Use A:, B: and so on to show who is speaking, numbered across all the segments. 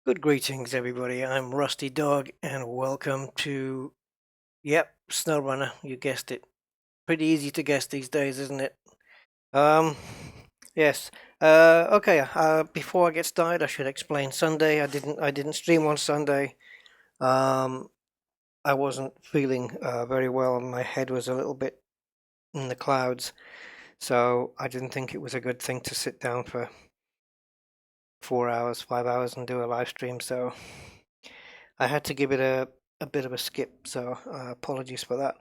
A: Good greetings, everybody. I'm Rusty Dog, and welcome to, SnowRunner. You guessed it. Pretty easy to guess these days, isn't it? Um, yes. Okay. Before I get started, I should explain. Sunday, I didn't stream on Sunday. Um, I wasn't feeling very well, and my head was a little bit in the clouds. So I didn't think it was a good thing to sit down for 4 hours, 5 hours, and do a live stream. So I had to give it a bit of a skip, so apologies for that.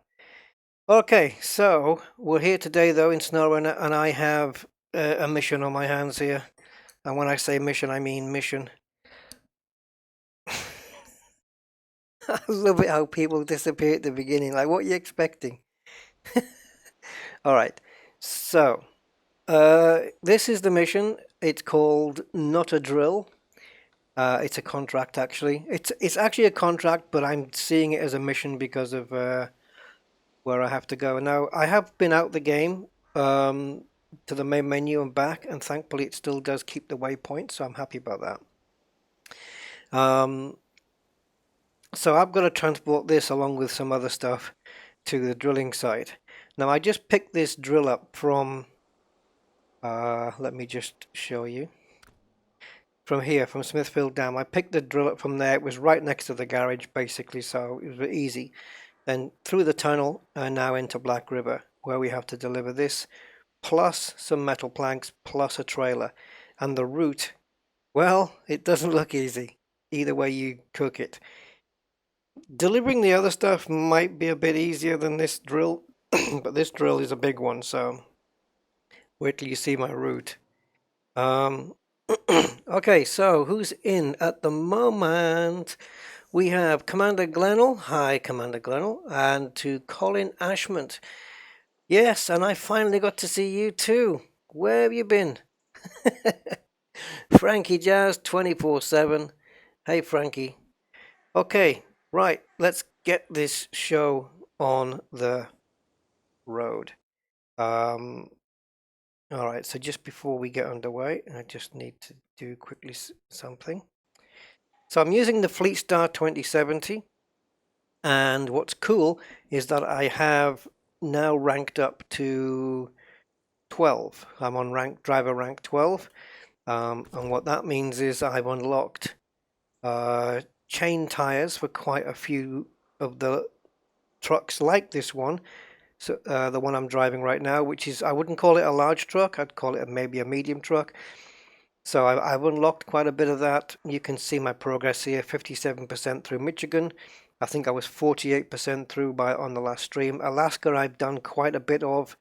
A: Okay, so we're here today though in SnowRunner, and I have a mission on my hands here. And when I say mission, I mean mission. I love it how people disappear at the beginning. Like, what are you expecting? All right, so this is the mission. It's called Not a Drill. It's a contract actually. It's actually a contract, but I'm seeing it as a mission because of where I have to go. Now, I have been out the game to the main menu and back, and thankfully it still does keep the waypoint, so I'm happy about that. So I've got to transport this along with some other stuff to the drilling site. Now, I just picked this drill up from, let me just show you. From here, from Smithfield Dam. I picked the drill up from there. It was right next to the garage, basically, so it was easy. Then through the tunnel and now into Black River, where we have to deliver this plus some metal planks, plus a trailer. And the route, well, it doesn't look easy, either way you cook it. Delivering the other stuff might be a bit easier than this drill, but this drill is a big one, so wait till you see my route. Um, okay, so who's in at the moment? We have Commander Glennell. Hi, Commander Glennell. And to Colin Ashmont. Yes, and I finally got to see you too. Where have you been? Frankie Jazz 24/7. Hey, Frankie. Okay, right, let's get this show on the road. Um, all right, so just before we get underway, I just need to do quickly something. So I'm using the Fleet Star 2070, and what's cool is that I have now ranked up to 12. I'm on driver rank 12, and what that means is I've unlocked chain tires for quite a few of the trucks like this one. So the one I'm driving right now, which is, I wouldn't call it a large truck, I'd call it maybe a medium truck. So I've unlocked quite a bit of that. You can see my progress here, 57% through Michigan. I think I was 48% through on the last stream. Alaska, I've done quite a bit of.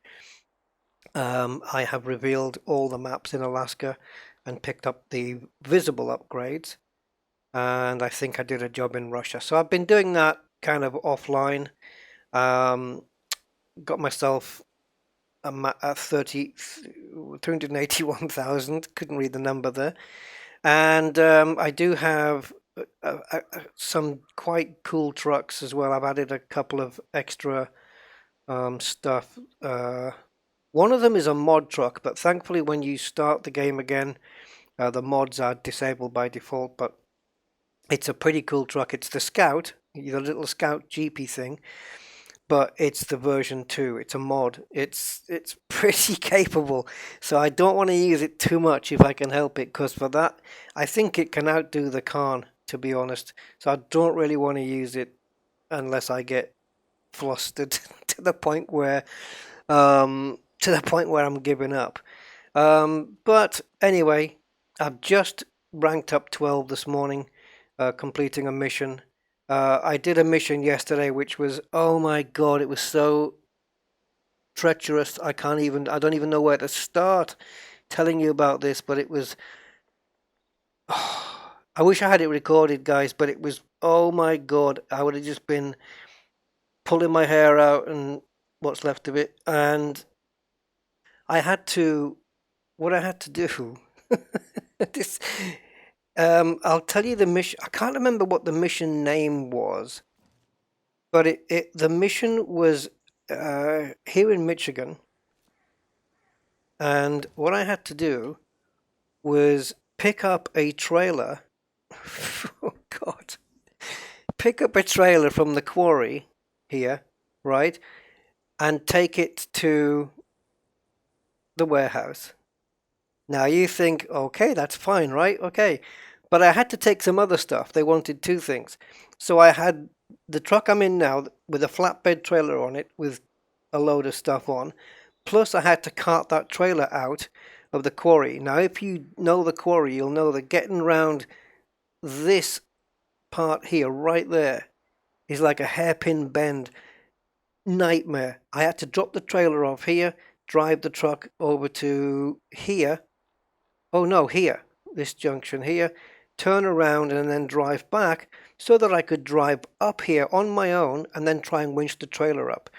A: I have revealed all the maps in Alaska and picked up the visible upgrades. And I think I did a job in Russia. So I've been doing that kind of offline. Got myself a 381,000. Couldn't read the number there. And I do have some quite cool trucks as well. I've added a couple of extra stuff. One of them is a mod truck, but thankfully when you start the game again, the mods are disabled by default, but it's a pretty cool truck. It's the Scout, the little Scout Jeepy thing, but it's the version 2. It's a mod. It's pretty capable, so I don't want to use it too much if I can help it, because for that, I think it can outdo the Khan, to be honest. So I don't really want to use it unless I get flustered to the point where I'm giving up. But anyway, I've just ranked up 12 this morning, completing a mission. I did a mission yesterday, which was, oh my god, it was so treacherous. I don't even know where to start telling you about this, but it was, I wish I had it recorded, guys, but it was, oh my god, I would have just been pulling my hair out and what's left of it. And I had to, what I had to do, this, I'll tell you the mission. I can't remember what the mission name was, but the mission was here in Michigan, and what I had to do was pick up a trailer Oh God. Pick up a trailer from the quarry here, right? And take it to the warehouse. Now you think, okay, that's fine, right? Okay. But I had to take some other stuff. They wanted two things. So I had the truck I'm in now with a flatbed trailer on it with a load of stuff on. Plus I had to cart that trailer out of the quarry. Now if you know the quarry, you'll know that getting around this part here, right there, is like a hairpin bend nightmare. I had to drop the trailer off here, drive the truck over to here. Oh no, here, this junction here, turn around and then drive back so that I could drive up here on my own and then try and winch the trailer up.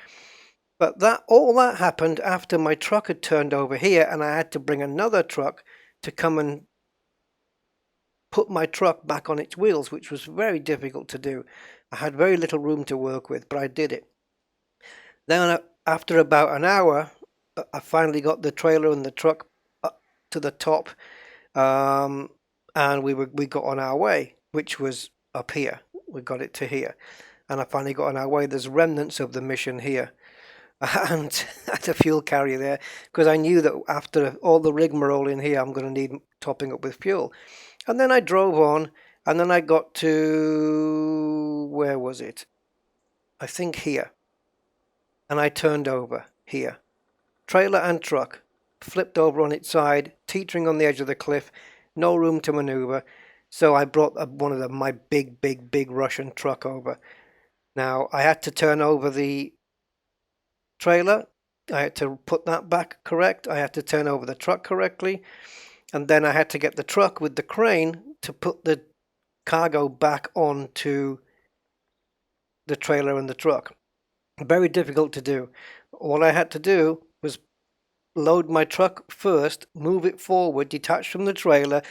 A: But that all that happened after my truck had turned over here and I had to bring another truck to come and put my truck back on its wheels, which was very difficult to do. I had very little room to work with, but I did it. Then after about an hour, I finally got the trailer and the truck up to the top, um, and we got on our way, which was up here. We got it to here, and I finally got on our way. There's remnants of the mission here, and had a fuel carrier there because I knew that after all the rigmarole in here, I'm going to need topping up with fuel. And then I drove on, and then I got to where was it? I think here, and I turned over here. Trailer and truck flipped over on its side, teetering on the edge of the cliff, no room to maneuver. So I brought one of my big Russian truck over. Now I had to turn over the trailer. I had to put that back correct. I had to turn over the truck correctly. And then I had to get the truck with the crane to put the cargo back onto the trailer and the truck. Very difficult to do. All I had to do was load my truck first, move it forward, detach from the trailer,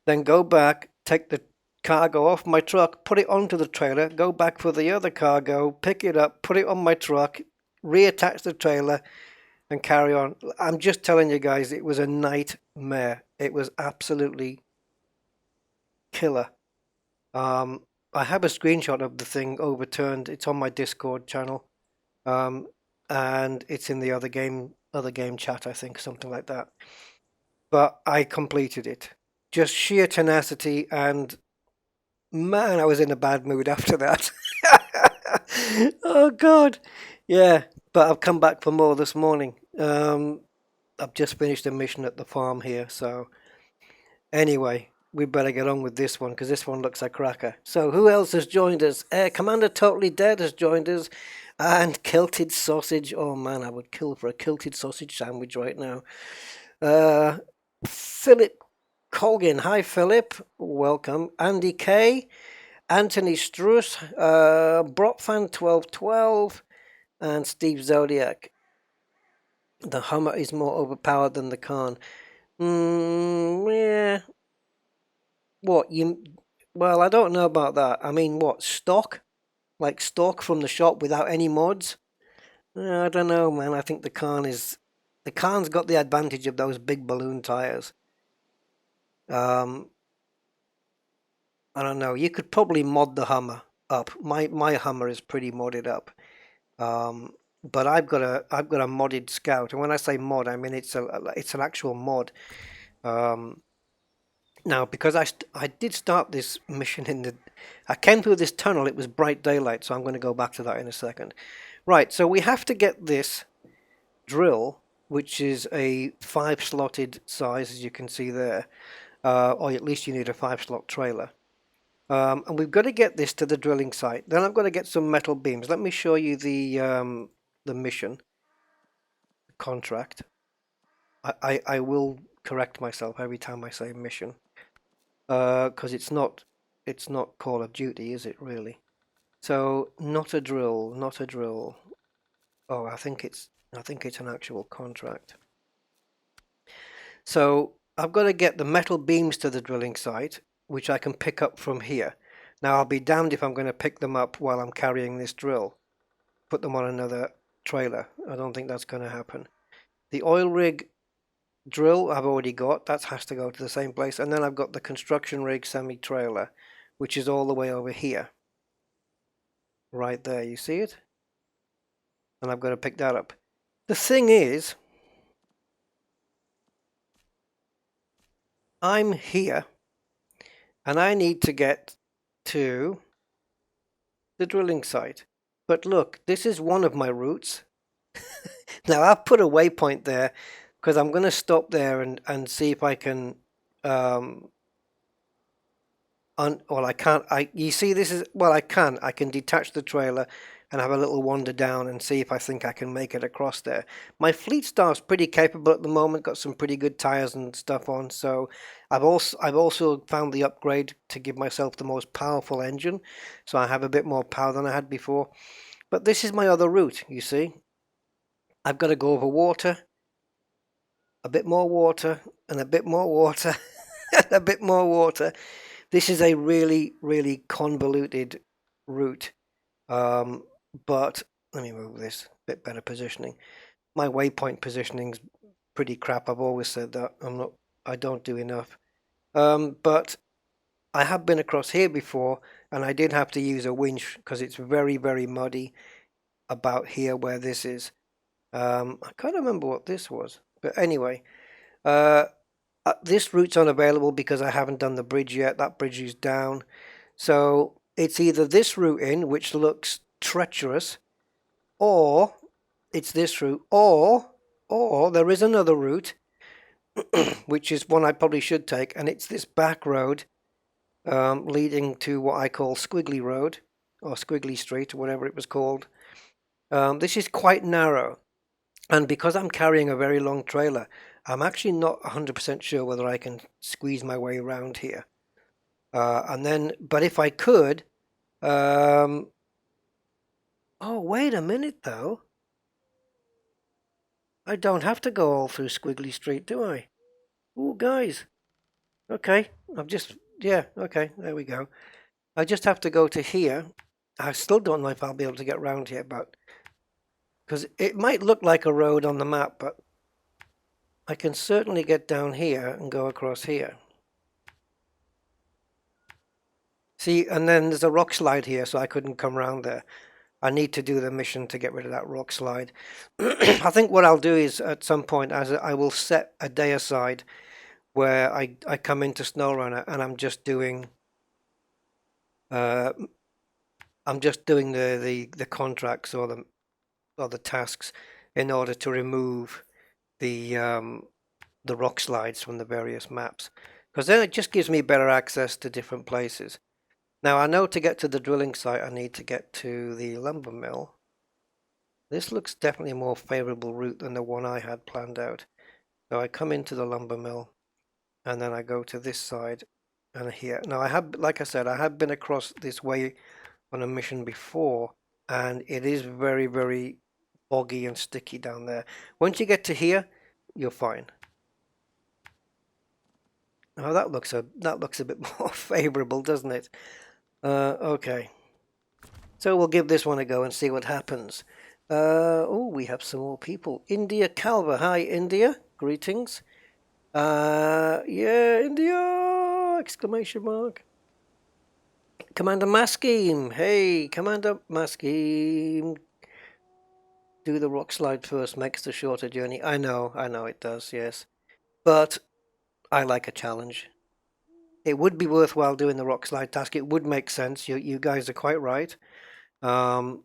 A: then go back, take the cargo off my truck, put it onto the trailer, go back for the other cargo, pick it up, put it on my truck, reattach the trailer, and carry on. I'm just telling you guys, it was a nightmare. It was absolutely killer. I have a screenshot of the thing overturned. It's on my Discord channel, and it's in the other game chat, I think, something like that. But I completed it. Just sheer tenacity, and man, I was in a bad mood after that. Oh God, yeah. But I've come back for more this morning. I've just finished a mission at the farm here, so anyway, we better get on with this one because this one looks a cracker. So who else has joined us? Commander Totally Dead has joined us, and Kilted Sausage. Oh man, I would kill for a kilted sausage sandwich right now. Philip Colgan. Hi, Philip. Welcome. Andy K. Anthony Struss. Brotfan1212. And Steve Zodiac. The Hummer is more overpowered than the Khan. Yeah. What you? Well, I don't know about that. I mean, what stock? Like stock from the shop without any mods? I don't know, man. I think the Khan's got the advantage of those big balloon tires. Um, I don't know. You could probably mod the Hummer up. My Hummer is pretty modded up. But I've got a modded Scout, and when I say mod, I mean it's an actual mod. Now, because I did start this mission I came through this tunnel. It was bright daylight, so I'm going to go back to that in a second. Right, so we have to get this drill, which is a 5-slotted size, as you can see there, or at least you need a 5-slot trailer. And we've got to get this to the drilling site. Then I've got to get some metal beams. Let me show you the mission contract. I will correct myself every time I say mission, because it's not Call of Duty, is it really? So not a drill, not a drill. Oh, I think it's an actual contract. So I've got to get the metal beams to the drilling site, which I can pick up from here. Now I'll be damned if I'm going to pick them up while I'm carrying this drill. Put them on another trailer. I don't think that's going to happen. The oil rig drill I've already got. That has to go to the same place. And then I've got the construction rig semi-trailer, which is all the way over here. Right there, you see it? And I've got to pick that up. The thing is, I'm here, and I need to get to the drilling site. But look, this is one of my routes. Now I've put a waypoint there because I'm going to stop there and see if I can well, I can't. You see, this is well, I can detach the trailer and have a little wander down and see if I think I can make it across there. My Fleet Star's pretty capable at the moment. Got some pretty good tires and stuff on. So I've also found the upgrade to give myself the most powerful engine. So I have a bit more power than I had before. But this is my other route. You see, I've got to go over water, a bit more water, and a bit more water, and a bit more water. This is a really, really convoluted route, but let me move this, bit better positioning. My waypoint positioning's pretty crap. I've always said that. I don't do enough. But I have been across here before, and I did have to use a winch because it's very, very muddy about here where this is. I can't remember what this was, but anyway, this route's unavailable because I haven't done the bridge yet. That bridge is down. So it's either this route in, which looks treacherous, or it's this route, or there is another route, which is one I probably should take, and it's this back road leading to what I call Squiggly Road, or Squiggly Street, or whatever it was called. This is quite narrow. And because I'm carrying a very long trailer, I'm actually not 100% sure whether I can squeeze my way around here. But if I could, oh, wait a minute though. I don't have to go all through Squiggly Street, do I? Oh, guys. Okay, okay, there we go. I just have to go to here. I still don't know if I'll be able to get around here, but because it might look like a road on the map, but I can certainly get down here and go across here. See, and then there's a rock slide here, so I couldn't come around there. I need to do the mission to get rid of that rock slide. I think what I'll do is at some point, I will set a day aside where I come into SnowRunner and I'm just doing the contracts or the tasks in order to remove the rock slides from the various maps, because then it just gives me better access to different places. Now I know to get to the drilling site I need to get to the lumber mill. This looks definitely a more favorable route than the one I had planned out. So I come into the lumber mill and then I go to this side and here. Now like I said, I have been across this way on a mission before, and it is very, very boggy and sticky down there. Once you get to here, you're fine. Oh, that looks a bit more favorable, doesn't it? Okay. So we'll give this one a go and see what happens. Oh, we have some more people. India Calva. Hi, India. Greetings. Yeah, India! Exclamation mark. Commander Maskim. Hey, Commander Maskim. Do the rock slide first, makes the shorter journey. I know it does, yes. But I like a challenge. It would be worthwhile doing the rock slide task. It would make sense. You guys are quite right. I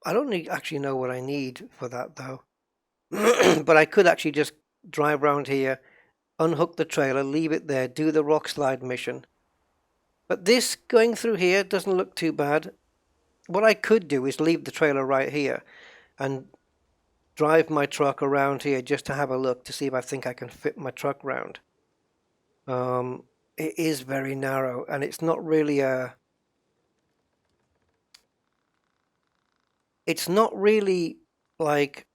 A: don't actually know what I need for that though. But I could actually just drive around here, unhook the trailer, leave it there, do the rock slide mission. But this going through here doesn't look too bad. What I could do is leave the trailer right here and drive my truck around here just to have a look to see if I think I can fit my truck round. It is very narrow, and it's not really like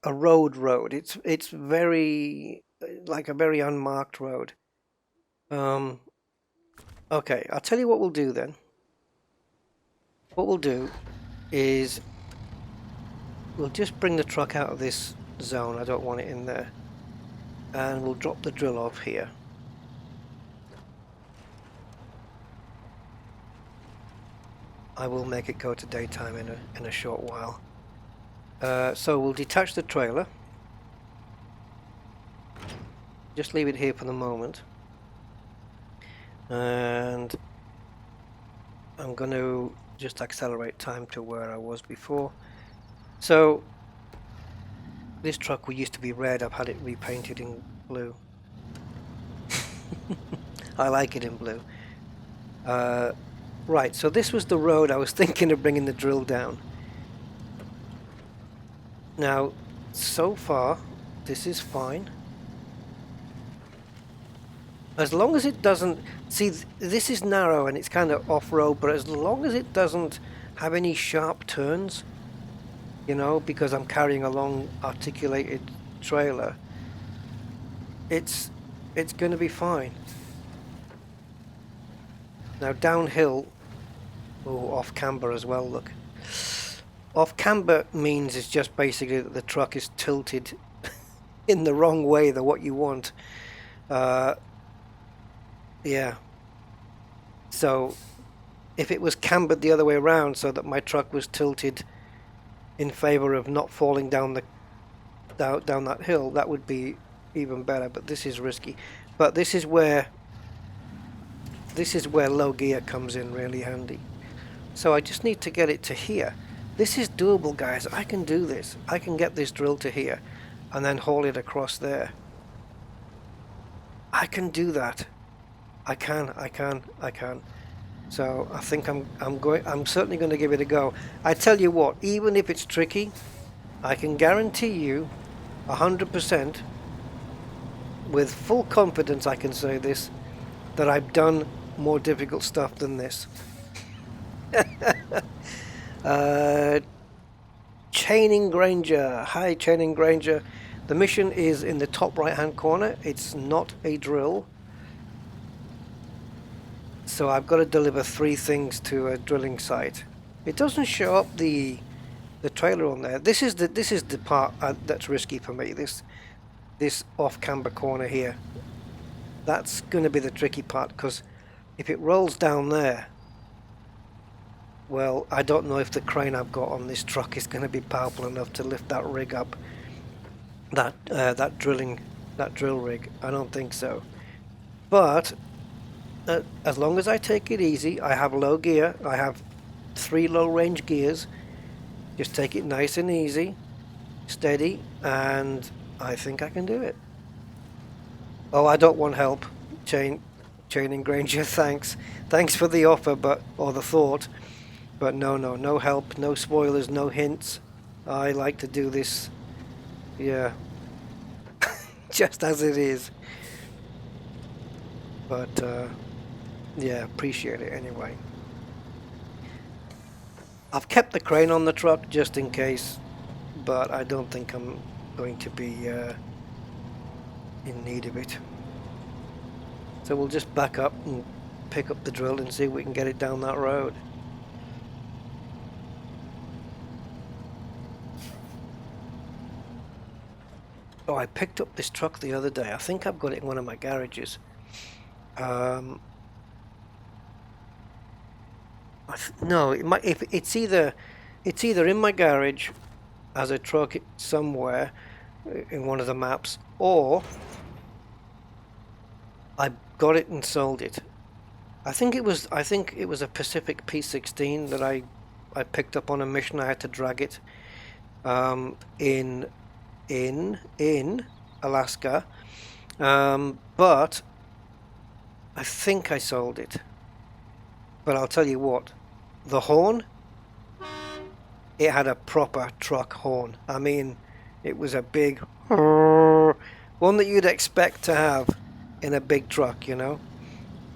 A: a road. It's very like a very unmarked road. Okay, I'll tell you what we'll do then. What we'll do is we'll just bring the truck out of this zone. I don't want it in there. And we'll drop the drill off here. I will make it go to daytime in a short while. So we'll detach the trailer. Just leave it here for the moment. And I'm going to just accelerate time to where I was before. So this truck used to be red. I've had it repainted in blue. I like it in blue. Right, so this was the road I was thinking of bringing the drill down. Now, so far, this is fine. As long as it doesn't... See, this is narrow and it's kind of off-road, but as long as it doesn't have any sharp turns, you know, because I'm carrying a long articulated trailer, it's going to be fine. Now, downhill... Oh, off camber as well, look. Off camber means it's just basically that the truck is tilted in the wrong way than what you want. Yeah. So if it was cambered the other way around so that my truck was tilted in favor of not falling down that hill, that would be even better, but this is risky. But this is where low gear comes in really handy. So I just need to get it to here. This is doable, guys. I can do this. I can get this drill to here and then haul it across there. I can do that. I can. So I think I'm certainly going to give it a go. I tell you what, even if it's tricky, I can guarantee you 100% with full confidence I can say this, that I've done more difficult stuff than this. Chaining Granger. Hi, Chaining Granger. The mission is in the top right hand corner. It's not a drill. So I've got to deliver 3 things to a drilling site. It doesn't show up the trailer on there. This is the part that's risky for me. This off camber corner here. That's going to be the tricky part, because if it rolls down there, well, I don't know if the crane I've got on this truck is going to be powerful enough to lift that rig up. That drill rig. I don't think so. But as long as I take it easy, I have low gear. I have 3 low range gears. Just take it nice and easy, steady, and I think I can do it. Oh, I don't want help, Chaining Granger. Thanks for the offer, or the thought. But no help, no spoilers, no hints. I like to do this, yeah, just as it is. But, yeah, appreciate it anyway. I've kept the crane on the truck just in case, but I don't think I'm going to be in need of it. So we'll just back up and pick up the drill and see if we can get it down that road. Oh, I picked up this truck the other day. I think I've got it in one of my garages. No, it might. If it's either in my garage as a truck somewhere in one of the maps, or I got it and sold it. I think it was a Pacific P16 that I picked up on a mission. I had to drag it in Alaska, but I think I sold it. But I'll tell you what, the horn, it had a proper truck horn. I mean, it was a big one that you'd expect to have in a big truck, you know.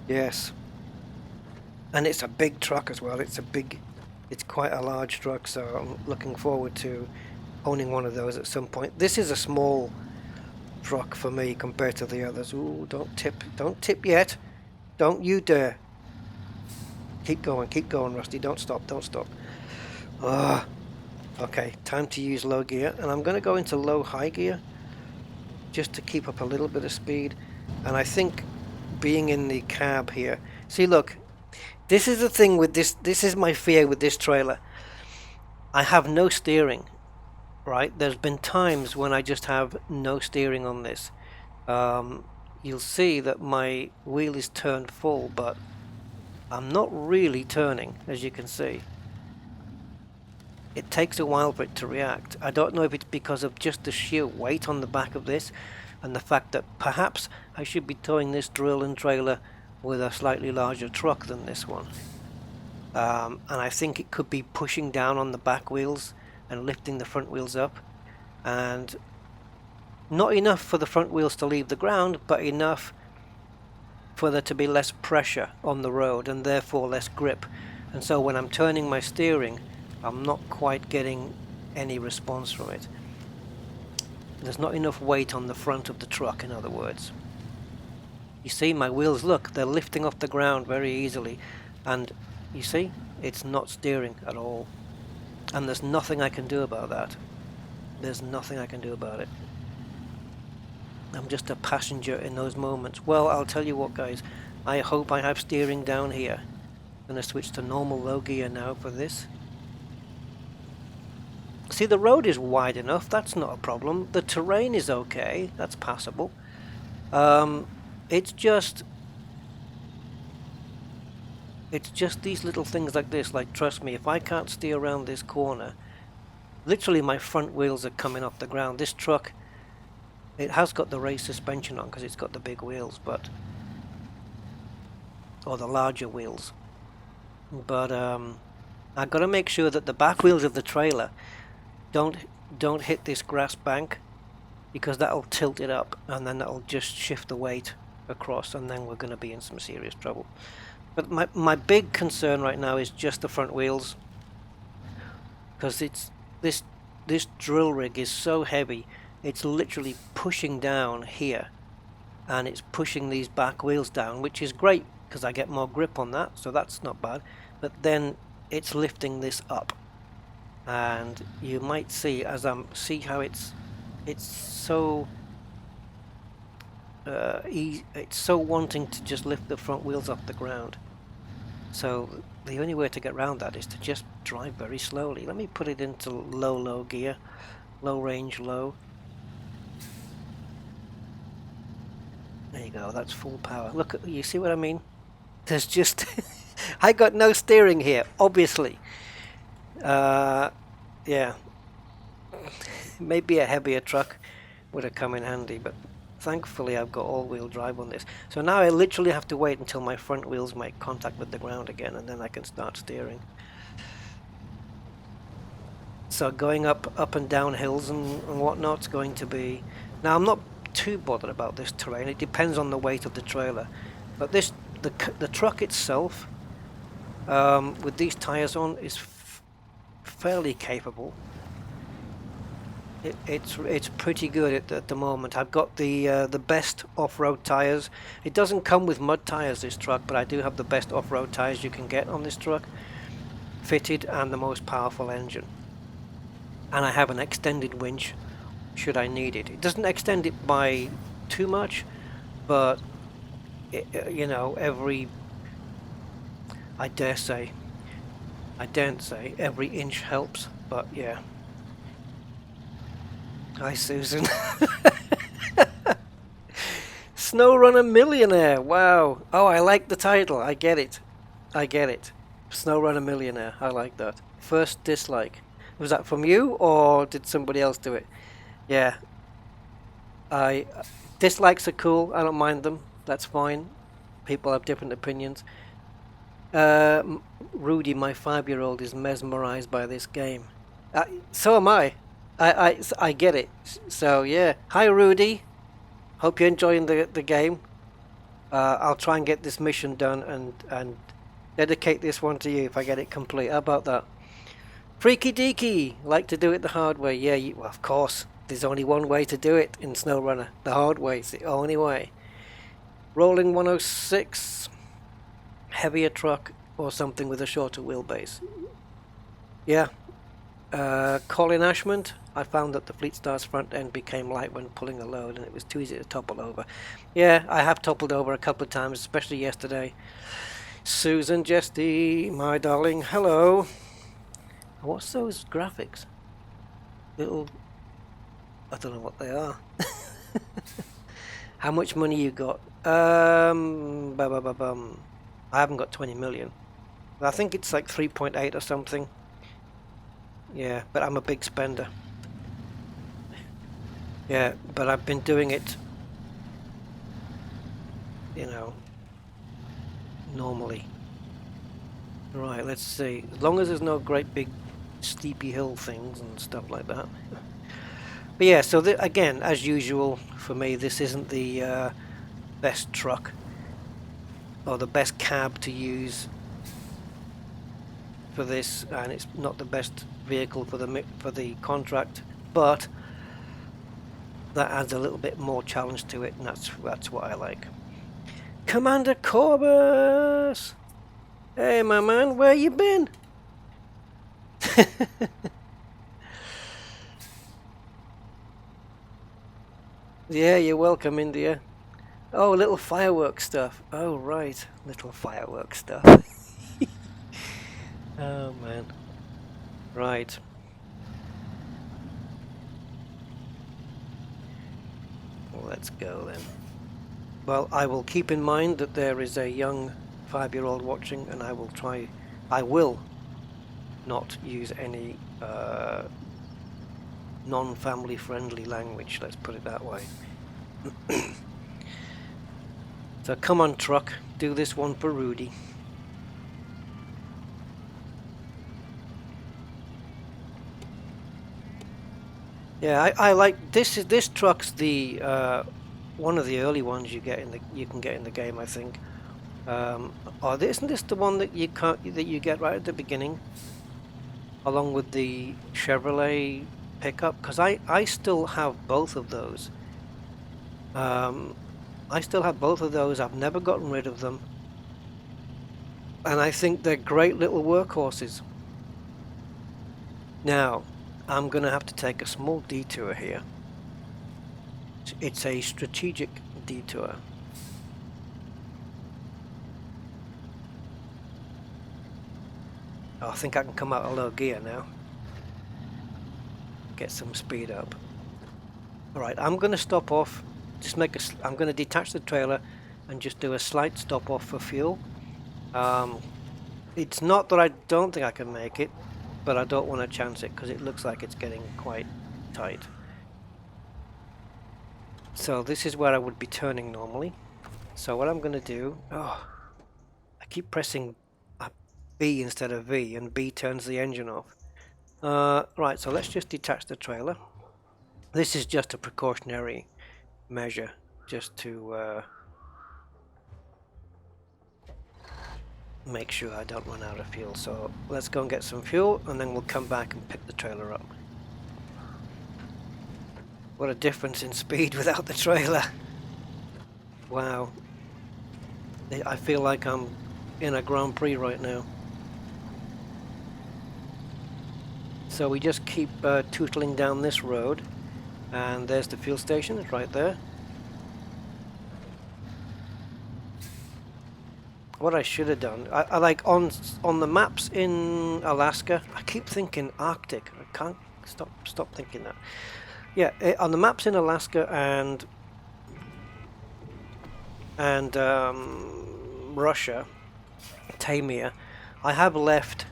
A: Yes, and it's a big truck as well. It's quite a large truck, so I'm looking forward to owning one of those at some point. This is a small truck for me compared to the others. Ooh, don't tip yet. Don't you dare. Keep going, Rusty. Don't stop. Okay, time to use low gear, and I'm going to go into low high gear just to keep up a little bit of speed. And I think being in the cab here, see, look, this is the thing with this is my fear with this trailer. I have no steering, right? There's been times when I just have no steering on this. You'll see that my wheel is turned full, but I'm not really turning, as you can see. It takes a while for it to react. I don't know if it's because of just the sheer weight on the back of this and the fact that perhaps I should be towing this drill and trailer with a slightly larger truck than this one. And I think it could be pushing down on the back wheels and lifting the front wheels up, and not enough for the front wheels to leave the ground, but enough for there to be less pressure on the road and therefore less grip. And so when I'm turning my steering, I'm not quite getting any response from it. There's not enough weight on the front of the truck, in other words. You see my wheels, look, they're lifting off the ground very easily, and you see, it's not steering at all. And there's nothing I can do about that. There's nothing I can do about it. I'm just a passenger in those moments. Well, I'll tell you what, guys, I hope I have steering down here. I'm going to switch to normal low gear now for this. See, the road is wide enough, that's not a problem. The terrain is okay, that's passable. It's just these little things like this, like, trust me, if I can't steer around this corner, literally my front wheels are coming off the ground. This truck, it has got the race suspension on because it's got the big wheels, but, or the larger wheels. But I've got to make sure that the back wheels of the trailer don't hit this grass bank, because that'll tilt it up and then that'll just shift the weight across, and then we're going to be in some serious trouble. But my big concern right now is just the front wheels, because it's this drill rig is so heavy, it's literally pushing down here and it's pushing these back wheels down, which is great because I get more grip on that, so that's not bad. But then it's lifting this up, and you might see as see how it's so it's so wanting to just lift the front wheels off the ground. So the only way to get around that is to just drive very slowly. Let me put it into low gear, low range, low. There you go, that's full power. Look, you see what I mean? There's just I got no steering here, obviously. Yeah, maybe a heavier truck would have come in handy, but thankfully I've got all-wheel drive on this. So now I literally have to wait until my front wheels make contact with the ground again, and then I can start steering. So going up and down hills and whatnot's going to be... Now I'm not too bothered about this terrain, it depends on the weight of the trailer. But the truck itself, with these tires on, is fairly capable. It's pretty good at the moment. I've got the best off-road tires. It doesn't come with mud tires, this truck, but I do have the best off-road tires you can get on this truck, fitted, and the most powerful engine. And I have an extended winch should I need it. It doesn't extend it by too much, but you know, I daren't say every inch helps, but yeah. Hi, Susan. SnowRunner Millionaire. Wow. Oh, I like the title. I get it. SnowRunner Millionaire. I like that. First dislike. Was that from you, or did somebody else do it? Yeah. Dislikes are cool. I don't mind them. That's fine. People have different opinions. Rudy, my 5-year-old, is mesmerized by this game. So am I. I get it. So yeah. Hi, Rudy. Hope you're enjoying the game. I'll try and get this mission done and dedicate this one to you if I get it complete. How about that? Freaky Deaky, like to do it the hard way. Yeah, well, of course. There's only one way to do it in SnowRunner. The hard way is the only way. Rolling 106. Heavier truck or something with a shorter wheelbase. Yeah. Colin Ashmont, I found that the Fleet Star's front end became light when pulling a load and it was too easy to topple over. Yeah, I have toppled over a couple of times, especially yesterday. Susan Jesty, my darling, hello. What's those graphics? Little... I don't know what they are. How much money you got? I haven't got 20 million. I think it's like 3.8 or something. Yeah, but I'm a big spender. Yeah, but I've been doing it, you know, normally. Right, let's see. As long as there's no great big steepy hill things and stuff like that. But yeah, so again, as usual for me, this isn't the best truck or the best cab to use for this, and it's not the best vehicle for the contract, but that adds a little bit more challenge to it, and that's what I like. Commander Corbus! Hey, my man, where you been? Yeah, you're welcome, India. Oh, little fireworks stuff. Oh, right, little fireworks stuff. Oh, man. Right. Well, let's go then. Well, I will keep in mind that there is a young 5-year-old watching, and I will not use any non-family friendly language, let's put it that way. So come on, truck, do this one for Rudy. Yeah, I like this. This truck's the one of the early ones you can get in the game, I think. Isn't this the one that you get right at the beginning, along with the Chevrolet pickup? Because I still have both of those. I still have both of those. I've never gotten rid of them, and I think they're great little workhorses. Now, I'm going to have to take a small detour here. It's a strategic detour. Oh, I think I can come out of low gear now. Get some speed up. Alright, I'm going to stop off. I'm going to detach the trailer and just do a slight stop off for fuel. It's not that I don't think I can make it, but I don't want to chance it because it looks like it's getting quite tight. So this is where I would be turning normally. So what I'm going to do... Oh, I keep pressing B instead of V, and B turns the engine off. Right, so let's just detach the trailer. This is just a precautionary measure, just to make sure I don't run out of fuel. So let's go and get some fuel, and then we'll come back and pick the trailer up. What a difference in speed without the trailer. Wow. I feel like I'm in a Grand Prix right now. So we just keep tootling down this road, and there's the fuel station. It's right there. What I should have done, I like on the maps in Alaska, I keep thinking Arctic. I can't stop thinking that. Yeah, on the maps in Alaska and Russia, Tamir, I have left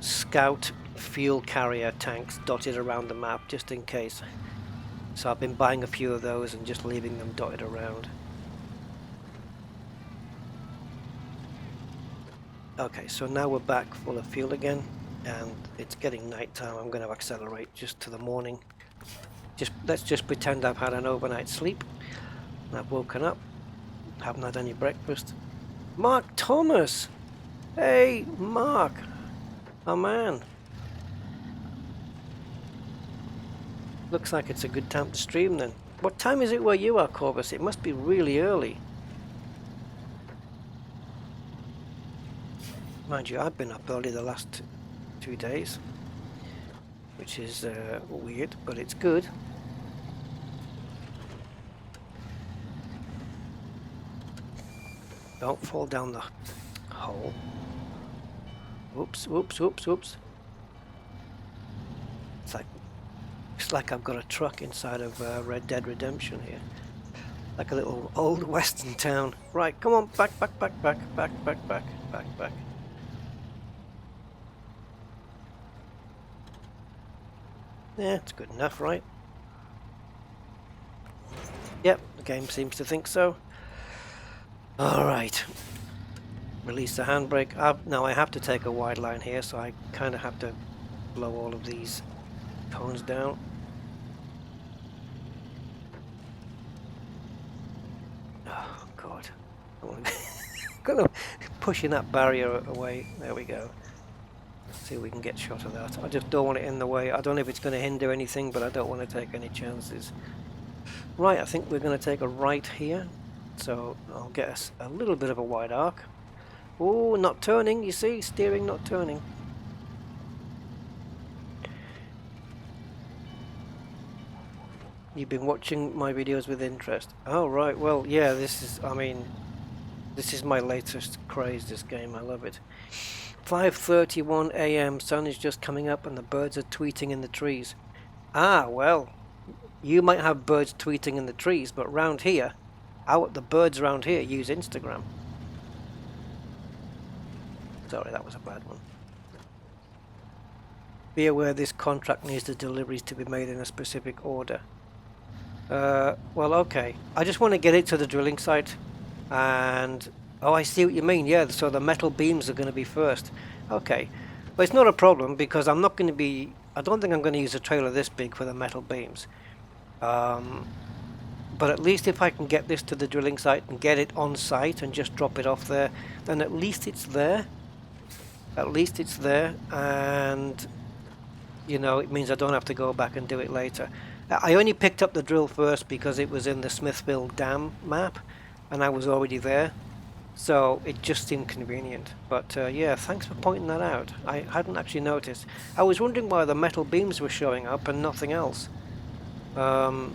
A: scout fuel carrier tanks dotted around the map just in case. So I've been buying a few of those and just leaving them dotted around. Okay, so now we're back full of fuel again, and it's getting night time. I'm going to accelerate just to the morning. Let's just pretend I've had an overnight sleep. I've woken up, haven't had any breakfast. Mark Thomas! Hey, Mark! Oh man! Looks like it's a good time to stream then. What time is it where you are, Corvus? It must be really early. Mind you, I've been up early the last 2 days, which is weird, but it's good. Don't fall down the hole. Oops, oops, oops, oops. It's like I've got a truck inside of Red Dead Redemption here. Like a little old western town. Right, come on, back, back, back, back, back, back, back, back, back. Yeah, it's good enough, right? Yep, the game seems to think so. Alright. Release the handbrake. Now I have to take a wide line here, so I kind of have to blow all of these cones down. Oh, God. I'm gonna pushing that barrier away. There we go. See if we can get a shot of that. I just don't want it in the way. I don't know if it's going to hinder anything, but I don't want to take any chances. Right, I think we're going to take a right here. So I'll get us a little bit of a wide arc. Oh, not turning, you see? Steering, not turning. You've been watching my videos with interest. Oh, right, well, yeah, this is, I mean, this is my latest craze, this game. I love it. 5:31 a.m. Sun is just coming up and the birds are tweeting in the trees. Ah, well, you might have birds tweeting in the trees, but round here, the birds around here use Instagram. Sorry, that was a bad one. Be aware this contract needs the deliveries to be made in a specific order. Well, okay. I just want to get it to the drilling site, and oh, I see what you mean. Yeah, so the metal beams are going to be first. Okay, but it's not a problem because I'm not going to be. I don't think I'm going to use a trailer this big for the metal beams. But at least if I can get this to the drilling site and get it on site and just drop it off there, then at least it's there. At least it's there, and you know, it means I don't have to go back and do it later. I only picked up the drill first because it was in the Smithville Dam map and I was already there, so it just seemed convenient. But yeah, thanks for pointing that out. I hadn't actually noticed. I was wondering why the metal beams were showing up and nothing else. So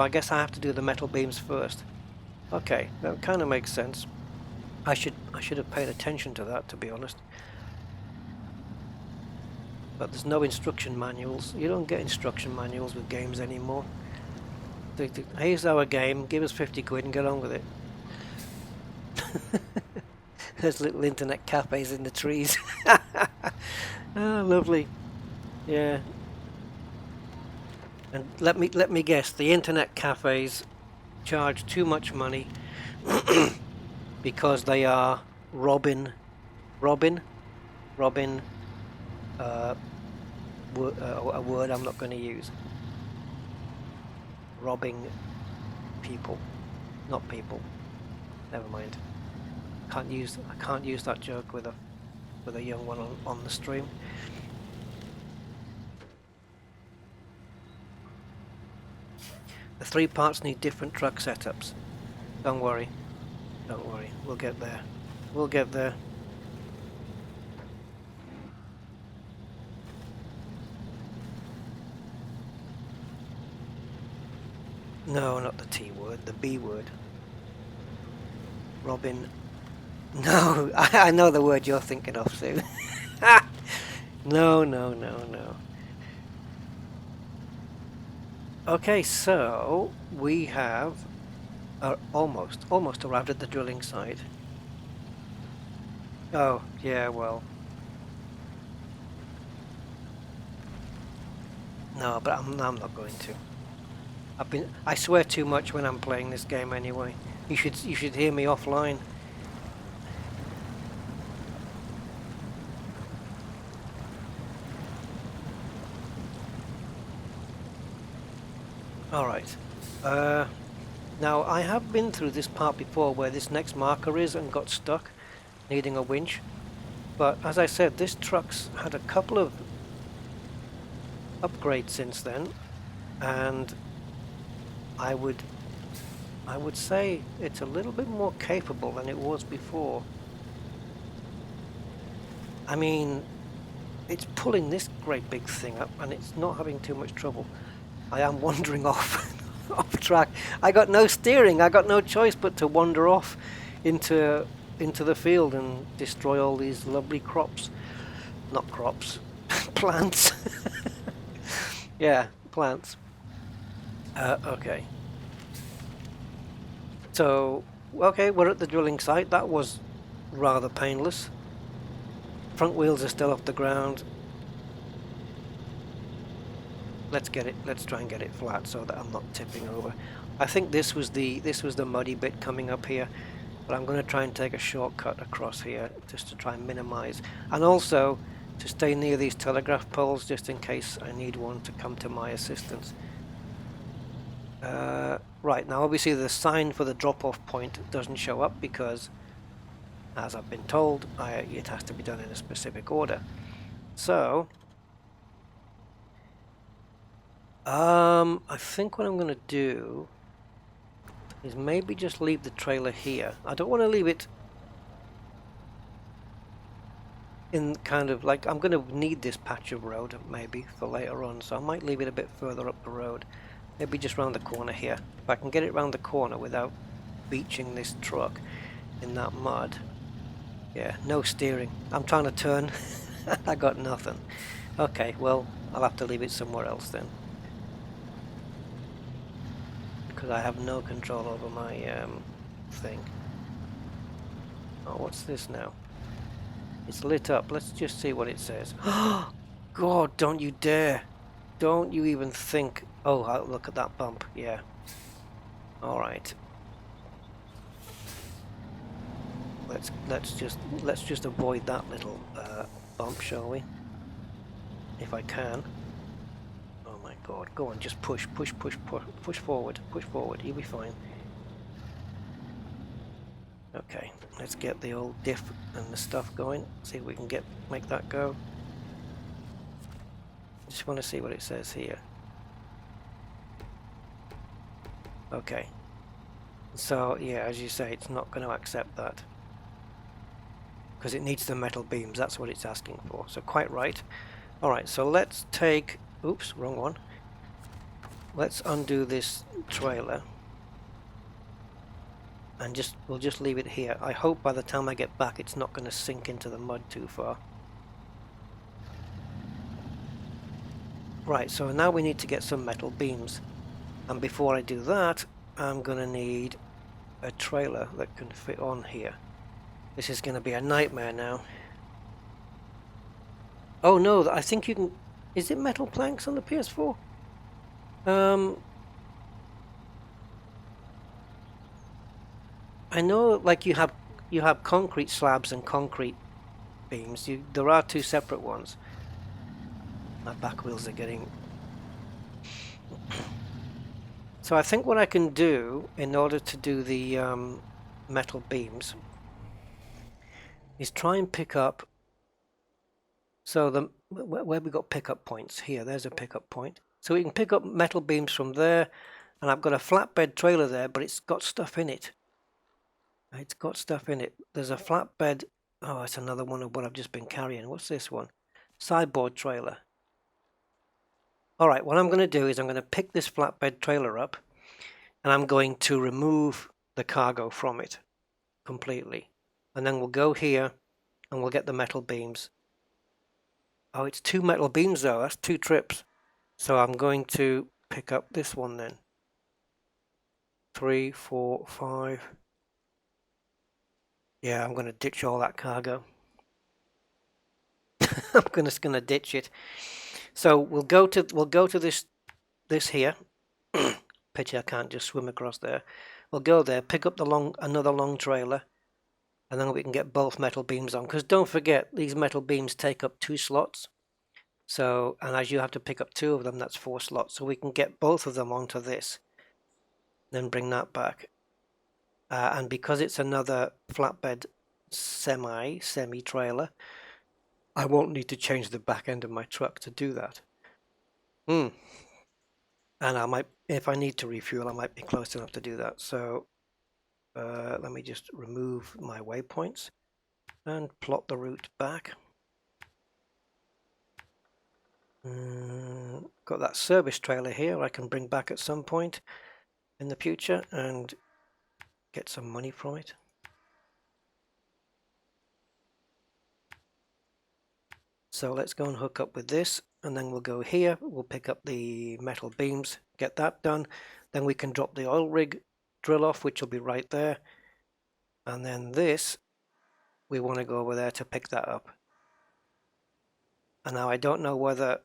A: I guess I have to do the metal beams first. Okay, that kind of makes sense. I should have paid attention to that, to be honest. But there's no instruction manuals. You don't get instruction manuals with games anymore. Here's our game, give us 50 quid and get on with it. There's little internet cafes in the trees. Oh, lovely. Yeah. And let me guess, the internet cafes charge too much money because they are robbing a word I'm not going to use. Robbing people, not people. Never mind. I can't use that joke with a young one on the stream. The 3 parts need different truck setups. Don't worry. Don't worry. We'll get there. We'll get there. No, not the T word, the B word. Robin. No, I know the word you're thinking of, Sue. No. Okay, so we have almost arrived at the drilling site. Oh, yeah, well. No, but I'm not going to. I swear too much when I'm playing this game anyway. You should hear me offline. Alright. Now I have been through this part before where this next marker is and got stuck, needing a winch. But as I said, this truck's had a couple of upgrades since then, and I would say it's a little bit more capable than it was before. I mean, it's pulling this great big thing up and it's not having too much trouble. I am wandering off off track. I got no steering. I got no choice but to wander off into the field and destroy all these lovely crops. Not crops, plants. Yeah, plants. Okay. So, okay, we're at the drilling site. That was rather painless. Front wheels are still off the ground. Let's get it. Let's try and get it flat so that I'm not tipping over. I think this was the muddy bit coming up here, but I'm going to try and take a shortcut across here just to try and minimize, and also to stay near these telegraph poles just in case I need one to come to my assistance. Right, now obviously the sign for the drop-off point doesn't show up because, as I've been told, it has to be done in a specific order. So, I think what I'm going to do is maybe just leave the trailer here. I don't want to leave it in kind of like, I'm going to need this patch of road maybe for later on, so I might leave it a bit further up the road. Maybe just round the corner here. If I can get it round the corner without beaching this truck in that mud. Yeah, no steering. I'm trying to turn. I got nothing. Okay, well, I'll have to leave it somewhere else then. Because I have no control over my thing. Oh, what's this now? It's lit up. Let's just see what it says. God, don't you dare. Don't you even think. Oh, look at that bump. Yeah. Alright. Let's just avoid that little bump, shall we? If I can. Oh my god. Go on, just push forward. Push forward. You'll be fine. Okay, let's get the old diff and the stuff going. See if we can make that go. Just want to see what it says here. Okay. So yeah, as you say, it's not going to accept that because it needs the metal beams. That's what it's asking for. So quite right. All right. So let's take. Oops, wrong one. Let's undo this trailer and we'll just leave it here. I hope by the time I get back, it's not going to sink into the mud too far. Right. So now we need to get some metal beams, and before I do that, I'm going to need a trailer that can fit on here. This is going to be a nightmare now. Oh no, I think you can... Is it metal planks on the PS4? I know like you have concrete slabs and concrete beams. There are two separate ones. My back wheels are getting... So I think what I can do in order to do the metal beams is try and pick up. So where we got pickup points here, there's a pickup point. So we can pick up metal beams from there, and I've got a flatbed trailer there, but it's got stuff in it. It's got stuff in it. There's a flatbed. Oh, it's another one of what I've just been carrying. What's this one? Sideboard trailer. All right, what I'm going to do is I'm going to pick this flatbed trailer up, and I'm going to remove the cargo from it completely. And then we'll go here, and we'll get the metal beams. Oh, it's two metal beams though. That's two trips. So I'm going to pick up this one then. 3, 4, 5. Yeah, I'm going to ditch all that cargo. I'm just going to ditch it. So we'll go to this here. Pity I can't just swim across there. We'll go there, pick up another long trailer, and then we can get both metal beams on. Because don't forget, these metal beams take up 2 slots. So, and as you have to pick up 2 of them, that's 4 slots. So we can get both of them onto this, then bring that back. And because it's another flatbed semi trailer, I won't need to change the back end of my truck to do that. And I might, if I need to refuel, I might be close enough to do that. So let me just remove my waypoints and plot the route back. Got that service trailer here I can bring back at some point in the future and get some money from it. So let's go and hook up with this, and then we'll go here, we'll pick up the metal beams, get that done, then we can drop the oil rig drill off, which will be right there, and then this, we want to go over there to pick that up. And now I don't know whether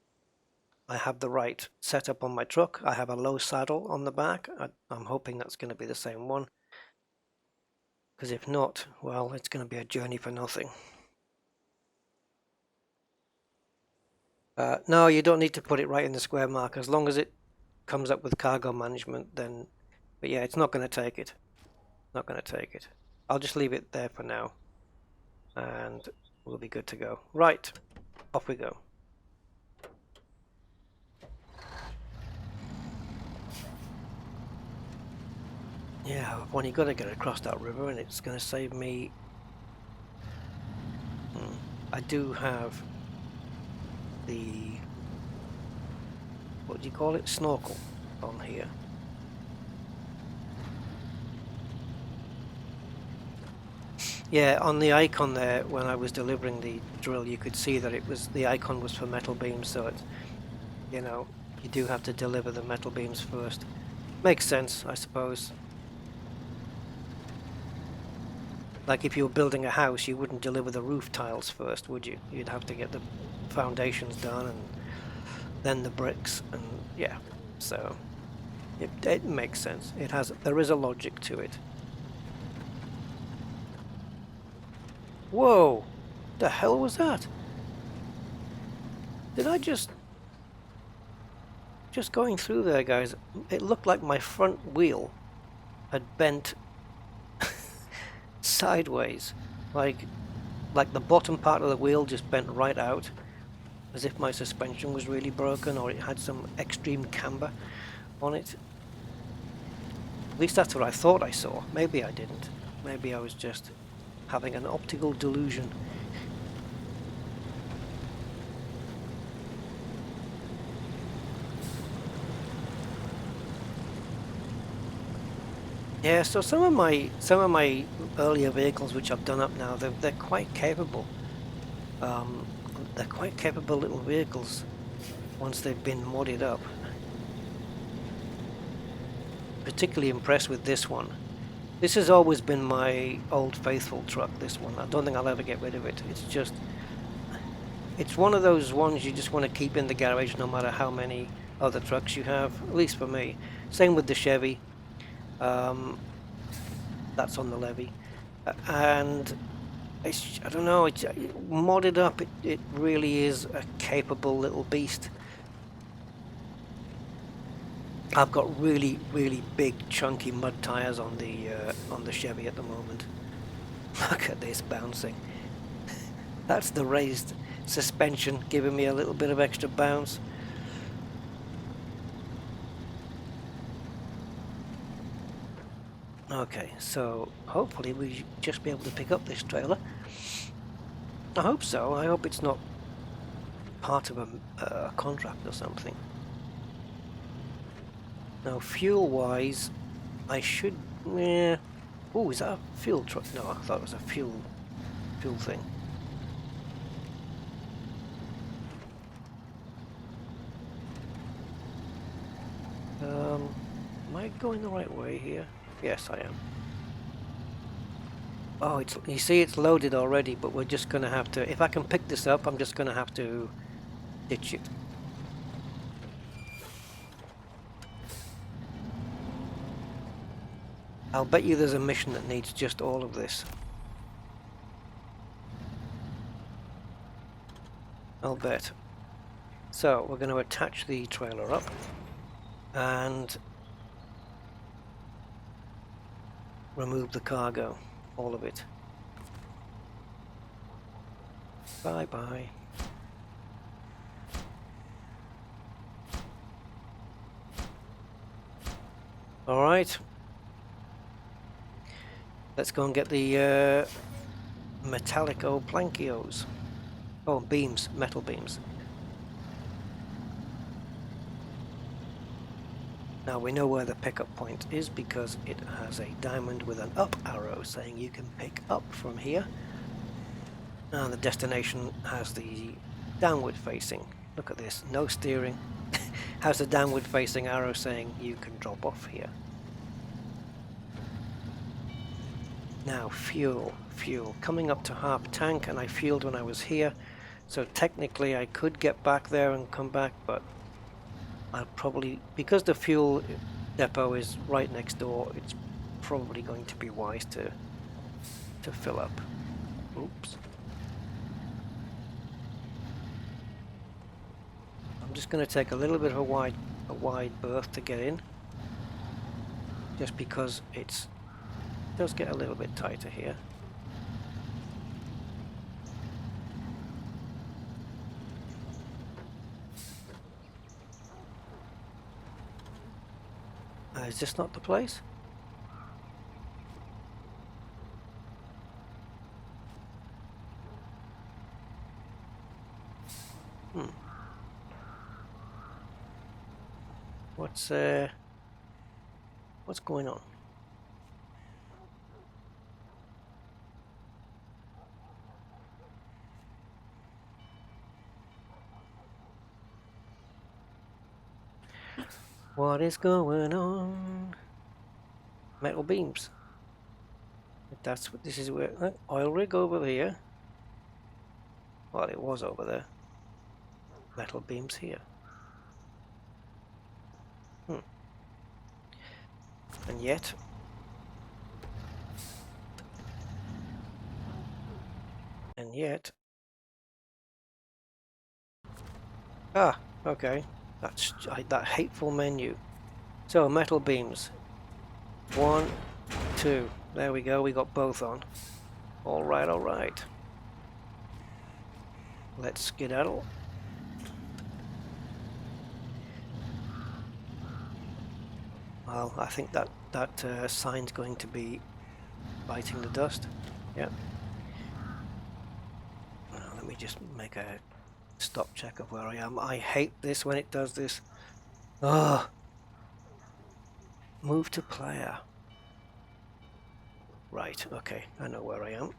A: I have the right setup on my truck. I have a low saddle on the back. I'm hoping that's going to be the same one, because if not, well, it's going to be a journey for nothing. No, you don't need to put it right in the square mark. As long as it comes up with cargo management, then... But yeah, it's not going to take it. Not going to take it. I'll just leave it there for now. And we'll be good to go. Right, off we go. Yeah, when you got to get across that river, and it's going to save me... I do have the... What do you call it? Snorkel on here. Yeah, on the icon there, when I was delivering the drill, you could see that the icon was for metal beams, so it's, you know, you do have to deliver the metal beams first. Makes sense, I suppose. Like if you were building a house, you wouldn't deliver the roof tiles first, would you? You'd have to get the foundations done and then the bricks, and yeah, so it makes sense. There is a logic to it. Whoa! The hell was that? Did I just going through there, guys? It looked like my front wheel had bent sideways, like the bottom part of the wheel just bent right out, as if my suspension was really broken or it had some extreme camber on it. At least that's what I thought I saw. Maybe I didn't. Maybe I was just having an optical delusion. Yeah, so some of my earlier vehicles which I've done up now, they're quite capable. They're quite capable little vehicles once they've been modded up. Particularly impressed with this one. This has always been my old faithful truck, this one. I don't think I'll ever get rid of it. It's one of those ones you just want to keep in the garage no matter how many other trucks you have, at least for me. Same with the Chevy. That's on the levee. And I don't know, it's modded up, it really is a capable little beast. I've got really, really big, chunky mud tires on the Chevy at the moment. Look at this bouncing. That's the raised suspension giving me a little bit of extra bounce. Okay, so hopefully we should just be able to pick up this trailer. I hope so. I hope it's not part of a contract or something. Now, fuel-wise, I should... Yeah. Oh, is that a fuel truck? No, I thought it was a fuel thing. Am I going the right way here? Yes, I am. Oh, you see it's loaded already, but we're just going to have to... If I can pick this up, I'm just going to have to ditch it. I'll bet you there's a mission that needs just all of this. I'll bet. So, we're going to attach the trailer up and remove the cargo, all of it. Bye-bye. All right. Let's go and get the metallico plankios. Oh, beams, metal beams. Now we know where the pickup point is because it has a diamond with an up arrow saying you can pick up from here. And the destination has the downward facing. Look at this, no steering. Has the downward facing arrow saying you can drop off here. Now fuel. Coming up to half tank, and I fueled when I was here. So technically I could get back there and come back, but I'll probably, because the fuel depot is right next door, it's probably going to be wise to fill up. Oops. I'm just going to take a little bit of a wide berth to get in, just because it does get a little bit tighter here. Is this not the place? What's going on? What is going on? Metal beams. That's what this is. Where oil rig over here. Well, it was over there. Metal beams here. And yet, ah, okay. That's that hateful menu. So metal beams. 1, 2. There we go. We got both on. All right, all right. Let's skedaddle. Well, I think that sign's going to be biting the dust. Yeah. Let me just make a stop check of where I am. I hate this when it does this. Ugh. Move to player. Right, okay, I know where I am.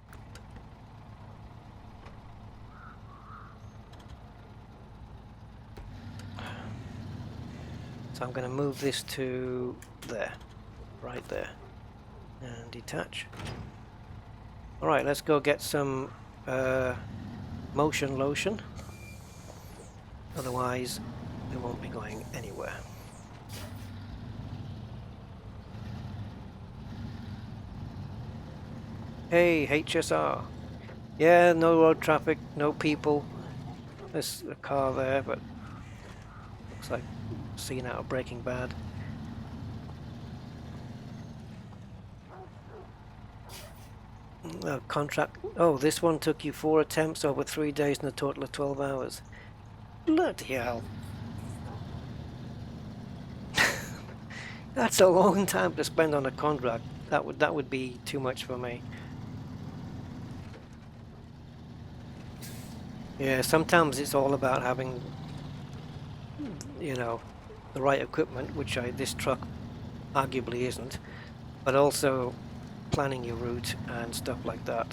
A: So I'm going to move this to there, right there, and detach. Alright, let's go get some motion lotion. Otherwise, we won't be going anywhere. Hey, HSR. Yeah, no road traffic, no people. There's a car there, but looks like scene out of Breaking Bad. Contract. Oh, this one took you 4 attempts over 3 days and a total of 12 hours. Bloody hell. That's a long time to spend on a contract. That would be too much for me. Yeah, sometimes it's all about having, you know, the right equipment, which this truck arguably isn't, but also planning your route and stuff like that.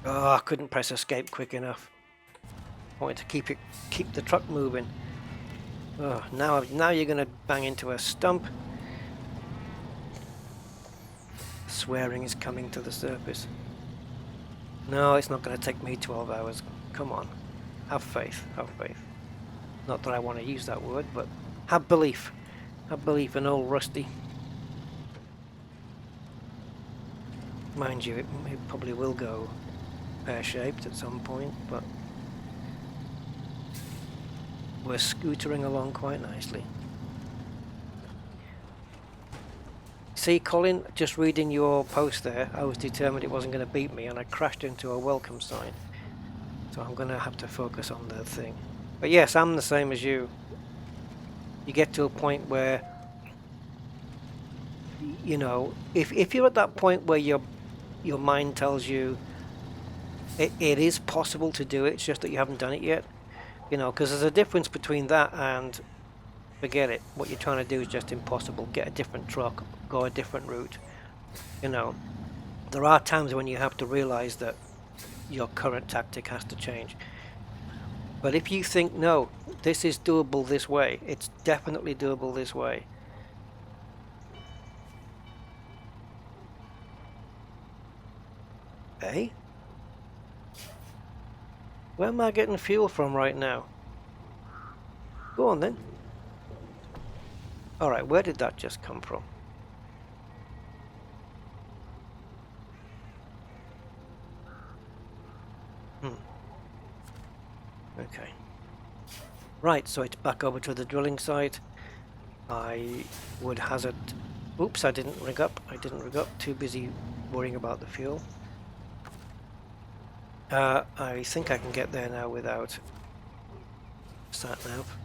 A: Oh, I couldn't press escape quick enough. I wanted to keep the truck moving. Oh, now you're gonna bang into a stump. Swearing is coming to the surface. No, it's not going to take me 12 hours. Come on. Have faith. Have faith. Not that I want to use that word, but have belief. Have belief in old Rusty. Mind you, it probably will go pear-shaped at some point, but we're scootering along quite nicely. See, Colin, just reading your post there, I was determined it wasn't going to beat me, and I crashed into a welcome sign. So I'm going to have to focus on the thing. But yes, I'm the same as you. You get to a point where, you know, if you're at that point where your mind tells you It is possible to do it, it's just that you haven't done it yet. You know, because there's a difference between that and forget it. What you're trying to do is just impossible. Get a different truck, go a different route. You know, there are times when you have to realize that your current tactic has to change. But if you think, no, this is doable this way, it's definitely doable this way. Eh? Where am I getting fuel from right now? Go on then. Alright, where did that just come from? Okay. Right, so it's back over to the drilling site. I would hazard... Oops, I didn't rig up. Too busy worrying about the fuel. I think I can get there now without sat-nav.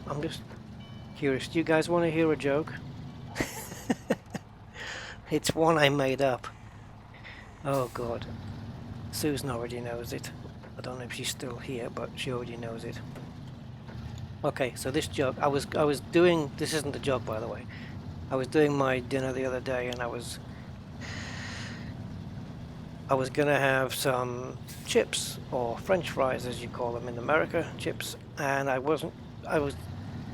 A: I'm just curious, do you guys want to hear a joke? It's one I made up. Oh god. Susan already knows it. I don't know if she's still here, but she already knows it. Okay, so this joke, I was doing, this isn't a joke by the way. I was doing my dinner the other day and I was gonna have some chips, or French fries as you call them in America, chips, and I was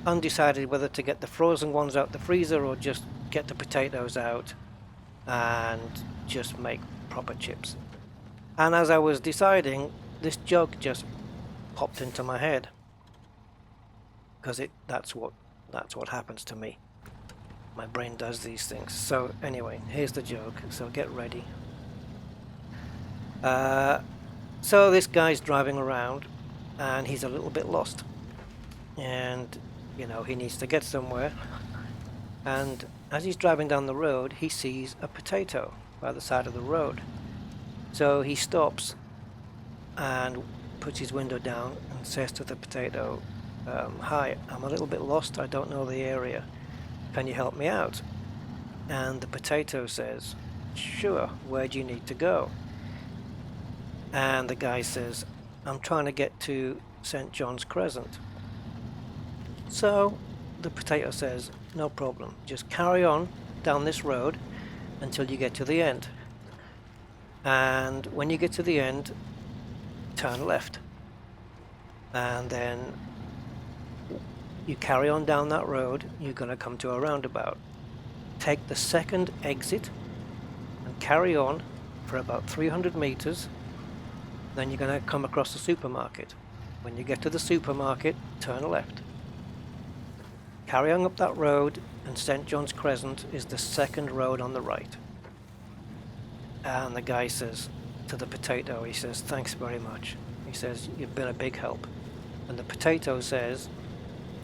A: undecided whether to get the frozen ones out the freezer or just get the potatoes out and just make proper chips. And as I was deciding, this joke just popped into my head, because that's what happens to me. My brain does these things. So anyway, here's the joke, so get ready. So this guy's driving around and he's a little bit lost, and you know, he needs to get somewhere, and as he's driving down the road he sees a potato by the side of the road. So he stops and puts his window down and says to the potato, hi, I'm a little bit lost, I don't know the area, can you help me out? And the potato says, sure, where do you need to go? And the guy says, I'm trying to get to St. John's Crescent. So the potato says, no problem, just carry on down this road until you get to the end. And when you get to the end, turn left. And then you carry on down that road, you're going to come to a roundabout. Take the second exit and carry on for about 300 meters. Then you're going to come across the supermarket. When you get to the supermarket, turn left. Carry on up that road, and St. John's Crescent is the second road on the right. And the guy says to the potato, he says, thanks very much. He says, you've been a big help. And the potato says,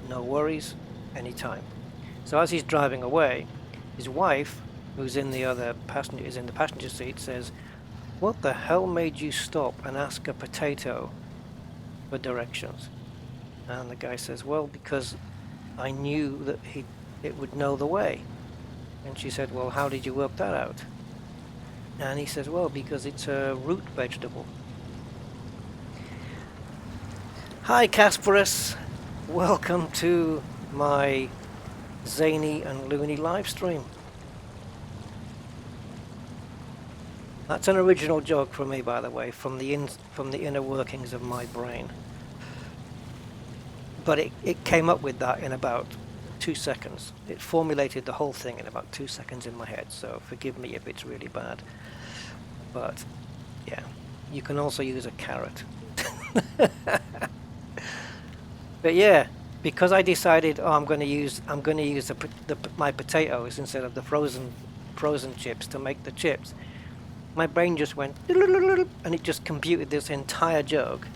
A: no worries, anytime. So as he's driving away, his wife, who's in the passenger seat, says, what the hell made you stop and ask a potato for directions? And the guy says, well, because I knew that it would know the way. And she said, well, how did you work that out? And he says, well, because it's a root vegetable. Hi, Casperus. Welcome to my zany and loony live stream. That's an original joke from me, by the way, from the inner workings of my brain. But it came up with that in about 2 seconds. It formulated the whole thing in about 2 seconds in my head, so forgive me if it's really bad. But yeah, you can also use a carrot. But yeah, because I decided, oh, I'm going to use my potatoes instead of the frozen chips to make the chips. My brain just went, and it just computed this entire joke.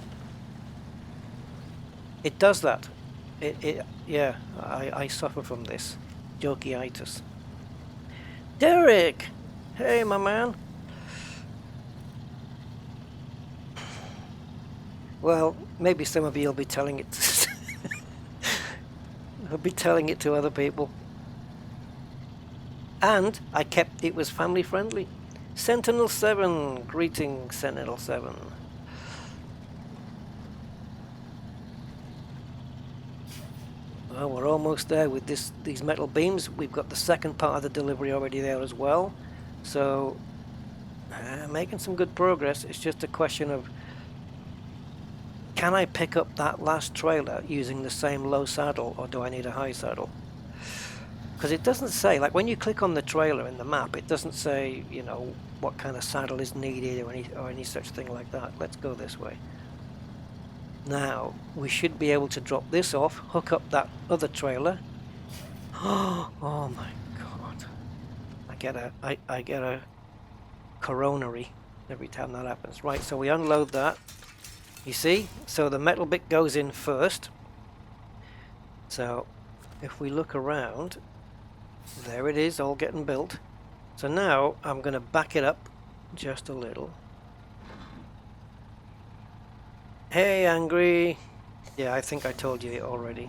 A: It does that. Yeah, I suffer from this. Jokeitis. Derek! Hey, my man. Well, maybe some of you will be telling it. I'll be telling it to other people. And I kept it was family friendly. Sentinel 7, greetings, Sentinel 7. Well, we're almost there with these metal beams. We've got the second part of the delivery already there as well. So, making some good progress. It's just a question of, can I pick up that last trailer using the same low saddle, or do I need a high saddle? Because it doesn't say, like when you click on the trailer in the map, it doesn't say, you know, what kind of saddle is needed or any such thing like that. Let's go this way. Now, we should be able to drop this off, hook up that other trailer. Oh my god. I get a coronary every time that happens. Right, so we unload that. You see? So the metal bit goes in first. So if we look around, there it is, all getting built. So now I'm going to back it up just a little. Hey, Angry. Yeah, I think I told you it already.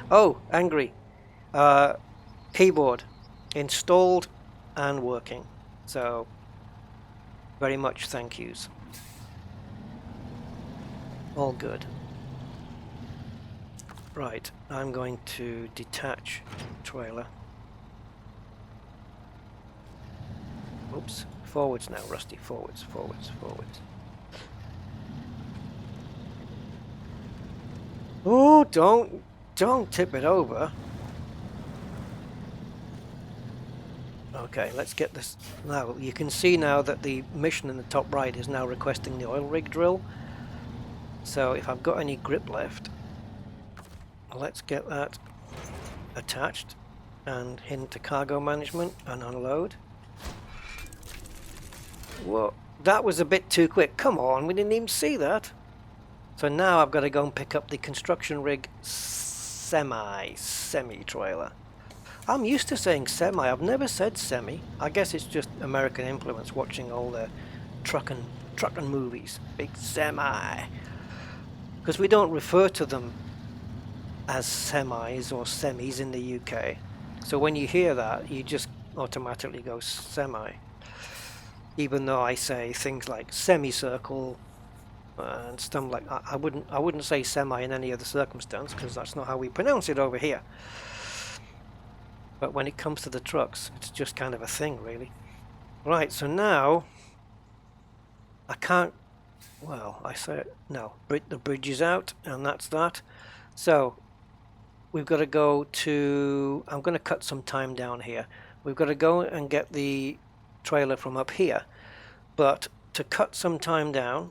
A: Oh, Angry. Keyboard installed and working. So very much thank yous. All good. Right, I'm going to detach trailer. Oops, forwards now, Rusty. Forwards. Oh, don't tip it over. Okay, let's get this. Now, you can see now that the mission in the top right is now requesting the oil rig drill. So if I've got any grip left, let's get that attached and into cargo management and unload. Whoa, that was a bit too quick. Come on, we didn't even see that. So now I've got to go and pick up the construction rig semi-trailer. I'm used to saying semi. I've never said semi. I guess it's just American influence, watching all the trucking movies. Big semi. Because we don't refer to them as semis or semis in the UK. So when you hear that, you just automatically go semi. Even though I say things like semicircle and stuff like that, I wouldn't say semi in any other circumstance, because that's not how we pronounce it over here. But when it comes to the trucks, it's just kind of a thing, really. Right, so now I can't, well, I say no, the bridge is out, and that's that. So we've got to go to, I'm going to cut some time down here. We've got to go and get the trailer from up here. But to cut some time down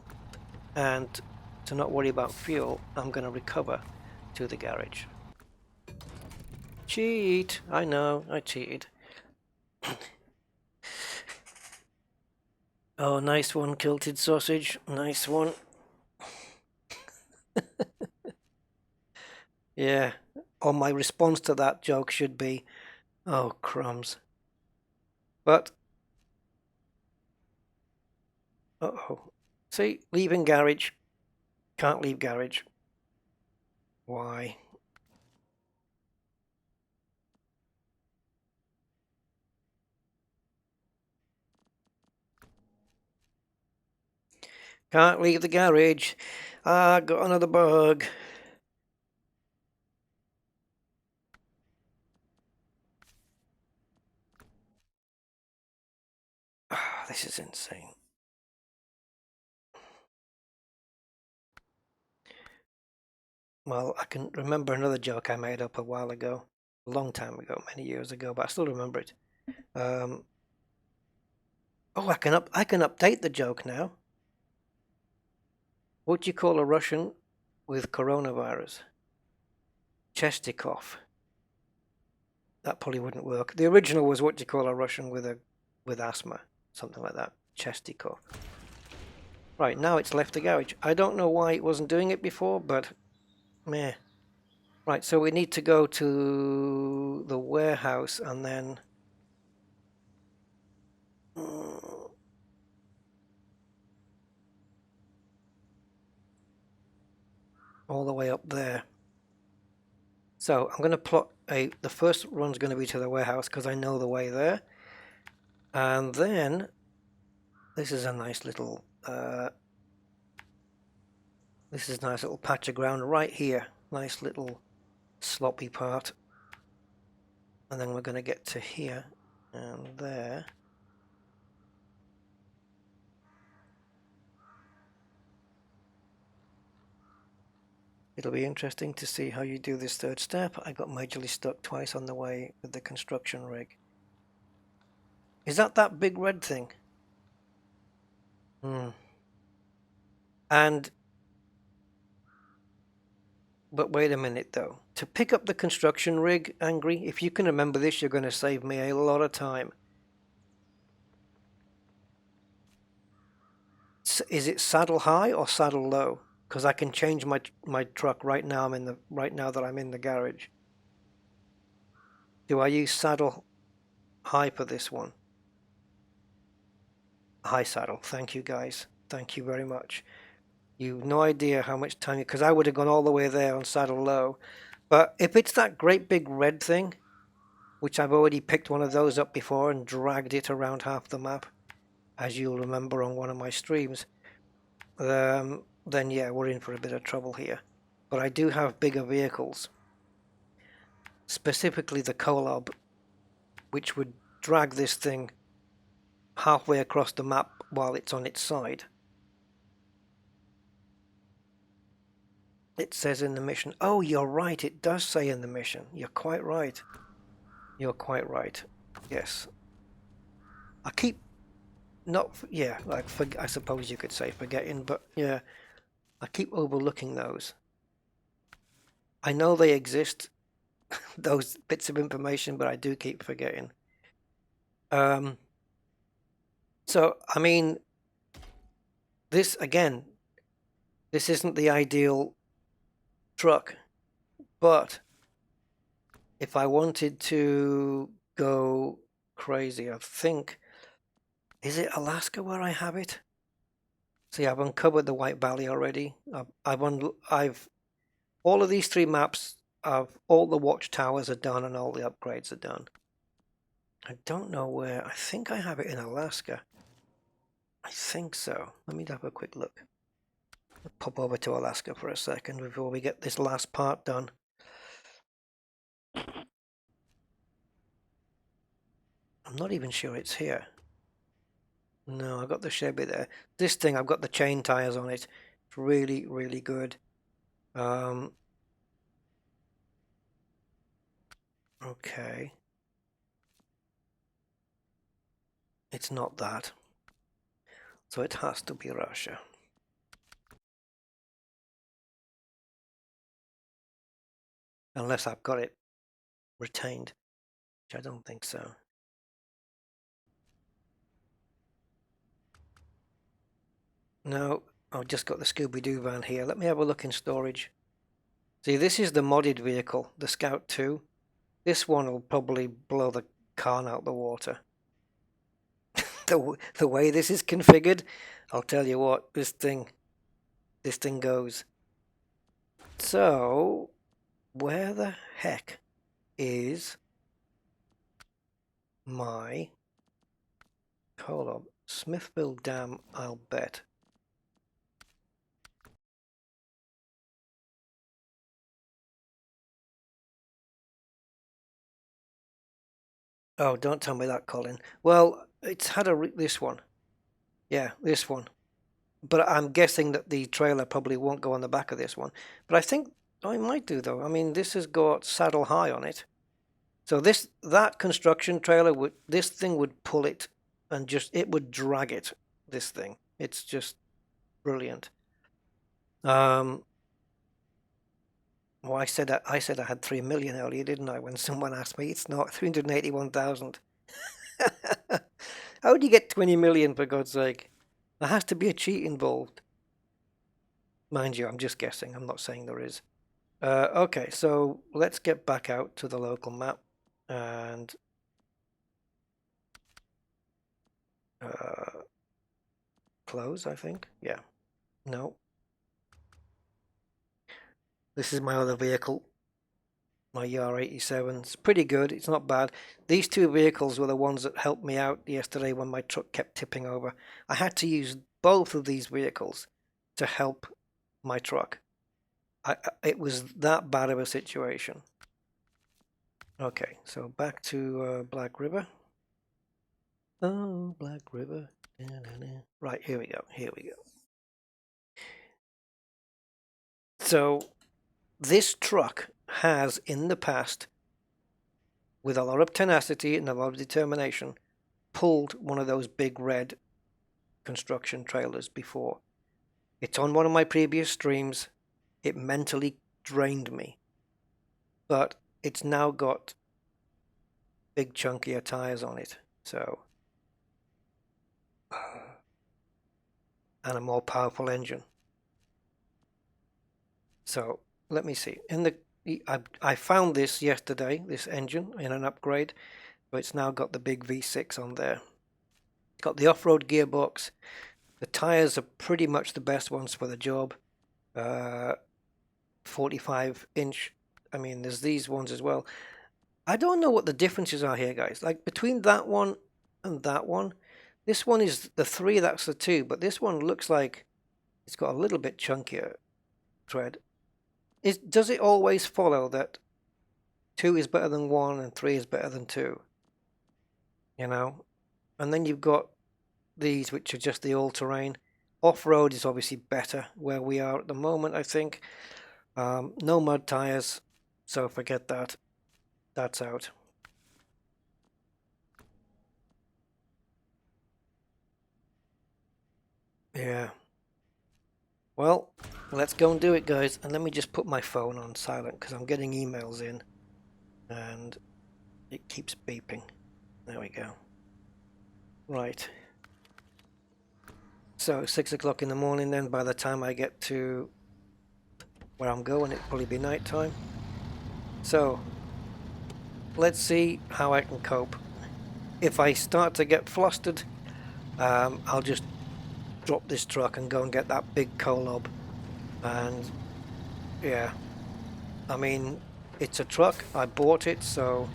A: and to not worry about fuel, I'm going to recover to the garage. Cheat! I know, I cheated. Oh, nice one, Kilted Sausage. Nice one. Yeah. Or my response to that joke should be, oh, crumbs. But, uh-oh. See, leaving garage. Can't leave garage. Why? Can't leave the garage. Ah, got another bug. Ah, this is insane. Well, I can remember another joke I made up a while ago. A long time ago, many years ago, but I still remember it. Oh, I can update the joke now. What do you call a Russian with coronavirus? Chestikov. That probably wouldn't work. The original was what do you call a Russian with asthma, something like that. Chestikov. Right, now it's left the garage. I don't know why it wasn't doing it before, but meh. Right, so we need to go to the warehouse and then all the way up there. So I'm going to plot the first run's going to be to the warehouse because I know the way there. And then this is a nice little patch of ground right here. Nice little sloppy part. And then we're going to get to here and there. It'll be interesting to see how you do this third step. I got majorly stuck twice on the way with the construction rig. Is that big red thing? And but wait a minute though. To pick up the construction rig, Angry, if you can remember this, you're going to save me a lot of time. Is it saddle high or saddle low? Because I can change my truck right now. Right now that I'm in the garage. Do I use saddle high for this one? High saddle. Thank you guys. Thank you very much. You've no idea how much time, because I would have gone all the way there on saddle low. But if it's that great big red thing, which I've already picked one of those up before and dragged it around half the map, as you'll remember on one of my streams, then yeah, we're in for a bit of trouble here. But I do have bigger vehicles, specifically the Kolob, which would drag this thing halfway across the map while it's on its side. It says in the mission. Oh, you're right. It does say in the mission. You're quite right. You're quite right. Yes. I keep I suppose you could say forgetting, but yeah, I keep overlooking those. I know they exist, those bits of information, but I do keep forgetting. So, I mean, this isn't the ideal truck, but if I wanted to go crazy, I think, is it Alaska where I have it? See, I've uncovered the White Valley already. I've all of these 3 maps of all the watchtowers are done and all the upgrades are done. I don't know where. I think I have it in Alaska. I think so. Let me have a quick look. I'll pop over to Alaska for a second before we get this last part done. I'm not even sure it's here. No, I got the Chevy there. This thing, I've got the chain tires on it. It's really, really good. Okay. It's not that. So it has to be Russia. Unless I've got it retained, which I don't think so. No, I've just got the Scooby-Doo van here. Let me have a look in storage. See, this is the modded vehicle, the Scout 2. This one will probably blow the car out the water. The way this is configured, I'll tell you what, this thing goes. So, where the heck is my... Hold on. Smithville Dam, I'll bet. Oh, don't tell me that, Colin. Well, it's had this one. Yeah, this one. But I'm guessing that the trailer probably won't go on the back of this one. But I think it might do, though. I mean, this has got saddle high on it. So that construction trailer this thing would pull it and it would drag it, this thing. It's just brilliant. Well, I said I had 3 million earlier, didn't I? When someone asked me, it's not 381,000. How would you get 20 million, for God's sake? There has to be a cheat involved. Mind you, I'm just guessing. I'm not saying there is. Okay, so let's get back out to the local map and close, I think. Yeah. No. This is my other vehicle, my ER87. It's pretty good. It's not bad. These two vehicles were the ones that helped me out yesterday when my truck kept tipping over. I had to use both of these vehicles to help my truck. It was that bad of a situation. Okay, so back to Black River. Oh, Black River. Right, here we go. Here we go. So this truck has in the past, with a lot of tenacity and a lot of determination, pulled one of those big red construction trailers before. It's on one of my previous streams. It mentally drained me. But it's now got big chunkier tires on it. So, and a more powerful engine. So let me see. I found this yesterday, this engine in an upgrade. So it's now got the big V6 on there. It's got the off-road gearbox. The tires are pretty much the best ones for the job. 45 inch. I mean, there's these ones as well. I don't know what the differences are here, guys. Like between that one and that one, this one is the 3, that's the 2, but this one looks like it's got a little bit chunkier tread. Does it always follow that 2 is better than 1 and 3 is better than 2? You know? And then you've got these, which are just the all-terrain. Off-road is obviously better where we are at the moment, I think. No mud tires, so forget that. That's out. Yeah. Well, let's go and do it, guys. And let me just put my phone on silent because I'm getting emails in and it keeps beeping. There we go. Right. So 6 o'clock in the morning then. By the time I get to where I'm going, it'll probably be night time. So let's see how I can cope. If I start to get flustered, I'll just drop this truck and go and get that big Kolob. And yeah, I mean, it's a truck. I bought it, so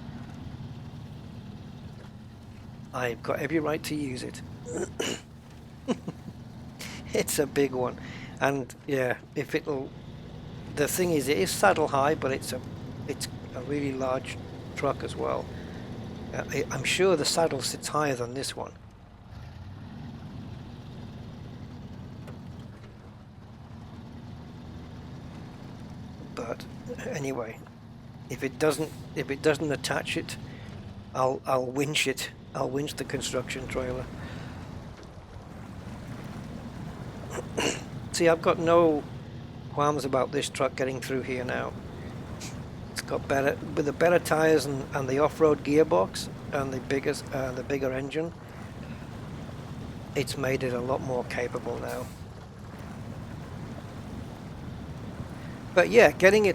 A: I've got every right to use it. It's a big one, and yeah, if it'll. The thing is, it is saddle high, but it's a really large truck as well. I'm sure the saddle sits higher than this one. But anyway, if it doesn't attach it, I'll winch it. I'll winch the construction trailer. See, I've got no qualms about this truck getting through here now. It's got better with the better tires and the off-road gearbox and the bigger engine. It's made it a lot more capable now. But yeah, getting the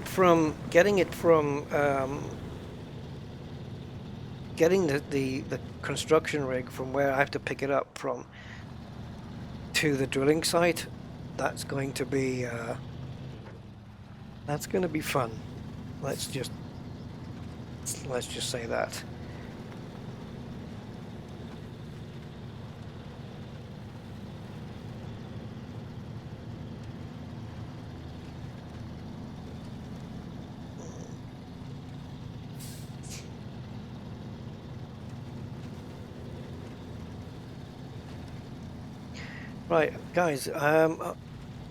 A: construction rig from where I have to pick it up from to the drilling site, that's going to be fun. Let's just say that. Right, guys,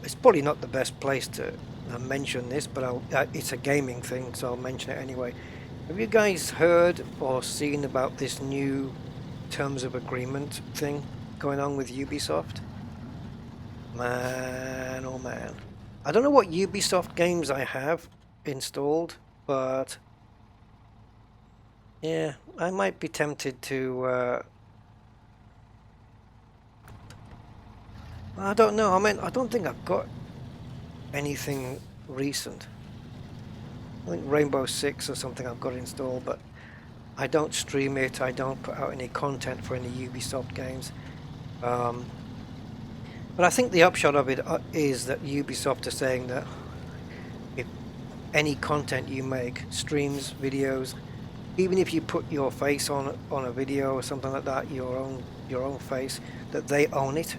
A: it's probably not the best place to mention this, but it's a gaming thing, so I'll mention it anyway. Have you guys heard or seen about this new terms of agreement thing going on with Ubisoft? Man, oh man. I don't know what Ubisoft games I have installed, but yeah, I might be tempted to I don't know. I mean, I don't think I've got anything recent. I think Rainbow Six or something I've got installed, but I don't stream it. I don't put out any content for any Ubisoft games. But I think the upshot of it is that Ubisoft are saying that if any content you make, streams, videos, even if you put your face on a video or something like that, your own face, that they own it.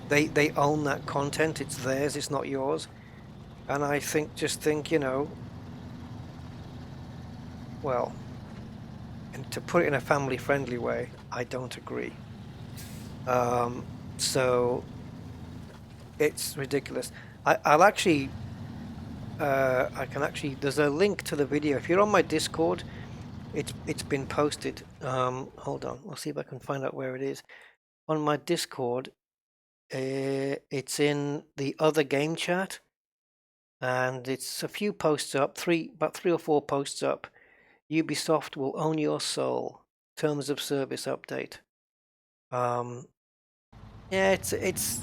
A: They own that content. It's theirs. It's not yours. And I think, you know, well, and to put it in a family-friendly way, I don't agree. So it's ridiculous. I'll actually, I can actually. There's a link to the video. If you're on my Discord, it's been posted. Hold on. I'll see if I can find out where it is. On my Discord, it's in the other game chat, and it's a few posts up. About 3 or 4 posts up. Ubisoft will own your soul. Terms of service update. Yeah, it's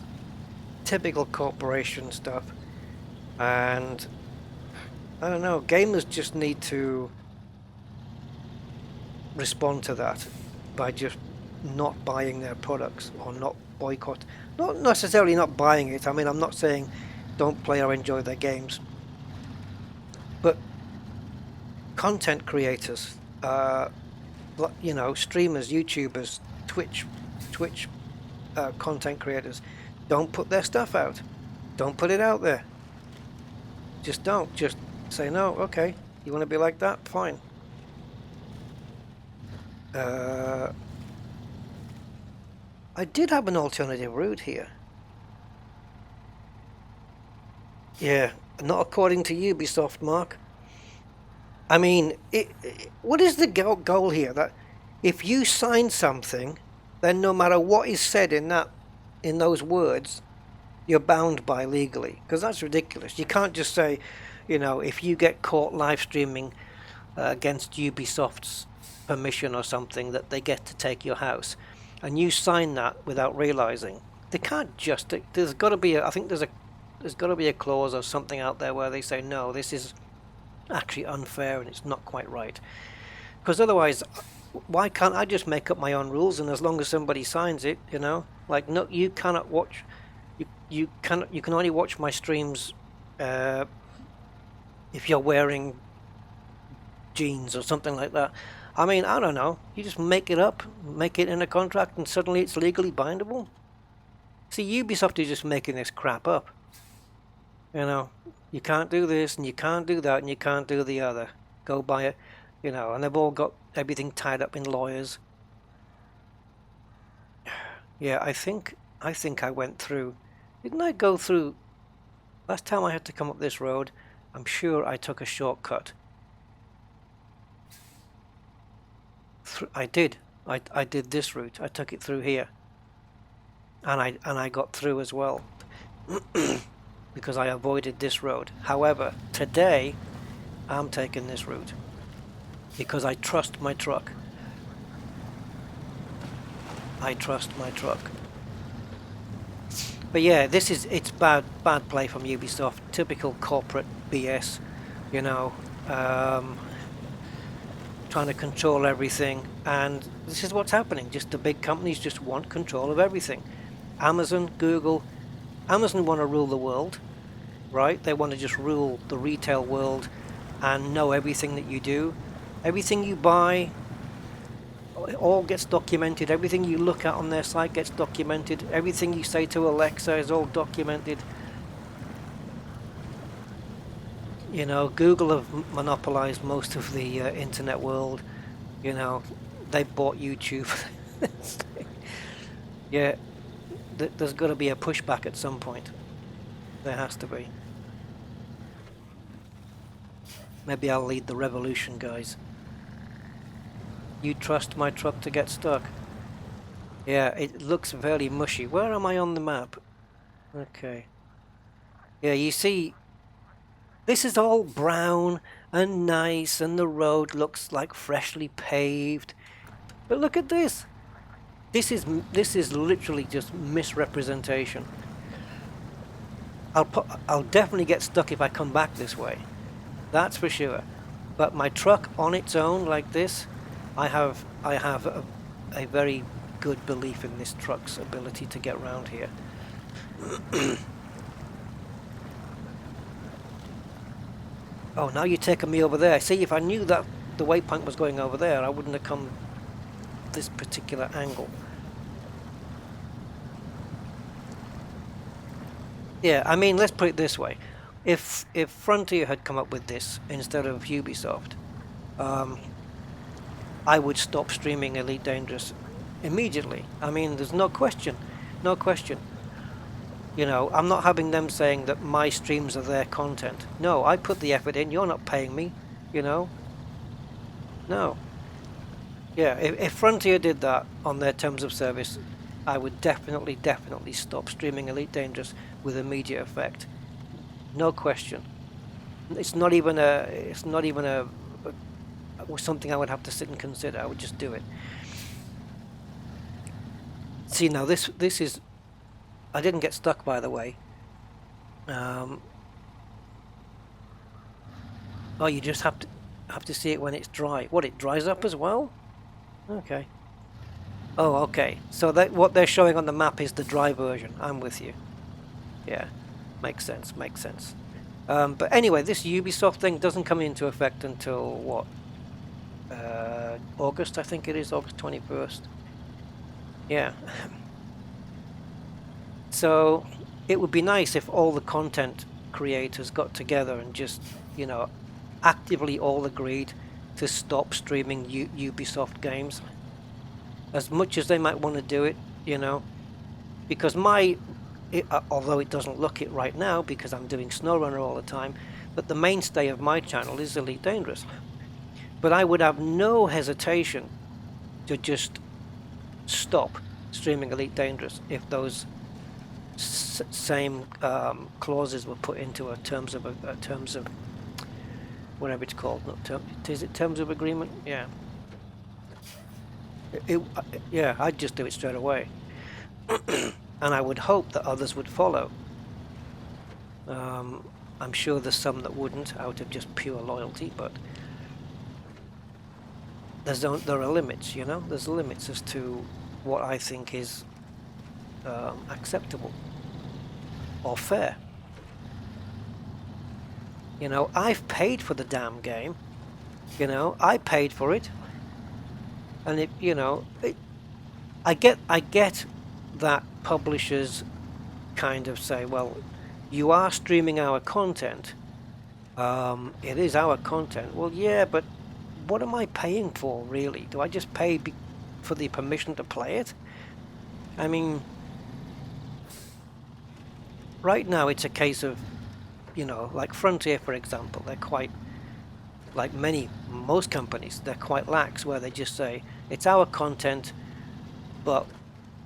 A: typical corporation stuff, and I don't know. Gamers just need to respond to that by just not buying their products or not boycott. Not necessarily not buying it. I mean, I'm not saying don't play or enjoy their games, but content creators, you know, streamers, YouTubers, Twitch content creators, don't put their stuff out. Don't put it out there. Just don't. Just say no. Okay, you want to be like that? Fine. I did have an alternative route here. Yeah, not according to Ubisoft, Mark. I mean, what is the goal here? That if you sign something, then no matter what is said in those words, you're bound by legally. Because that's ridiculous. You can't just say, you know, if you get caught live streaming against Ubisoft's permission or something, that they get to take your house, and you sign that without realizing. They can't just. There's got to be. I think there's got to be a clause or something out there where they say no, this is actually unfair and it's not quite right. Because otherwise, why can't I just make up my own rules, and as long as somebody signs it, you know, like, no, you cannot watch. You can only watch my streams if you're wearing jeans or something like that. I mean, I don't know. You just make it up, make it in a contract, and suddenly it's legally bindable. See, Ubisoft is just making this crap up. You know, you can't do this, and you can't do that, and you can't do the other. Go buy it, you know, and they've all got everything tied up in lawyers. Yeah, I think I went through. Didn't I go through? Last time I had to come up this road, I'm sure I took a shortcut. I did. I did this route. I took it through here, and I got through as well because I avoided this road. However, today I'm taking this route because I trust my truck. I trust my truck. But yeah, it's bad play from Ubisoft. Typical corporate BS, you know. Trying to control everything, and this is what's happening. Just the big companies just want control of everything. Amazon, Google. Amazon want to rule the world, right? They want to just rule the retail world and know everything that you do. Everything you buy, it all gets documented. Everything you look at on their site gets documented. Everything you say to Alexa is all documented. You know, Google have monopolized most of the internet world. You know, they bought YouTube. Yeah, there's got to be a pushback at some point. There has to be. Maybe I'll lead the revolution, guys. You trust my truck to get stuck? Yeah, it looks very mushy. Where am I on the map? Okay. Yeah, you see, this is all brown and nice, and the road looks like freshly paved. But look at this. This is literally just misrepresentation. I'll definitely get stuck if I come back this way. That's for sure. But my truck on its own like this, I have a very good belief in this truck's ability to get around here. Oh, now you're taking me over there. See, if I knew that the waypoint was going over there, I wouldn't have come this particular angle. Yeah, I mean, let's put it this way. If Frontier had come up with this instead of Ubisoft, I would stop streaming Elite Dangerous immediately. I mean, there's no question. No question. You know, I'm not having them saying that my streams are their content. No, I put the effort in. You're not paying me, you know? No. Yeah, if Frontier did that on their terms of service, I would definitely stop streaming Elite Dangerous with immediate effect. No question. It's not even something I would have to sit and consider. I would just do it. See, now this is, I didn't get stuck, by the way. Oh, you just have to see it when it's dry. What, it dries up as well? Okay. Oh, okay. So what they're showing on the map is the dry version. I'm with you. Yeah, makes sense. But anyway, this Ubisoft thing doesn't come into effect until what? August, I think it is, August 21st. Yeah. So it would be nice if all the content creators got together and just, you know, actively all agreed to stop streaming Ubisoft games. As much as they might want to do it, you know, because although it doesn't look it right now because I'm doing SnowRunner all the time, but the mainstay of my channel is Elite Dangerous. But I would have no hesitation to just stop streaming Elite Dangerous if those same clauses were put into a terms of whatever it's called. Is it terms of agreement? Yeah. Yeah, I'd just do it straight away. And I would hope that others would follow. I'm sure there's some that wouldn't out of just pure loyalty, but there are limits, you know? There's limits as to what I think is acceptable or fair. You know, I've paid for the damn game. You know, I paid for it. And it, you know, I get that publishers kind of say, well, you are streaming our content. It is our content. Well, yeah, but what am I paying for, really? Do I just pay for the permission to play it? I mean, right now it's a case of, you know, like Frontier, for example, they're quite, like most companies, they're quite lax, where they just say, it's our content, but,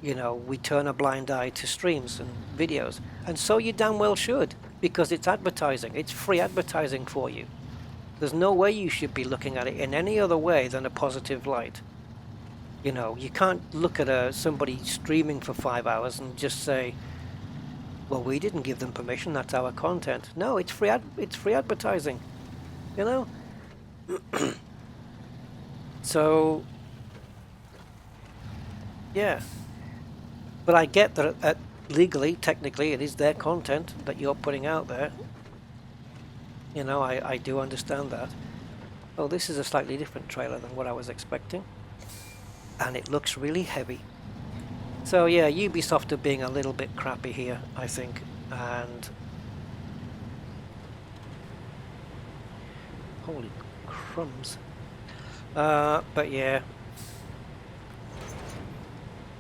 A: you know, we turn a blind eye to streams and videos. And so you damn well should, because it's advertising. It's free advertising for you. There's no way you should be looking at it in any other way than a positive light. You know, you can't look at somebody streaming for 5 hours and just say, well, we didn't give them permission, that's our content. No, it's free advertising, you know? So, yeah. But I get that legally, technically, it is their content that you're putting out there. You know, I do understand that. Oh, this is a slightly different trailer than what I was expecting. And it looks really heavy. So yeah, Ubisoft are being a little bit crappy here, I think. And holy crumbs. But yeah,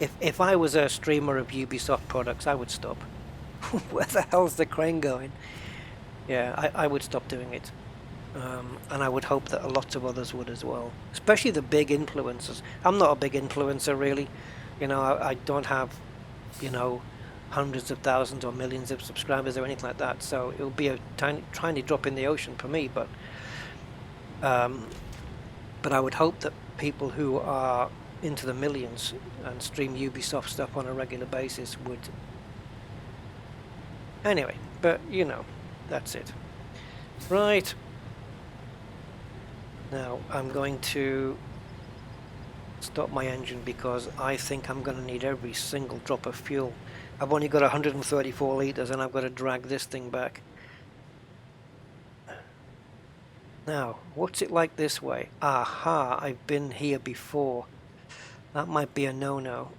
A: if I was a streamer of Ubisoft products, I would stop. Where the hell's the crane going? Yeah, I would stop doing it. And I would hope that a lot of others would as well, especially the big influencers. I'm not a big influencer, really. You know, I don't have, you know, hundreds of thousands or millions of subscribers or anything like that, so it will be a tiny drop in the ocean for me, but I would hope that people who are into the millions and stream Ubisoft stuff on a regular basis would. Anyway, but you know, that's it. Right. Now I'm going to stop my engine because I think I'm going to need every single drop of fuel. I've only got 134 liters and I've got to drag this thing back. Now, what's it like this way? Aha, I've been here before. That might be a no-no.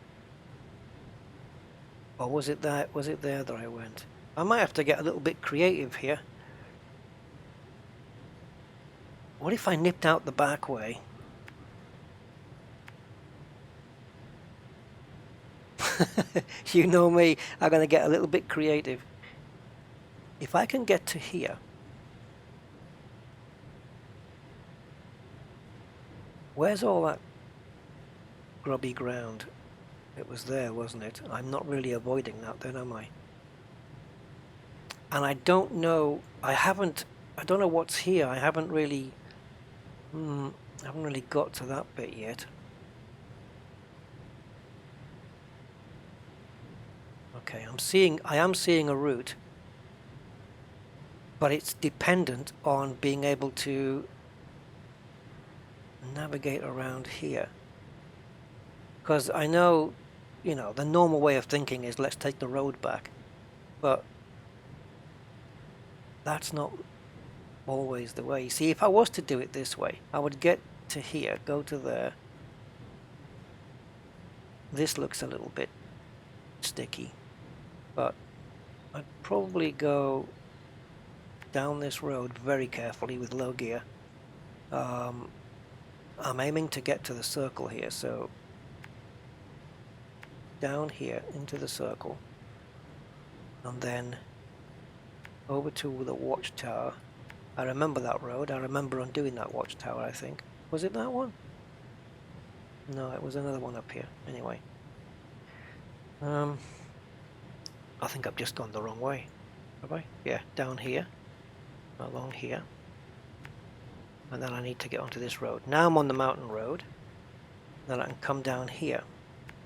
A: Or was it that? Was it there that I went? I might have to get a little bit creative here. What if I nipped out the back way? You know me, I'm going to get a little bit creative. If I can get to here, where's all that grubby ground? It was there, wasn't it? I'm not really avoiding that then, am I? And I don't know, I don't know what's here. I haven't really got to that bit yet. Okay, I am seeing a route, but it's dependent on being able to navigate around here. Because I know, you know, the normal way of thinking is let's take the road back, but that's not always the way. See, if I was to do it this way, I would get to here, go to there. This looks a little bit sticky, but I'd probably go down this road very carefully with low gear. I'm aiming to get to the circle here, so down here into the circle and then over to the watchtower. I remember that road. I remember undoing that watchtower, I think. Was it that one? No, it was another one up here. Anyway. I think I've just gone the wrong way. Have I? Yeah, down here. Along here. And then I need to get onto this road. Now I'm on the mountain road. Then I can come down here.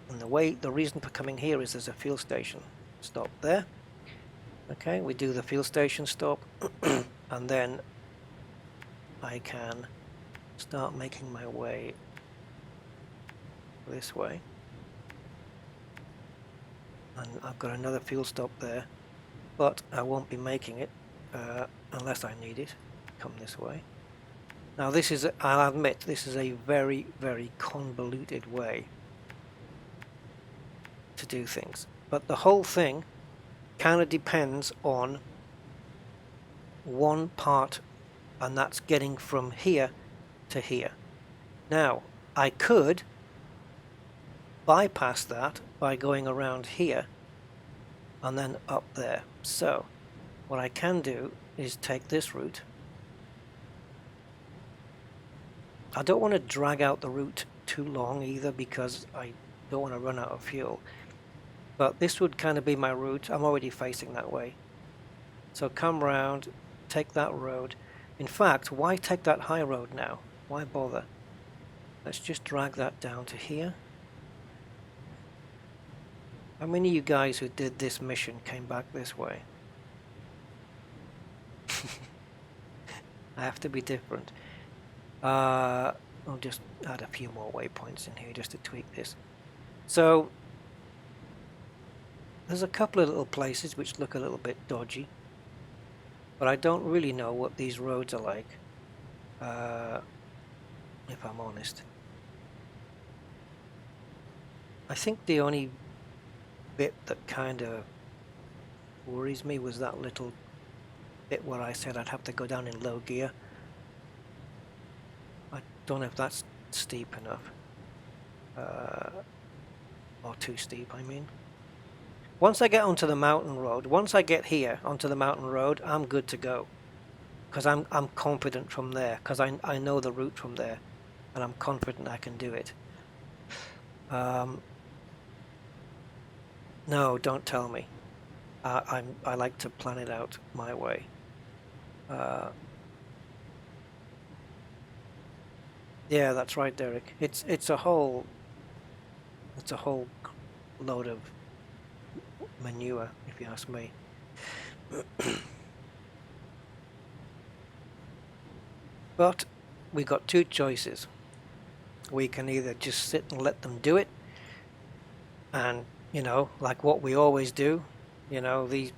A: And the reason for coming here is there's a fuel station. Stop there. Okay, we do the fuel station stop. And then I can start making my way this way. And I've got another fuel stop there, but I won't be making it unless I need it. Come this way. Now this is, I'll admit, this is a very, very convoluted way to do things. But the whole thing kind of depends on one part, and that's getting from here to here. Now, I could bypass that by going around here and then up there. So, what I can do is take this route. I don't want to drag out the route too long either because I don't want to run out of fuel. But this would kind of be my route. I'm already facing that way. So come round, take that road. In fact, why take that high road now? Why bother? Let's just drag that down to here. How many of you guys who did this mission came back this way? I have to be different. I'll just add a few more waypoints in here just to tweak this. So there's a couple of little places which look a little bit dodgy, but I don't really know what these roads are like, if I'm honest. I think the only bit that kind of worries me was that little bit where I said I'd have to go down in low gear. I don't know if that's steep enough, or too steep, I mean. Once I get onto the mountain road, once I get here onto the mountain road, I'm good to go. Because I'm confident from there, because I know the route from there, and I'm confident I can do it. No, don't tell me. I like to plan it out my way. Yeah, that's right, Derek. It's a whole load of manure, if you ask me. But we got two choices. We can either just sit and let them do it, and like what we always do, these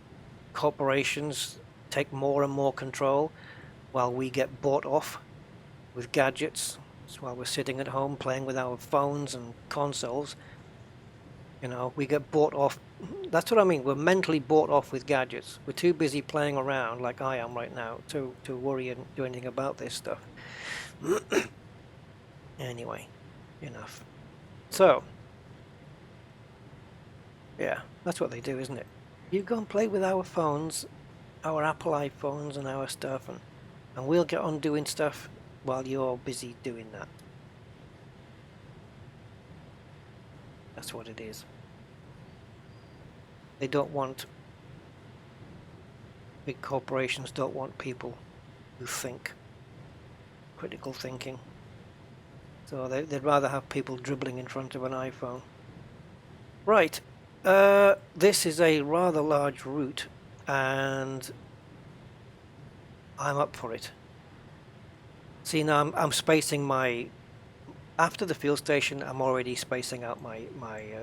A: corporations take more and more control while we get bought off with gadgets. That's while we're sitting at home playing with our phones and consoles. We get bought off. That's what I mean. We're mentally bought off with gadgets. We're too busy playing around like I am right now to worry and do anything about this stuff. Anyway, enough. So, yeah, that's what they do, isn't it? You go and play with our phones, our Apple iPhones and our stuff, and we'll get on doing stuff while you're busy doing that. That's what it is. They don't want, big corporations don't want people who think, critical thinking. So they'd rather have people dribbling in front of an iPhone. Right, this is a rather large route, and I'm up for it. See, now I'm spacing my, after the fuel station, I'm already spacing out my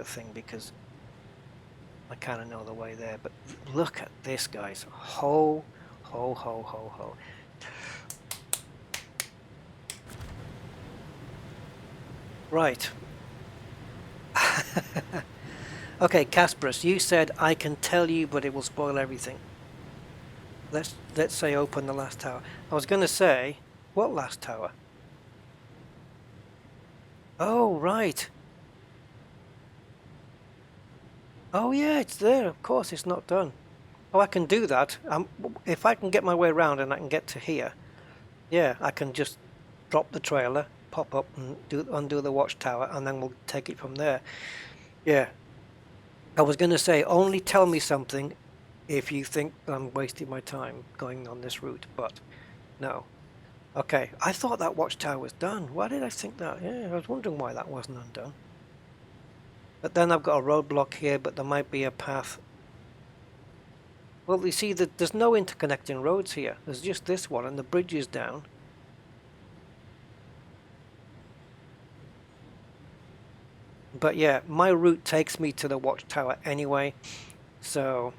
A: thing because I kind of know the way there. But look at this, guys. Ho, ho, ho, ho, ho. Right. Okay, Kasparus, you said I can tell you, but it will spoil everything. Let's say open the last tower. I was going to say, what last tower? Oh, right. Oh, yeah, it's there. Of course, it's not done. Oh, I can do that. If I can get my way around and I can get to here, yeah, I can just drop the trailer, pop up and undo the watchtower, and then we'll take it from there. Yeah. I was going to say, only tell me something if you think I'm wasting my time going on this route, but no. Okay, I thought that watchtower was done. Why did I think that? Yeah, I was wondering why that wasn't undone. But then I've got a roadblock here, but there might be a path. Well, you see, there's no interconnecting roads here. There's just this one, and the bridge is down. But yeah, my route takes me to the watchtower anyway, so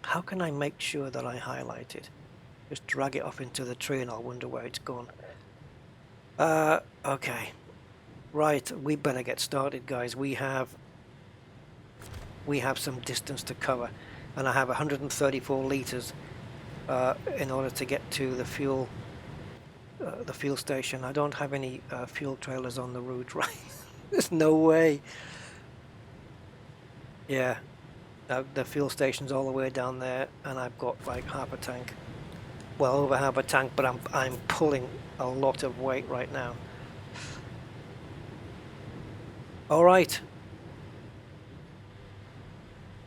A: how can I make sure that I highlight it? Just drag it off into the tree and I'll wonder where it's gone. Okay. Right, we better get started, guys. We have some distance to cover, and I have 134 liters in order to get to the fuel station. I don't have any fuel trailers on the route, right? There's no way. Yeah, the fuel station's all the way down there, and I've got like half a tank. Well, over half a tank, but I'm pulling a lot of weight right now. All right,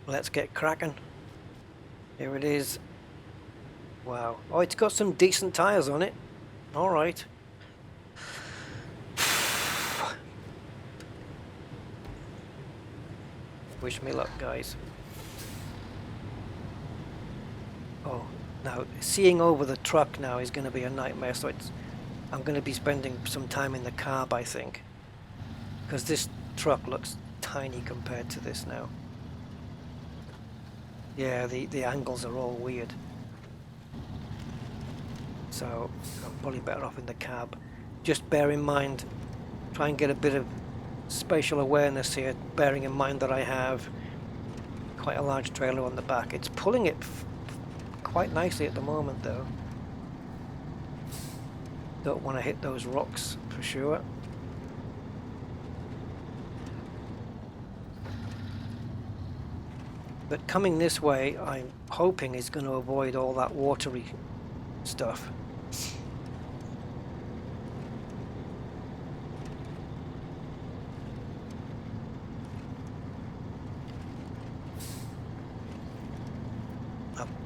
A: let's get cracking. Here it is. Wow. Oh, it's got some decent tires on it. All right. Wish me luck, guys. Oh, now seeing over the truck now is going to be a nightmare, so I'm going to be spending some time in the cab, I think, because this truck looks tiny compared to this now. Yeah, the angles are all weird, so I'm probably better off in the cab. Just bear in mind, try and get a bit of spatial awareness here, bearing in mind that I have quite a large trailer on the back. It's pulling it quite nicely at the moment, though. Don't want to hit those rocks for sure. But coming this way, I'm hoping is going to avoid all that watery stuff.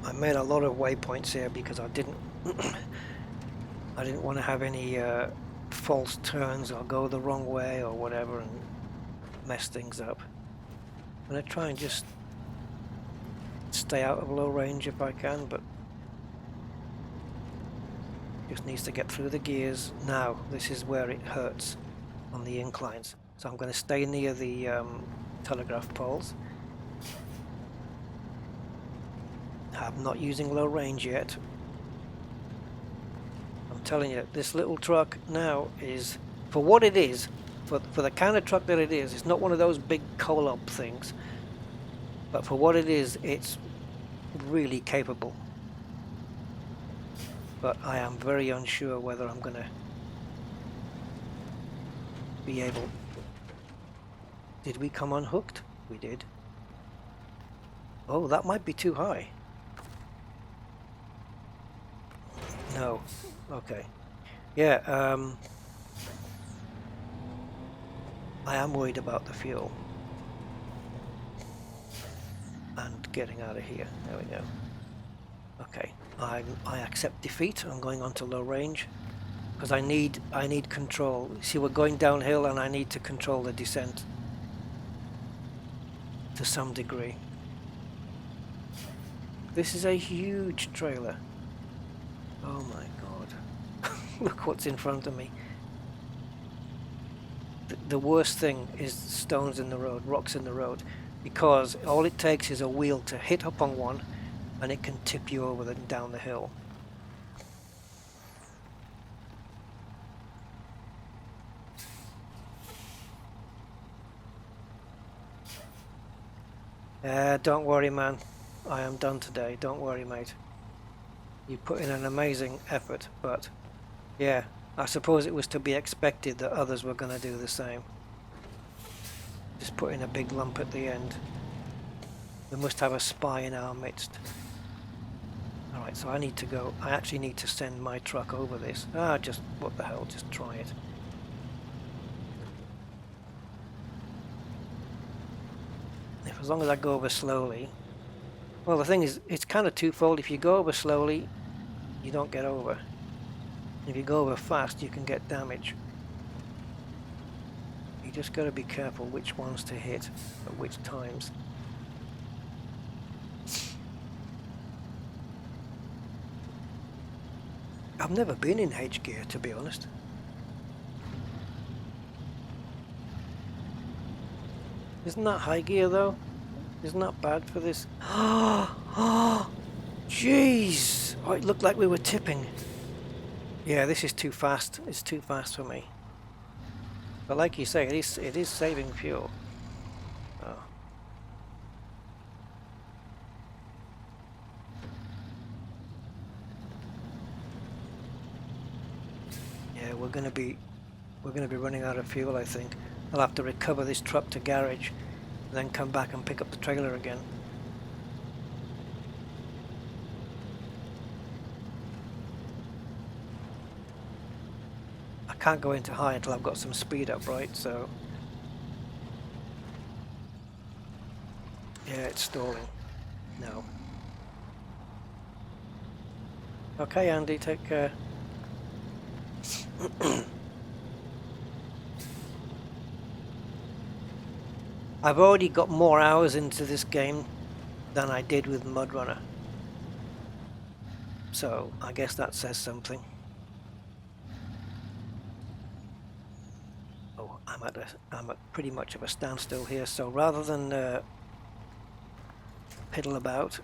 A: I made a lot of waypoints here because I didn't want to have any false turns or go the wrong way or whatever and mess things up. I'm going to try and just stay out of low range if I can, but just needs to get through the gears. Now, this is where it hurts on the inclines. So I'm going to stay near the telegraph poles. I'm not using low range yet. I'm telling you, this little truck now is, for what it is, for the kind of truck that it is, it's not one of those big Kolob things. But for what it is, it's really capable. But I am very unsure whether I'm going to be able... Did we come unhooked? We did. Oh, that might be too high. No. Okay. Yeah, I am worried about the fuel. And getting out of here. There we go. Okay. I accept defeat. I'm going on to low range. Because I need control. See, we're going downhill and I need to control the descent. To some degree. This is a huge trailer. Oh my god. Look what's in front of me. The worst thing is stones in the road, rocks in the road, because all it takes is a wheel to hit up on one and it can tip you over and down the hill. Don't worry, man. I am done today. Don't worry, mate. You put in an amazing effort, but yeah, I suppose it was to be expected that others were going to do the same. Just put in a big lump at the end. We must have a spy in our midst. Alright, so I need to go. I actually need to send my truck over this. Just, what the hell, just try it. As long as I go over slowly. Well, the thing is, it's kind of twofold. If you go over slowly, you don't get over. If you go over fast, you can get damage. You just got to be careful which ones to hit at which times. I've never been in H gear, to be honest. Isn't that high gear though? Isn't that bad for this? Oh, jeez! Oh, it looked like we were tipping. Yeah, this is too fast. It's too fast for me. But like you say, it is saving fuel. Oh. Yeah, we're gonna be running out of fuel, I think. I'll have to recover this truck to garage, and then come back and pick up the trailer again. I can't go into high until I've got some speed up, right? So yeah, it's stalling. No. Okay, Andy, take care. I've already got more hours into this game than I did with MudRunner. So I guess that says something. Oh, I'm at pretty much of a standstill here, so rather than piddle about,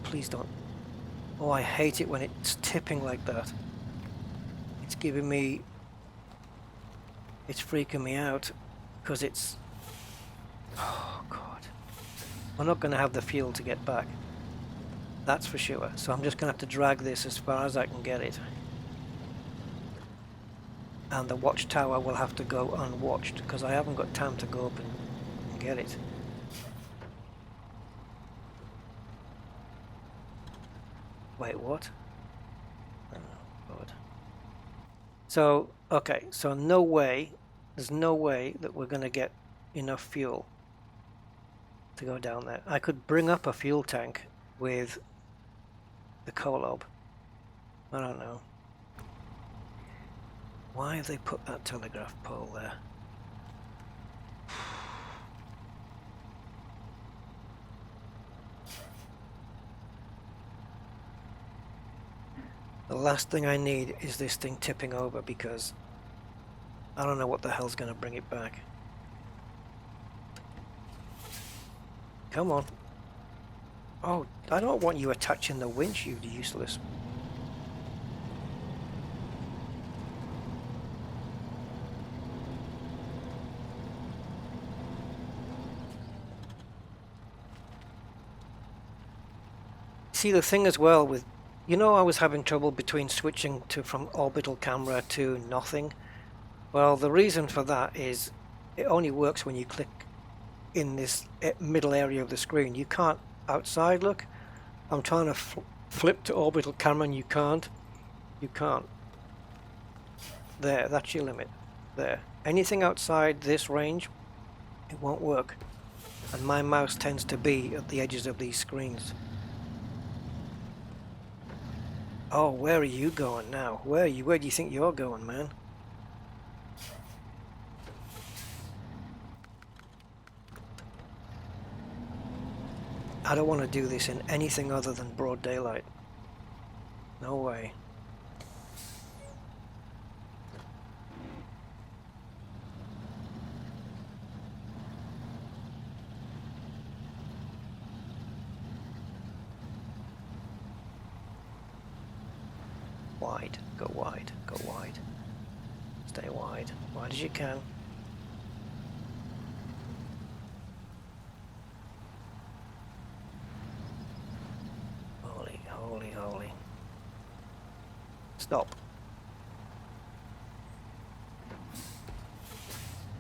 A: please don't. Oh, I hate it when it's tipping like that. It's giving me... It's freaking me out. Because it's... Oh, God. I'm not going to have the fuel to get back. That's for sure. So I'm just going to have to drag this as far as I can get it. And the watchtower will have to go unwatched, because I haven't got time to go up and get it. Wait, what? Oh, God. So, okay, so no way, there's no way that we're going to get enough fuel to go down there. I could bring up a fuel tank with the Kolob. I don't know. Why have they put that telegraph pole there? The last thing I need is this thing tipping over, because I don't know what the hell's going to bring it back. Come on. Oh, I don't want you attaching the winch, you useless. See, the thing as well with, you know, I was having trouble between switching to from orbital camera to nothing. Well, the reason for that is it only works when you click in this middle area of the screen. You can't outside look. I'm trying to flip to orbital camera and you can't. You can't. There, that's your limit. There. Anything outside this range, it won't work. And my mouse tends to be at the edges of these screens. Oh, where are you going now? Where are you? Where do you think you're going, man? I don't want to do this in anything other than broad daylight. No way. Wide, go wide, go wide. Stay wide as you can. Holy, holy, holy. Stop.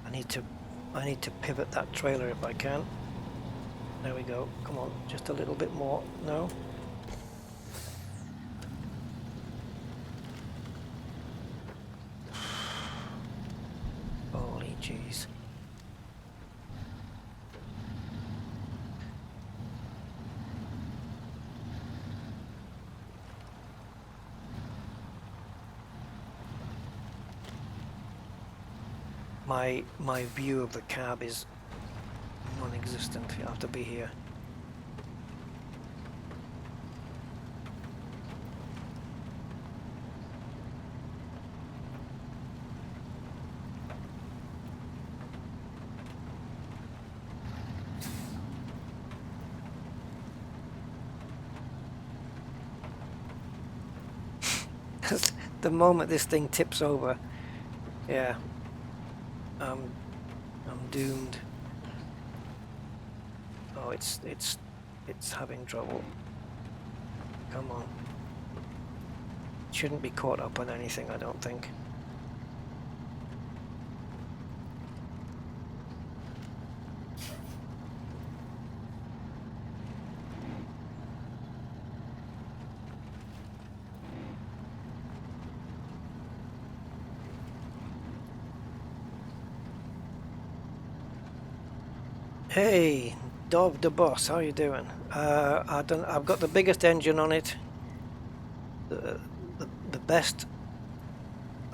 A: I need to pivot that trailer if I can. There we go. Come on, just a little bit more. No. Holy jeez. My view of the cab is non-existent. You have to be here. The moment this thing tips over, yeah, I'm doomed. Oh, it's having trouble. Come on. Shouldn't be caught up on anything, I don't think. Hey, Dov the boss, how you doing? I've got the biggest engine on it, the best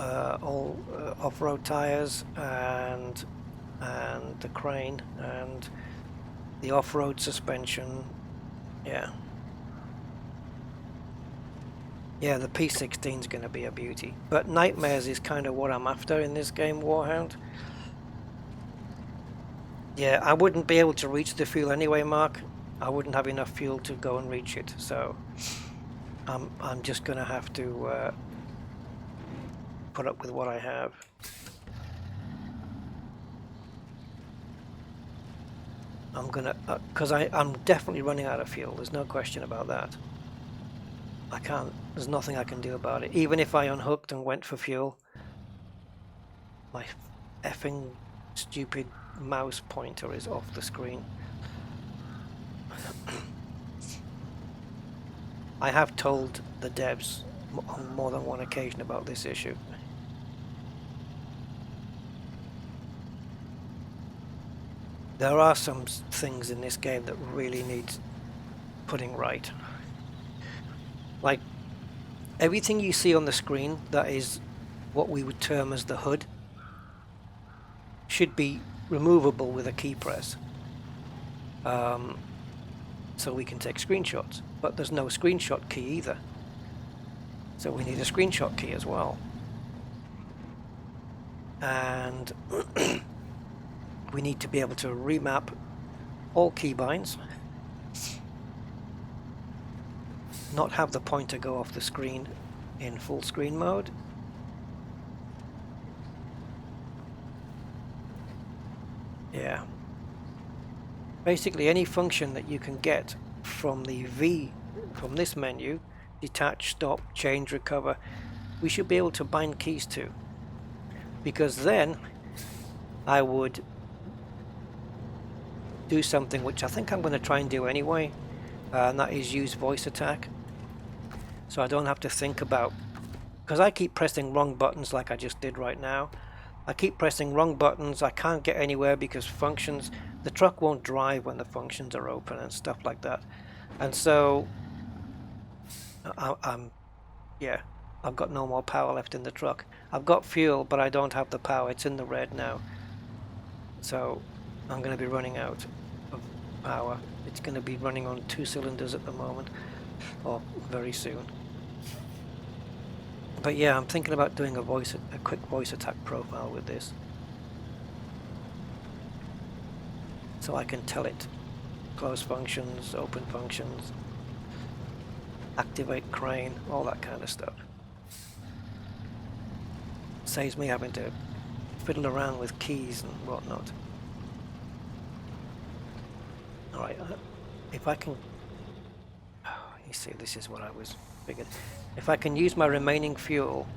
A: all off-road tires, and the crane, and the off-road suspension. Yeah, the P16 is going to be a beauty. But Nightmares is kind of what I'm after in this game, Warhound. Yeah, I wouldn't be able to reach the fuel anyway, Mark. I wouldn't have enough fuel to go and reach it, so I'm just gonna have to put up with what I have. I'm gonna, because I'm definitely running out of fuel. There's no question about that. I can't. There's nothing I can do about it. Even if I unhooked and went for fuel, my effing stupid mouse pointer is off the screen. I have told the devs on more than one occasion about this issue. There are some things in this game that really need putting right. Like everything you see on the screen that is what we would term as the HUD should be removable with a key press. So we can take screenshots, but there's no screenshot key either. So we need a screenshot key as well. And we need to be able to remap all keybinds, not have the pointer go off the screen in full screen mode. Yeah. Basically any function that you can get from the V, from this menu, detach, stop, change, recover, we should be able to bind keys to. Because then I would do something which I think I'm going to try and do anyway, and that is use voice attack. So I don't have to think about, because I keep pressing wrong buttons like I just did right now. I keep pressing wrong buttons, I can't get anywhere because functions, the truck won't drive when the functions are open and stuff like that. And so yeah, I've got no more power left in the truck. I've got fuel, but I don't have the power. It's in the red now. So I'm going to be running out of power. It's going to be running on 2 cylinders at the moment, or very soon. But yeah, I'm thinking about doing a quick voice attack profile with this. So I can tell it close functions, open functions, activate crane, all that kind of stuff. Saves me having to fiddle around with keys and whatnot. Alright, if I can... you see, this is what I was figured. If I can use my remaining fuel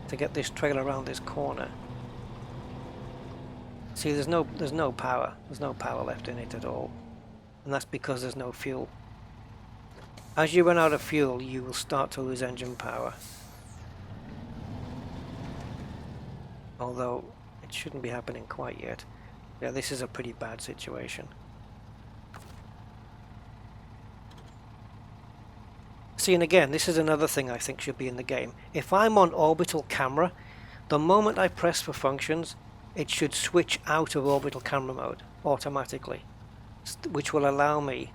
A: to get this trailer around this corner. See, there's no power. There's no power left in it at all. And that's because there's no fuel. As you run out of fuel, you will start to lose engine power. Although, it shouldn't be happening quite yet. Yeah, this is a pretty bad situation. See, and again, this is another thing I think should be in the game. If I'm on orbital camera, the moment I press for functions, it should switch out of orbital camera mode automatically, which will allow me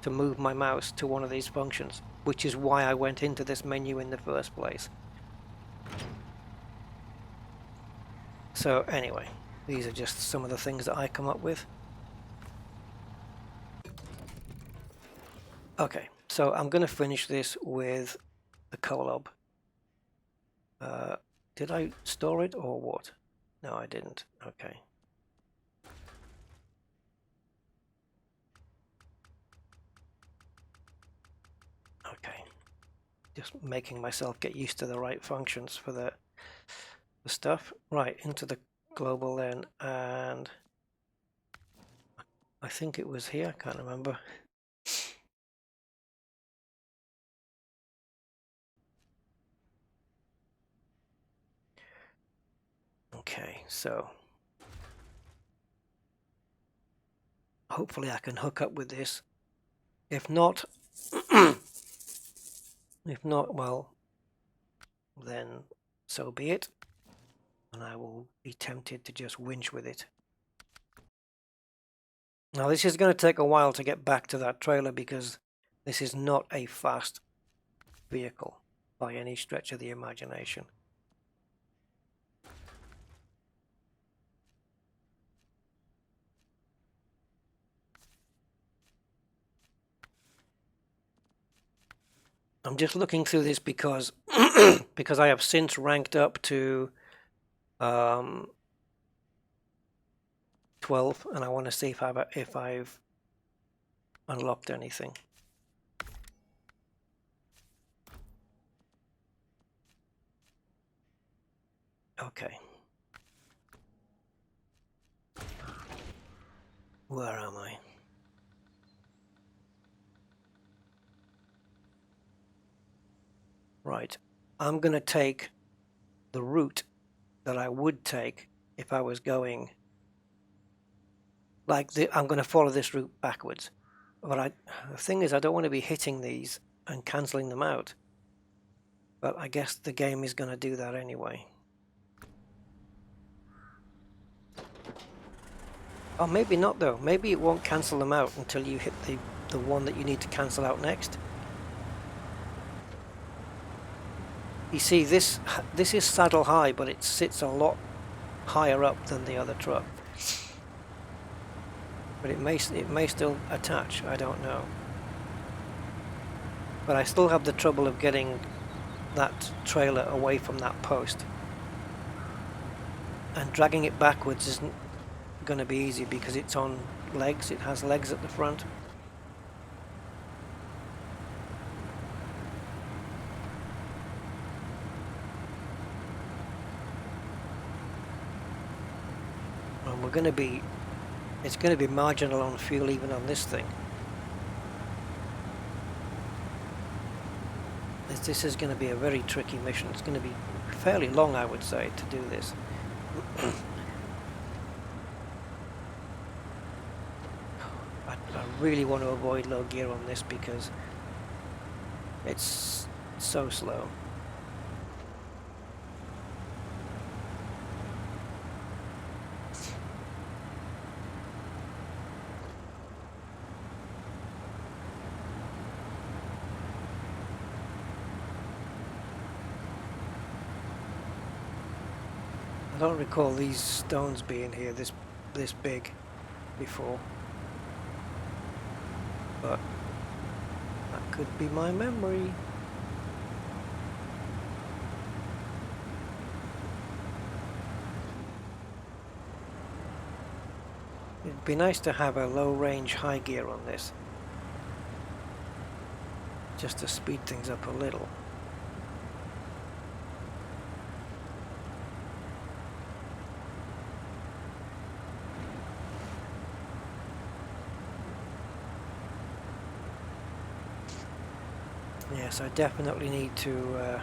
A: to move my mouse to one of these functions, which is why I went into this menu in the first place. So anyway, these are just some of the things that I come up with. Okay, so I'm going to finish this with the Colab. Did I store it or what? No, I didn't. Okay. Okay. Just making myself get used to the right functions for the stuff. Right, into the global then, and I think it was here, I can't remember. Okay, so hopefully I can hook up with this. If not, well, then so be it. And I will be tempted to just winch with it. Now this is going to take a while to get back to that trailer because this is not a fast vehicle by any stretch of the imagination. I'm just looking through this because because I have since ranked up to 12, and I want to see if I've unlocked anything. Okay. Where am I? Right. I'm going to take the route that I would take if I was going like I'm going to follow this route backwards. But the thing is, I don't want to be hitting these and cancelling them out. But I guess the game is going to do that anyway. Oh, maybe not though. Maybe it won't cancel them out until you hit the one that you need to cancel out next. You see, this is saddle high, but it sits a lot higher up than the other truck. But it may still attach. I don't know. But I still have the trouble of getting that trailer away from that post, and dragging it backwards isn't going to be easy because it's on legs. It has legs at the front. And it's going to be marginal on fuel even on this thing. This is going to be a very tricky mission. It's going to be fairly long, I would say, to do this. I really want to avoid low gear on this because it's so slow. I don't recall these stones being here this big before, but that could be my memory. It'd be nice to have a low range high gear on this, just to speed things up a little. Yes, I definitely need to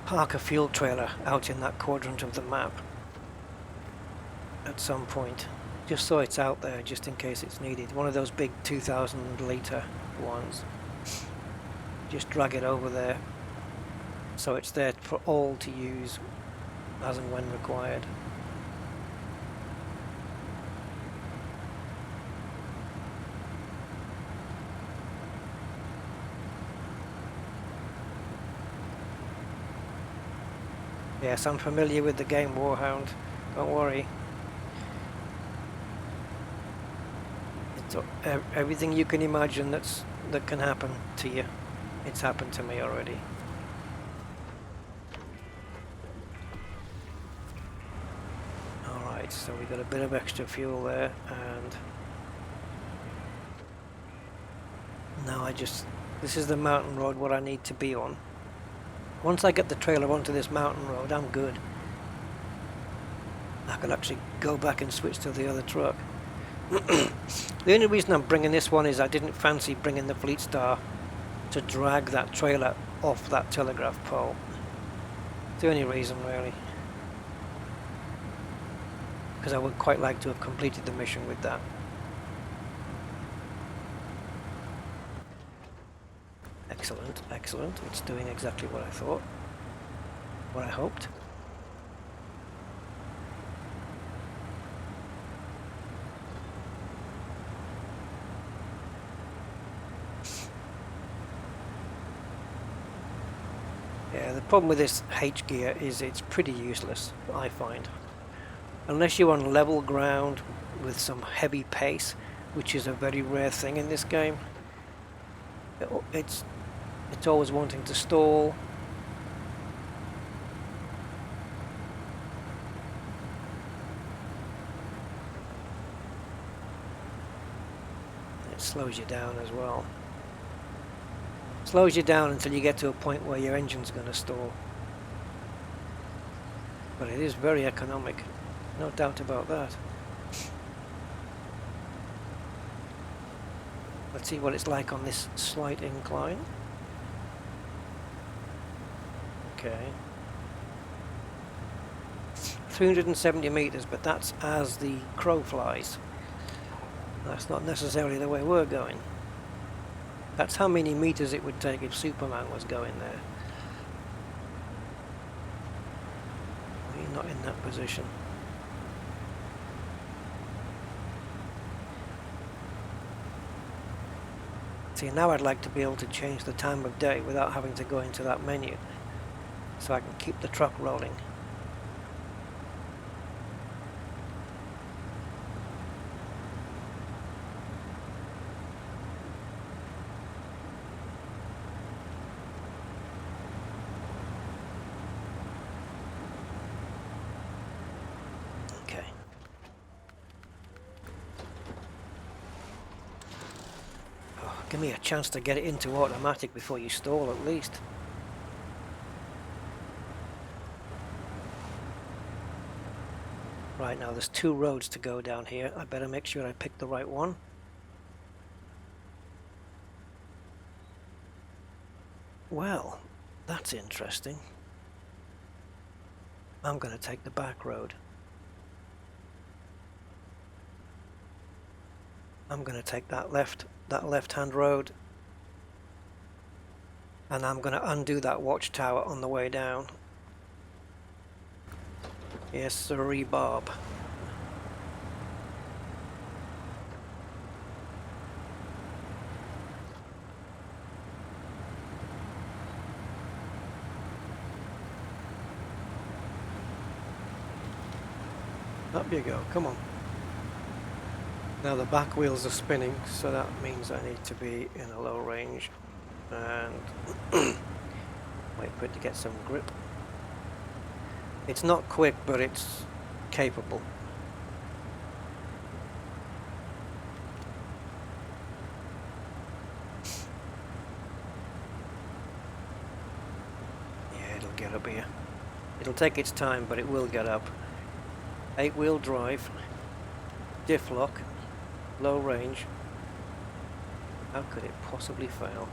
A: park a fuel trailer out in that quadrant of the map at some point, just so it's out there, just in case it's needed. One of those big 2,000 litre ones. Just drag it over there, so it's there for all to use as and when required. Yes, I'm familiar with the game Warhound, don't worry. It's everything you can imagine that can happen to you. It's happened to me already. Alright, so we got a bit of extra fuel there, and now this is the mountain road what I need to be on. Once I get the trailer onto this mountain road, I'm good. I can actually go back and switch to the other truck. The only reason I'm bringing this one is I didn't fancy bringing the Fleet Star to drag that trailer off that telegraph pole. It's the only reason, really. Because I would quite like to have completed the mission with that. Excellent, excellent. It's doing exactly what I thought. What I hoped. Yeah, the problem with this H gear is it's pretty useless, I find. Unless you're on level ground with some heavy pace, which is a very rare thing in this game. It's always wanting to stall. It slows you down as well. Slows you down until you get to a point where your engine's going to stall. But it is very economic, no doubt about that. Let's see what it's like on this slight incline. Okay. 370 meters, but that's as the crow flies. That's not necessarily the way we're going. That's how many meters it would take if Superman was going there. We're not in that position. See, now I'd like to be able to change the time of day without having to go into that menu, so I can keep the truck rolling. Okay. Oh, give me a chance to get it into automatic before you stall at least. Right, now there's 2 roads to go down here. I better make sure I pick the right one. Well, that's interesting. I'm going to take the back road. I'm going to take that left-hand road, and I'm going to undo that watchtower on the way down. Yes, sirree, Bob. Up you go, come on. Now the back wheels are spinning, so that means I need to be in a low range and wait for it to get some grip. It's not quick, but it's capable. Yeah, it'll get up here. It'll take its time, but it will get up. 8-wheel drive, diff lock, low range. How could it possibly fail?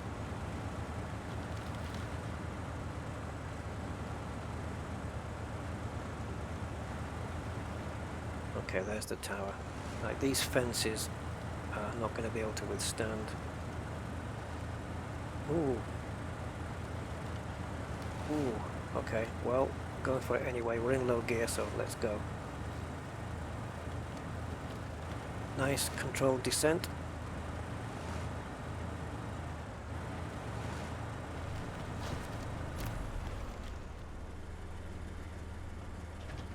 A: Okay, there's the tower. Like, these fences are not going to be able to withstand. Ooh. Ooh. Okay, well, going for it anyway. We're in low gear, so let's go. Nice controlled descent.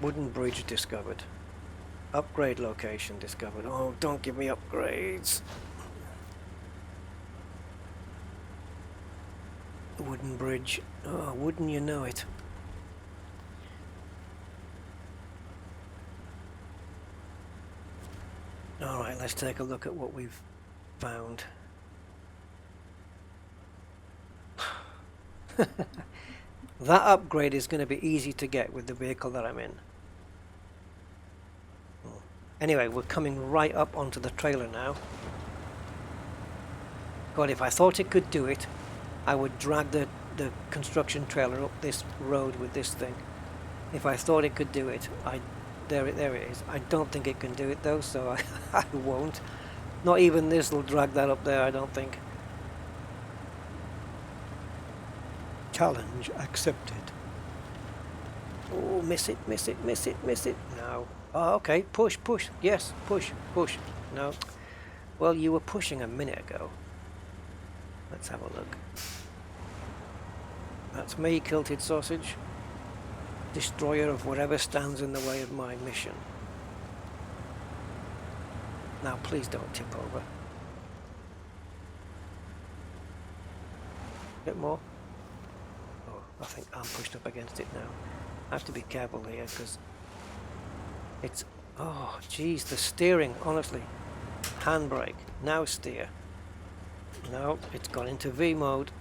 A: Wooden bridge discovered. Upgrade location discovered. Oh, don't give me upgrades. Wooden bridge. Oh, wouldn't you know it? Alright, let's take a look at what we've found. That upgrade is going to be easy to get with the vehicle that I'm in. Anyway, we're coming right up onto the trailer now. God, if I thought it could do it, I would drag the construction trailer up this road with this thing. If I thought it could do it, there it is. I don't think it can do it though, so I won't. Not even this will drag that up there, I don't think. Challenge accepted. Oh, miss it, miss it, miss it, miss it. No. Oh, okay, push, push. Yes, push, push. No. Well, you were pushing a minute ago. Let's have a look. That's me, Kilted Sausage. Destroyer of whatever stands in the way of my mission. Now, please don't tip over. A bit more. Oh, I think I'm pushed up against it now. I have to be careful here because it's... Oh, geez, the steering, honestly. Handbrake. Now steer. No, it's gone into V mode.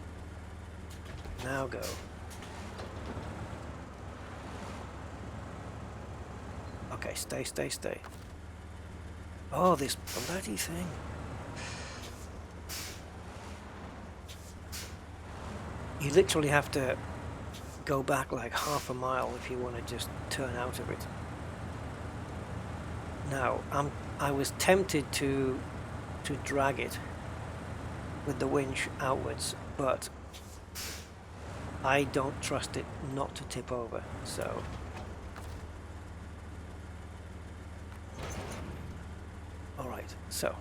A: Now go. Okay, stay, stay, stay. Oh, this bloody thing. You literally have to go back like half a mile if you want to just turn out of it. Now, I was tempted to drag it with the winch outwards, but I don't trust it not to tip over, so alright, so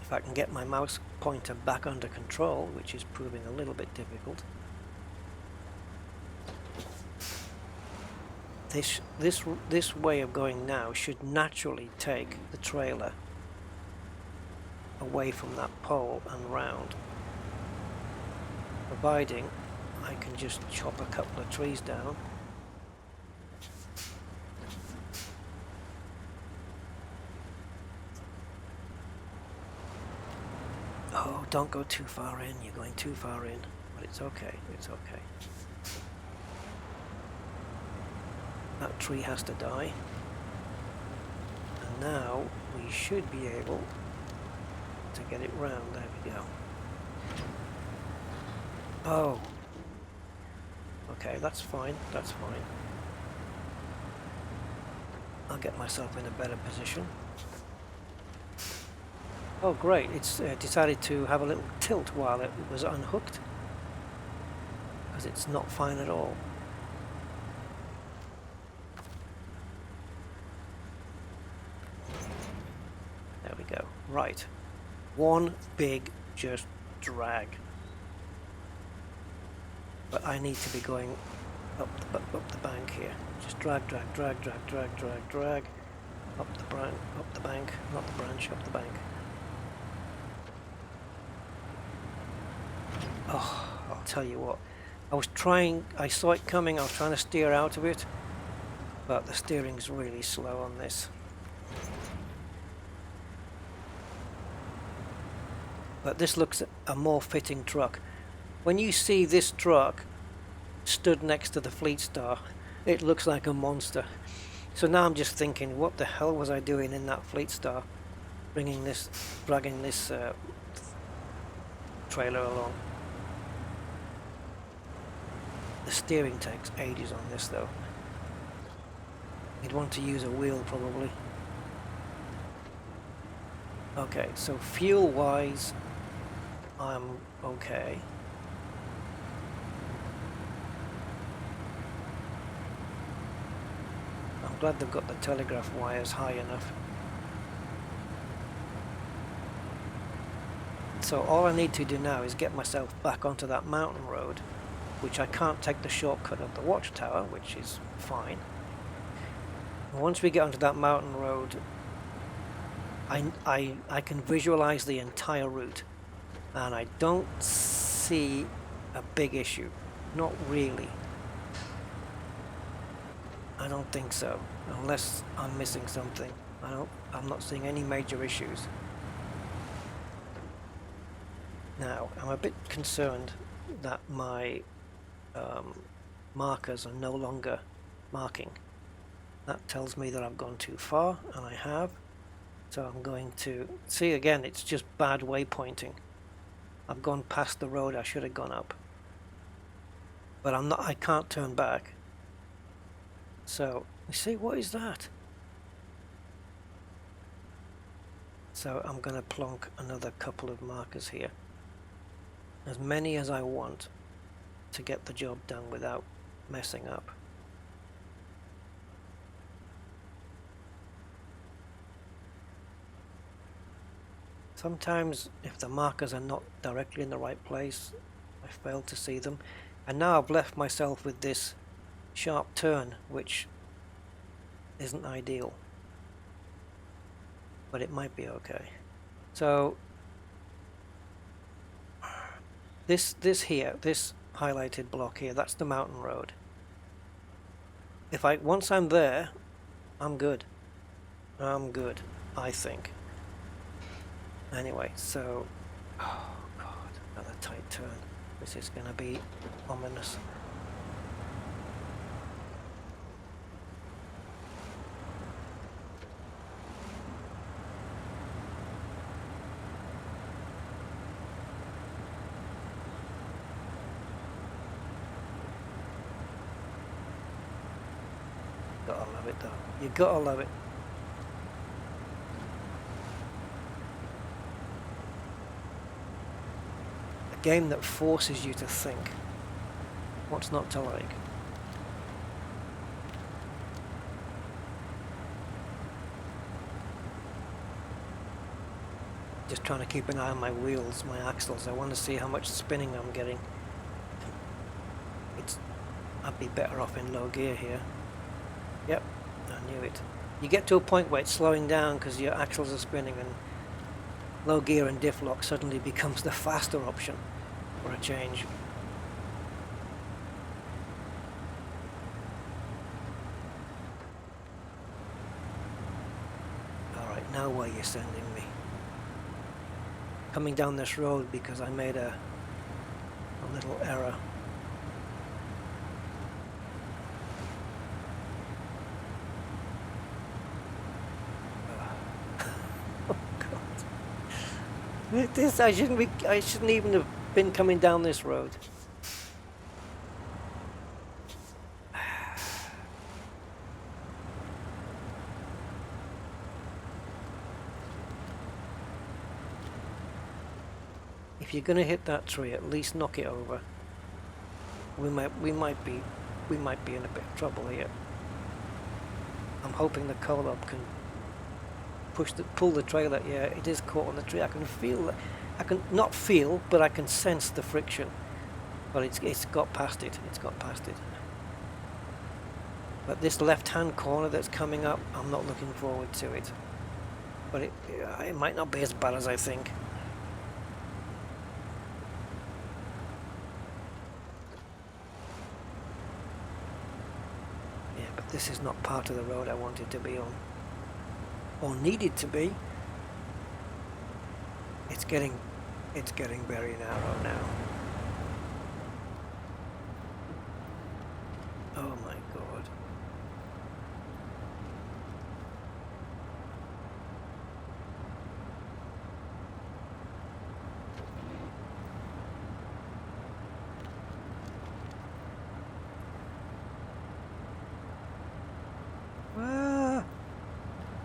A: if I can get my mouse pointer back under control, which is proving a little bit difficult. This way of going now should naturally take the trailer away from that pole and round, providing I can just chop a couple of trees down. Oh, don't go too far in, you're going too far in, but it's okay, it's okay. That tree has to die. And now we should be able to get it round. There we go. Oh. Okay, that's fine. That's fine. I'll get myself in a better position. Oh great, it's decided to have a little tilt while it was unhooked. Because it's not fine at all. There we go. Right. One big just drag. But I need to be going up the bank here. Just drag, drag, drag, drag, drag, drag, drag. Up the bank, not the branch, up the bank. Oh, I'll tell you what. I saw it coming, I was trying to steer out of it, but the steering's really slow on this. But this looks a more fitting truck. When you see this truck stood next to the Fleet Star, it looks like a monster. So now I'm just thinking, what the hell was I doing in that Fleet Star, dragging this trailer along? The steering takes ages on this though. You'd want to use a wheel probably. Okay, so fuel wise, I'm okay. I'm glad they've got the telegraph wires high enough. So all I need to do now is get myself back onto that mountain road, which I can't take the shortcut of the watchtower, which is fine. And once we get onto that mountain road, I can visualize the entire route, and I don't see a big issue. Not really. I don't think so, unless I'm missing something. I'm not seeing any major issues. Now, I'm a bit concerned that my markers are no longer marking. That tells me that I've gone too far, and I have. So I'm going to see again, it's just bad waypointing. I've gone past the road I should have gone up. But I can't turn back. So, you see, what is that? So I'm going to plonk another couple of markers here. As many as I want to get the job done without messing up. Sometimes if the markers are not directly in the right place, I fail to see them. And now I've left myself with this sharp turn, which isn't ideal. But it might be okay. So this highlighted block here, that's the mountain road. Once I'm there, I'm good. I'm good, I think. Anyway, so oh god, another tight turn. This is gonna be ominous. Gotta love it though. You gotta love it. game that forces you to think. What's not to like? Just trying to keep an eye on my wheels, my axles. I want to see how much spinning I'm getting. I'd be better off in low gear here. Yep, I knew it. You get to a point where it's slowing down because your axles are spinning, and low gear and diff lock suddenly becomes the faster option for a change. Alright, now where you're sending me. Coming down this road because I made a little error. Oh God. This I shouldn't even have been coming down this road. If you're gonna hit that tree, at least knock it over. We might be in a bit of trouble here. I'm hoping the Colab can pull the trailer. Yeah, it is caught on the tree. I can feel that. I can not feel, but I can sense the friction. But it's got past it. It's got past it. But this left-hand corner that's coming up, I'm not looking forward to it. But it might not be as bad as I think. This is not part of the road I wanted to be on, or needed to be. It's getting very narrow now. Oh my God.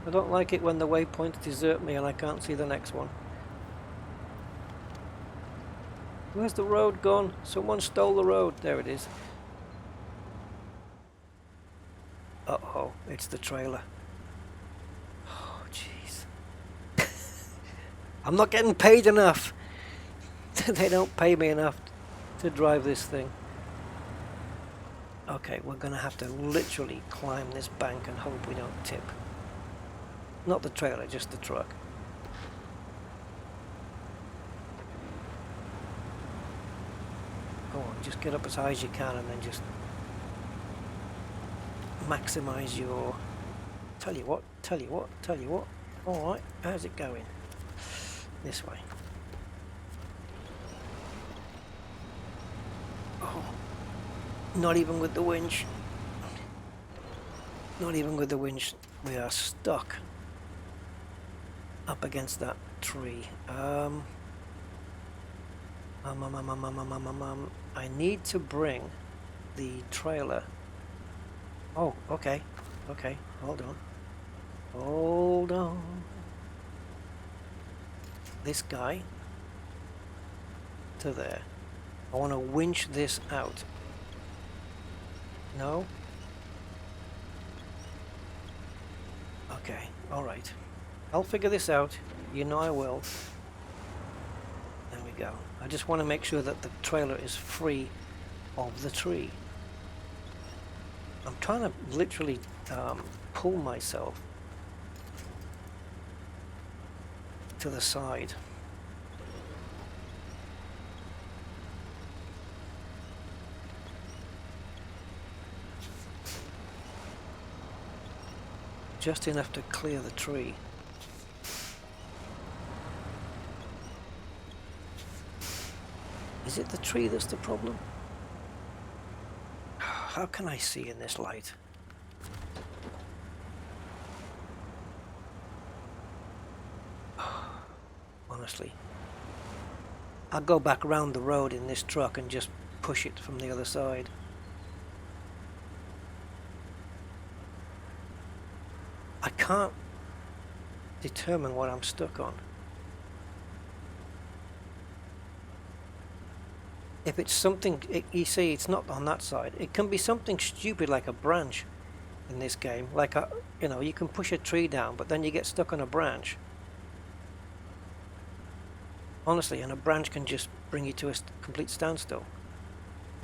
A: I don't like it when the waypoints desert me and I can't see the next one. Where's the road gone? Someone stole the road. There it is. Uh-oh, it's the trailer. Oh, jeez. I'm not getting paid enough. They don't pay me enough to drive this thing. Okay, we're gonna have to literally climb this bank and hope we don't tip. Not the trailer, just the truck. Go on, just get up as high as you can and then just maximize your... Tell you what. Alright, how's it going? This way. Oh, not even with the winch. Not even with the winch. We are stuck up against that tree. I need to bring the trailer. Oh, okay, hold on. This guy to there. I want to winch this out. No? Okay, alright. I'll figure this out. You know I will. There we go. I just want to make sure that the trailer is free of the tree. I'm trying to literally pull myself to the side. Just enough to clear the tree. Is it the tree that's the problem? How can I see in this light? Honestly. I'll go back round the road in this truck and just push it from the other side. I can't determine what I'm stuck on. if it's something, you see, it's not on that side. It can be something stupid like a branch in this game. Like a, you know, you can push a tree down, but then you get stuck on a branch. Honestly, and a branch can just bring you to a complete standstill.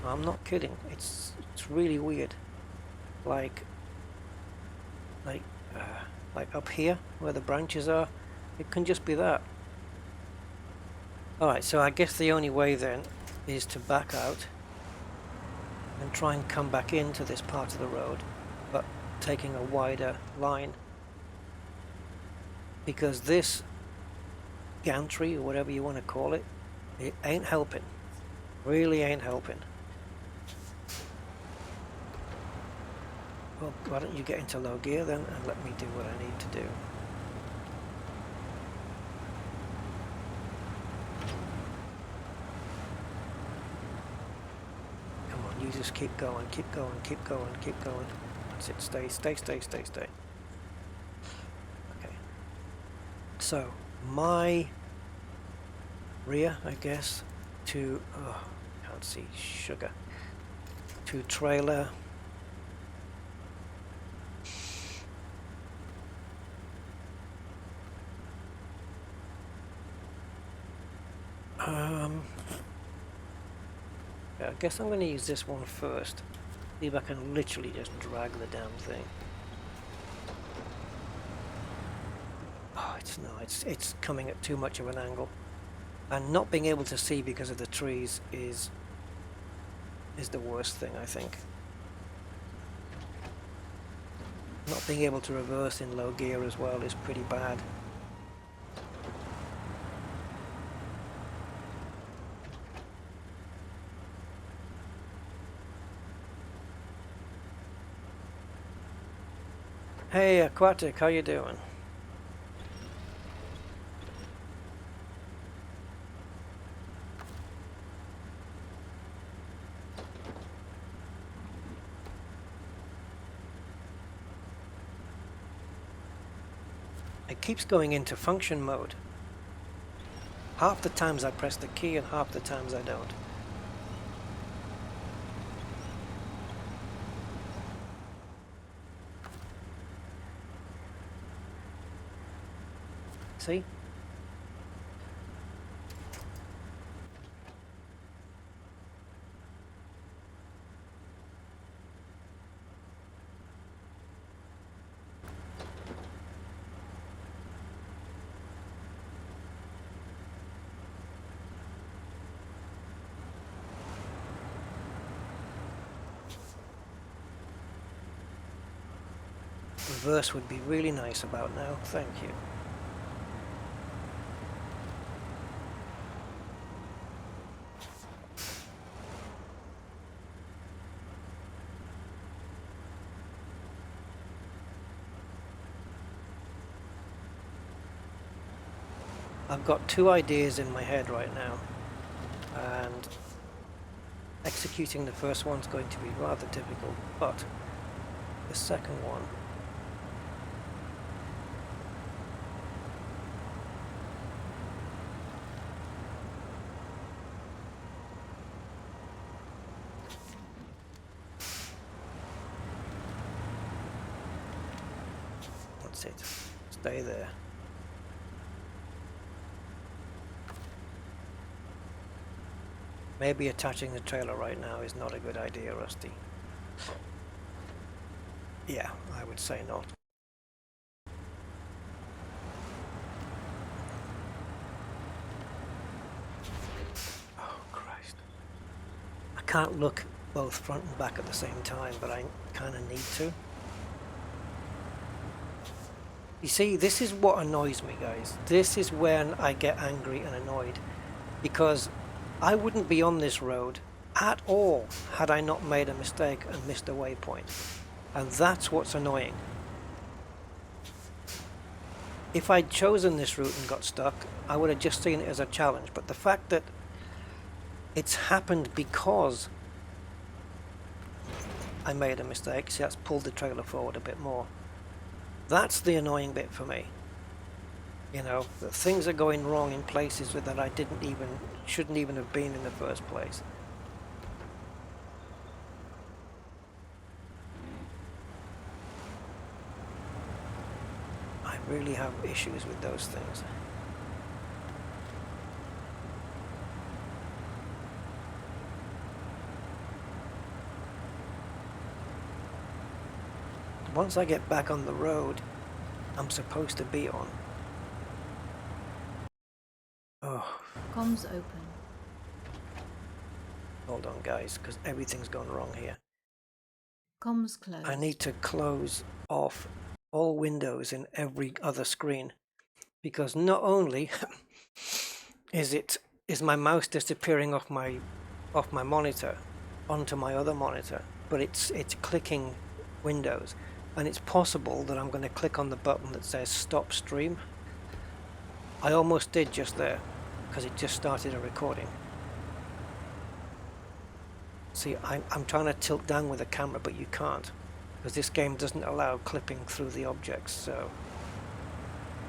A: I'm not kidding. It's really weird. Like up here where the branches are, it can just be that. Alright, so I guess the only way then is to back out and try and come back into this part of the road, but taking a wider line, because this gantry, or whatever you want to call it, it ain't helping. Really ain't helping. Well, why don't you get into low gear then and let me do what I need to do. Come on, you just keep going, keep going, keep going, keep going. That's it, stay, stay, stay, stay, stay. Okay. So, my rear, I guess, to, oh, can't see, sugar, to trailer. I guess I'm going to use this one first. See if I can literally just drag the damn thing. Oh, it's coming at too much of an angle, and not being able to see because of the trees is the worst thing, I think. Not being able to reverse in low gear as well is pretty bad. Hey Aquatic, how you doing? It keeps going into function mode. Half the times I press the key and half the times I don't. See? Reverse would be really nice about now, thank you. I've got two ideas in my head right now, and executing the first one's going to be rather difficult, but the second one, that's it, stay there. Maybe attaching the trailer right now is not a good idea, Rusty. Yeah, I would say not. Oh, Christ. I can't look both front and back at the same time, but I kind of need to. You see, this is what annoys me, guys. This is when I get angry and annoyed, because I wouldn't be on this road at all had I not made a mistake and missed a waypoint. And that's what's annoying. If I'd chosen this route and got stuck, I would have just seen it as a challenge. But the fact that it's happened because I made a mistake, see, that's pulled the trailer forward a bit more. That's the annoying bit for me. You know, that things are going wrong in places that I shouldn't even have been in the first place. really have issues with those things. Once I get back on the road I'm supposed to be on. Oh.
B: Comms open.
A: Hold on, guys, because everything's gone wrong here.
B: Comms closed.
A: I need to close off all windows in every other screen, because not only is my mouse disappearing off my monitor onto my other monitor, but it's clicking windows, and it's possible that I'm going to click on the button that says stop stream. I almost did just there because it just started a recording. See, I'm trying to tilt down with the camera, but you can't, because this game doesn't allow clipping through the objects, so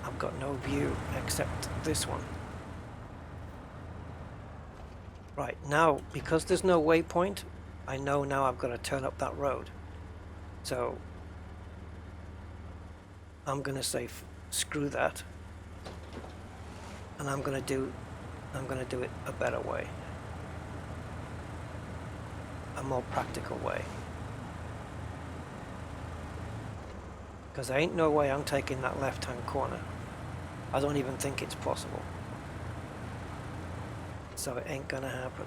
A: I've got no view except this one. Right, now, because there's no waypoint, I know now I've got to turn up that road. So I'm going to say screw that, and I'm going to do it a better way. A more practical way. Because there ain't no way I'm taking that left-hand corner. I don't even think it's possible. So it ain't gonna happen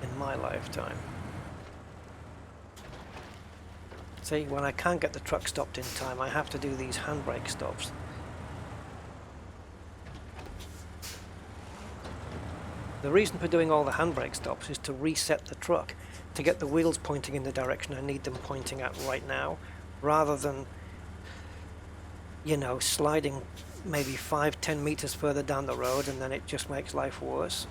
A: in my lifetime. See, when I can't get the truck stopped in time, I have to do these handbrake stops. The reason for doing all the handbrake stops is to reset the truck, to get the wheels pointing in the direction I need them pointing at right now, rather than, you know, sliding maybe 5-10 meters further down the road, and then it just makes life worse.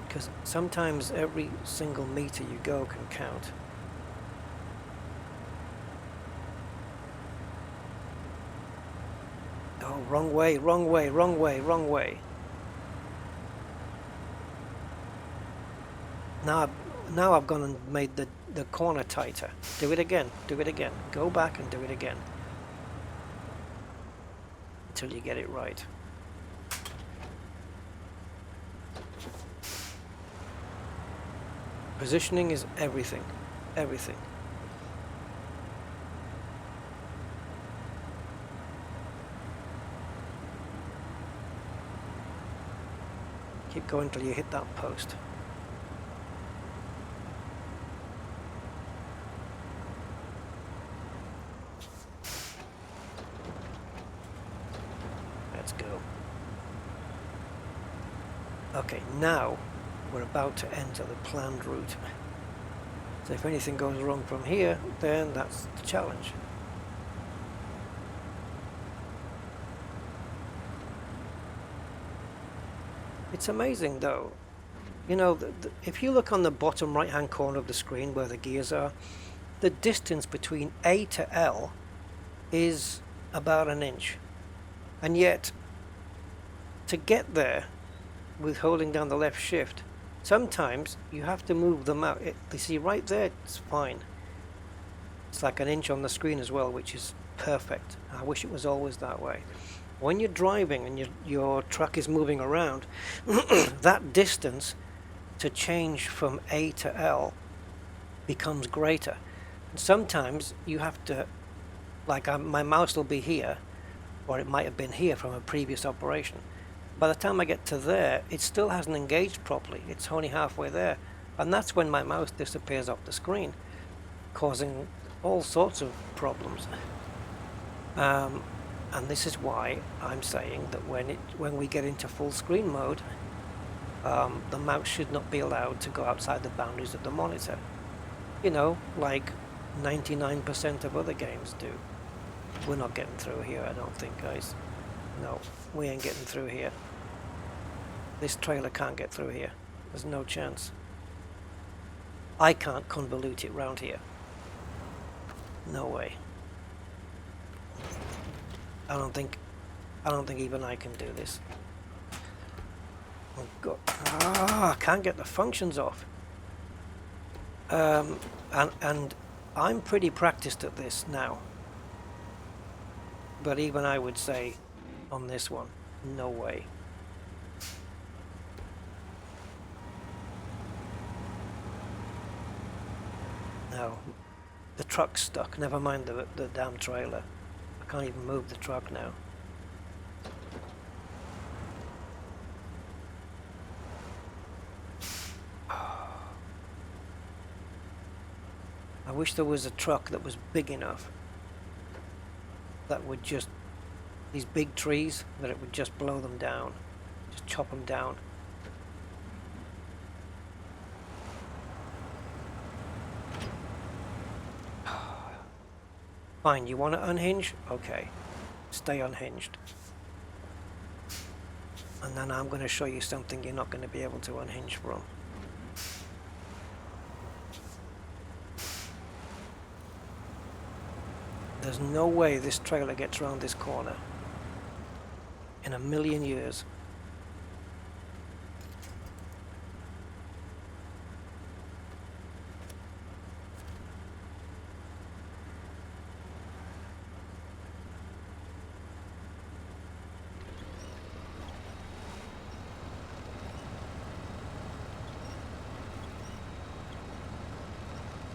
A: Because sometimes every single meter you go can count. Oh, wrong way, wrong way, wrong way, wrong way. Now I've gone and made the corner tighter. Do it again, do it again. Go back and do it again. Until you get it right. Positioning is everything. Everything. Keep going till you hit that post. Let's go. Okay, now we're about to enter the planned route. So if anything goes wrong from here, then that's the challenge. It's amazing though. You know, if you look on the bottom right hand corner of the screen where the gears are, the distance between A to L is about an inch. And yet, to get there with holding down the left shift, sometimes you have to move them out. You see right there, it's fine. It's like an inch on the screen as well, which is perfect. I wish it was always that way. When you're driving and your truck is moving around, that distance to change from A to L becomes greater. And sometimes you have to, like my mouse will be here, or it might have been here from a previous operation. By the time I get to there, it still hasn't engaged properly. It's only halfway there. And that's when my mouse disappears off the screen, causing all sorts of problems. And this is why I'm saying that when we get into full screen mode, the mouse should not be allowed to go outside the boundaries of the monitor. You know, like 99% of other games do. We're not getting through here, I don't think, guys. No, we ain't getting through here. This trailer can't get through here. There's no chance. I can't convolute it round here. No way. I don't think even I can do this. Oh God! I can't get the functions off. And I'm pretty practiced at this now. But even I would say on this one, no way. No, the truck's stuck. Never mind the damn trailer. I can't even move the truck now. I wish there was a truck that was big enough that would just, these big trees, that it would just blow them down, just chop them down. Fine, you want to unhinge? Okay, stay unhinged. And then I'm going to show you something you're not going to be able to unhinge from. There's no way this trailer gets around this corner in a million years.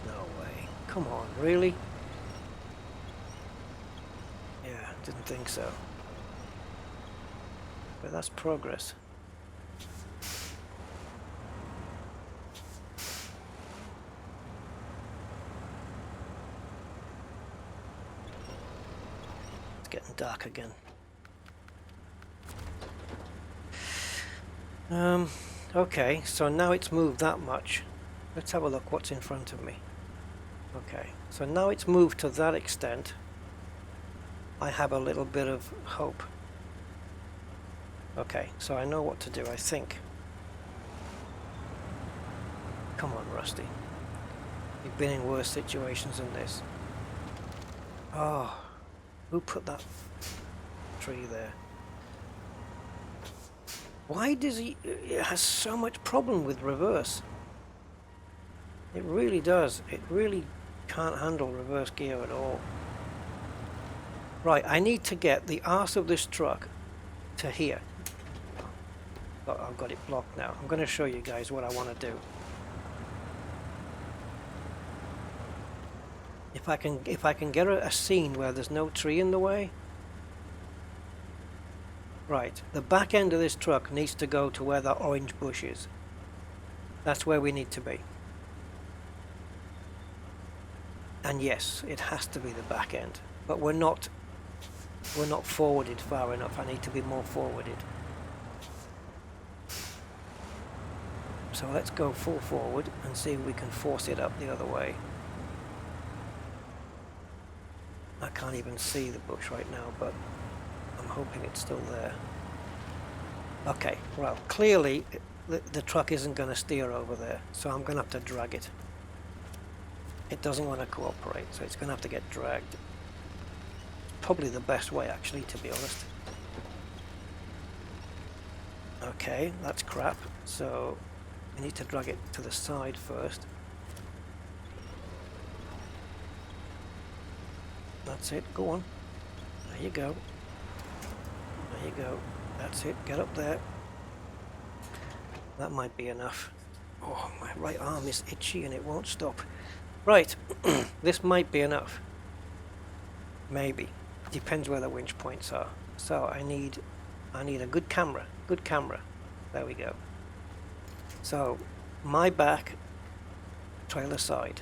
A: No way. Come on, really? Yeah, didn't think so. But that's progress. It's getting dark again. Okay, so now it's moved that much. Let's have a look what's in front of me. Okay, so now it's moved to that extent. I have a little bit of hope. Okay, so I know what to do, I think. Come on, Rusty. You've been in worse situations than this. Oh, who put that tree there? Why does he... It has so much problem with reverse. It really does. It really can't handle reverse gear at all. Right, I need to get the arse of this truck to here. Oh, I've got it blocked now. I'm going to show you guys what I want to do. If I can get a scene where there's no tree in the way. Right, the back end of this truck needs to go to where that orange bush is. That's where we need to be. And yes, it has to be the back end, but we're not forwarded far enough. I need to be more forwarded. So let's go full forward and see if we can force it up the other way. I can't even see the bush right now, but I'm hoping it's still there. Okay, well, clearly the truck isn't going to steer over there, so I'm going to have to drag it. It doesn't want to cooperate, so it's going to have to get dragged. Probably the best way, actually, to be honest. Okay, that's crap, so we need to drag it to the side first. That's it, go on. There you go. There you go. That's it, get up there. That might be enough. Oh, my right arm is itchy and it won't stop. Right, this might be enough. Maybe. Depends where the winch points are. So I need a good camera. Good camera. There we go. So my back, trailer side.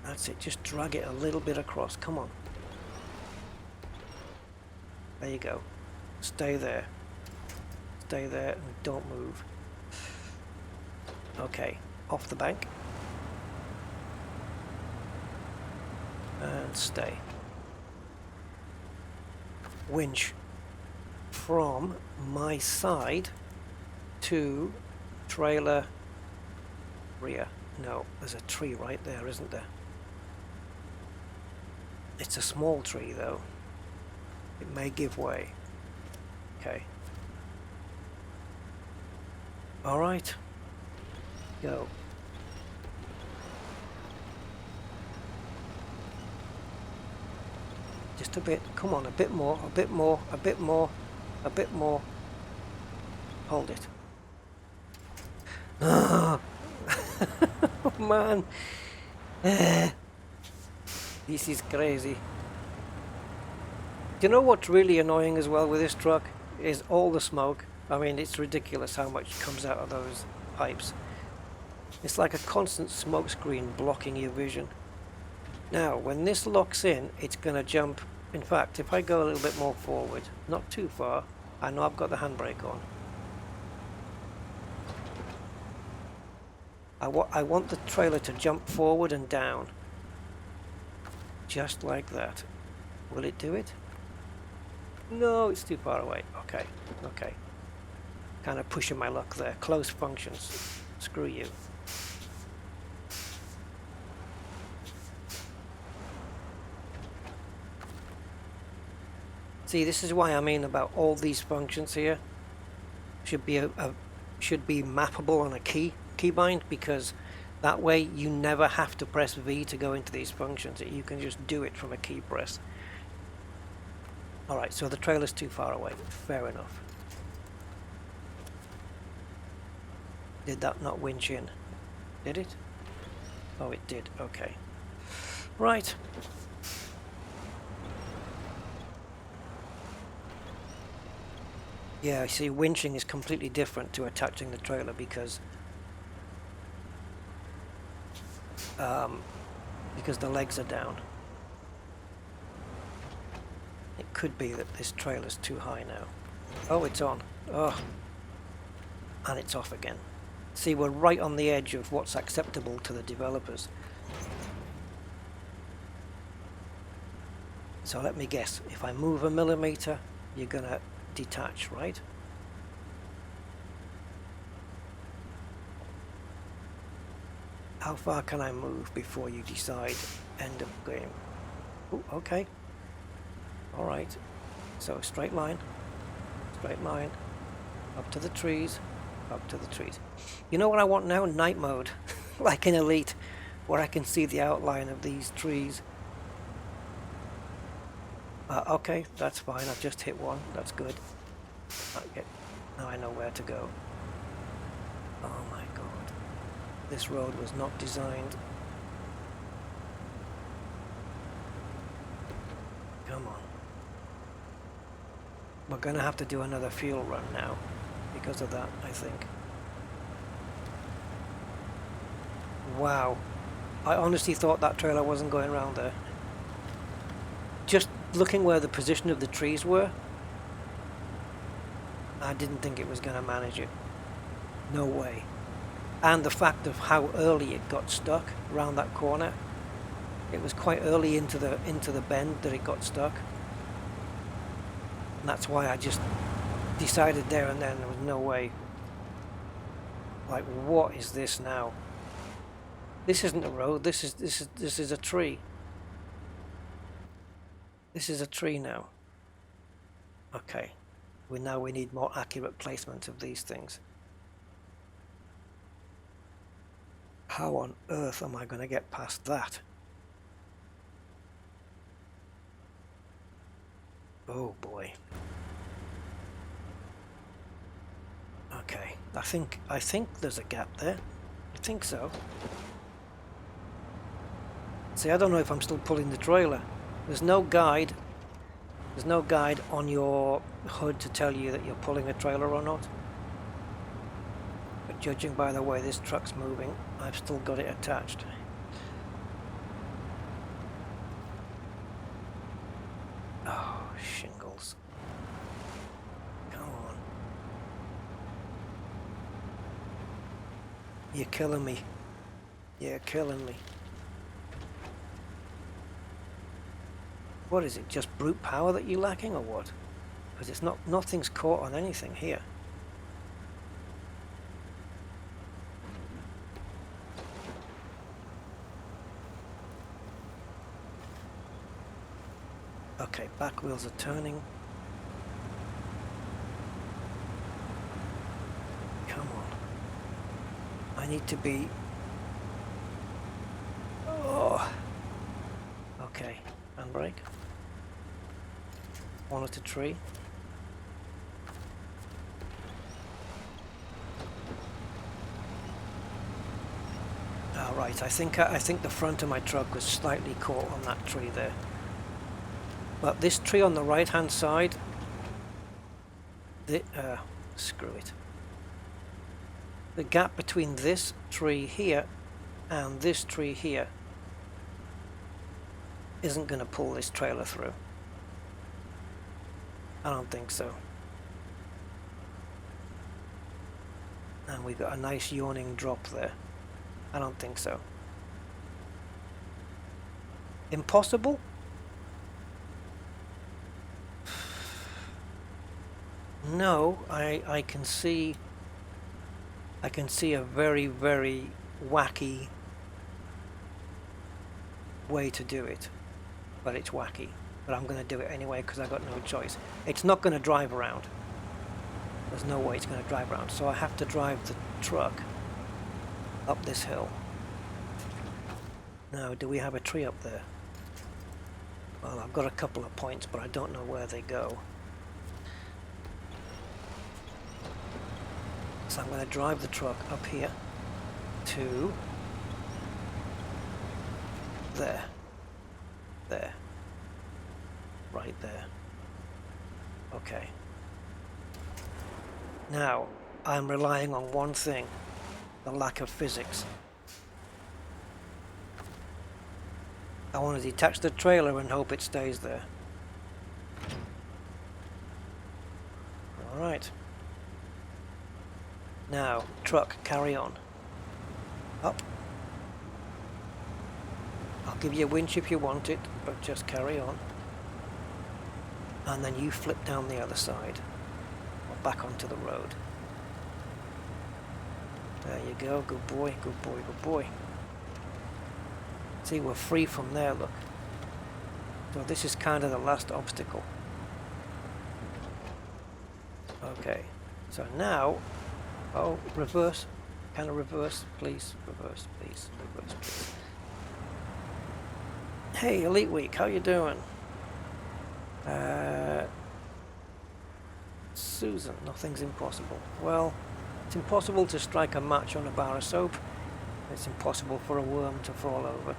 A: That's it, just drag it a little bit across, come on. There you go. Stay there. Stay there and don't move. Okay, off the bank. And stay. Winch from my side to trailer rear. No, there's a tree right there, isn't there? It's a small tree though. It may give way. Okay. All right. Go. Just a bit. Come on, a bit more, a bit more, a bit more, a bit more. Hold it. Oh, man. This is crazy. Do you know what's really annoying as well with this truck? Is all the smoke. I mean, it's ridiculous how much comes out of those pipes. It's like a constant smoke screen blocking your vision. Now, when this locks in, it's going to jump. In fact, if I go a little bit more forward, not too far, I know I've got the handbrake on. I want the trailer to jump forward and down. Just like that. Will it do it? No, it's too far away. Okay, okay. Kind of pushing my luck there. Close functions. Screw you. See, this is why I mean about all these functions here should be should be mappable on a keybind, because that way you never have to press V to go into these functions. You can just do it from a key press. Alright, so the trailer's too far away. Fair enough. Did that not winch in? Did it? Oh, it did. Okay. Right. Yeah, see, winching is completely different to attaching the trailer because the legs are down. It could be that this trailer's too high now. Oh, it's on. Oh, and it's off again. See, we're right on the edge of what's acceptable to the developers. So let me guess, if I move a millimeter, you're gonna detach, right? How far can I move before you decide end of game? Oh, okay. Alright. So straight line, up to the trees, up to the trees. You know what I want now? Night mode, like in Elite, where I can see the outline of these trees. Okay, that's fine. I've just hit one. That's good. Okay, now I know where to go. Oh my god. This road was not designed. Come on. We're going to have to do another fuel run now because of that, I think. Wow. I honestly thought that trailer wasn't going around there. Just looking where the position of the trees were, I didn't think it was going to manage it. No way. And the fact of how early it got stuck around that corner. It was quite early into the bend that it got stuck. And that's why I just decided there and then there was no way. Like, what is this now? This isn't a road, this is a tree. This is a tree now. Okay. We need more accurate placement of these things. How on earth am I going to get past that? Oh boy. Okay. I think there's a gap there. I think so. See, I don't know if I'm still pulling the trailer. There's no guide. There's no guide on your hood to tell you that you're pulling a trailer or not. But judging by the way this truck's moving, I've still got it attached. Oh, shingles. Come on. You're killing me. You're killing me. What is it, just brute power that you're lacking or what? Because it's nothing's caught on anything here. Okay, back wheels are turning. Come on. need to be... Oh. Okay, handbrake. One at a tree. Oh, right, I think the front of my truck was slightly caught on that tree there. But this tree on the right hand side, screw it. The gap between this tree here and this tree here isn't going to pull this trailer through. I don't think so. And we've got a nice yawning drop there. I don't think so. Impossible? No, I can see a very, very wacky way to do it, but it's wacky. But I'm going to do it anyway because I've got no choice. It's not going to drive around. There's no way it's going to drive around, so I have to drive the truck up this hill. Now, do we have a tree up there? Well, I've got a couple of points, but I don't know where they go. So I'm going to drive the truck up here to there, there, right there. Okay. Now, I'm relying on one thing, the lack of physics. I want to detach the trailer and hope it stays there. All right. Now, truck, carry on. Up. I'll give you a winch if you want it, but just carry on. And then you flip down the other side. Or back onto the road. There you go, good boy, good boy, good boy. See, we're free from there, look. So this is kind of the last obstacle. Okay, so now... Oh, reverse. Kind of reverse, please. Reverse, please. Reverse, please. Hey, Elite Week, how you doing? Susan, nothing's impossible. Well, it's impossible to strike a match on a bar of soap. It's impossible for a worm to fall over.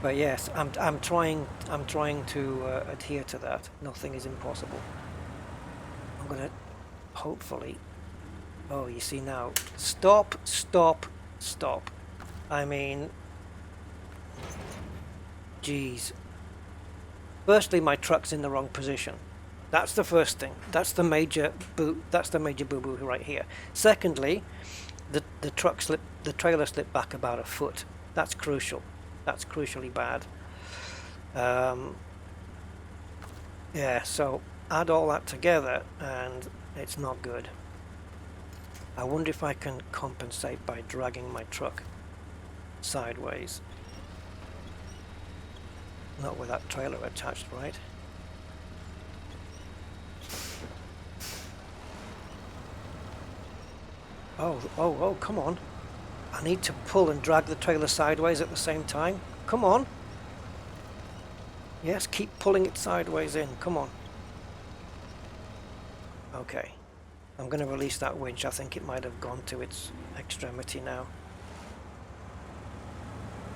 A: But yes, I'm trying to adhere to that. Nothing is impossible. I'm gonna hopefully... Oh, you see now. Stop, stop, stop. I mean... Jeez. Firstly, my truck's in the wrong position. That's the first thing. That's the major boo-boo right here. Secondly, the trailer slipped back about a foot. That's crucial. That's crucially bad. Yeah, so add all that together and it's not good. I wonder if I can compensate by dragging my truck sideways. Not with that trailer attached, right? Oh, come on. I need to pull and drag the trailer sideways at the same time. Come on. Yes, keep pulling it sideways in. Come on. Okay. I'm going to release that winch. I think it might have gone to its extremity now.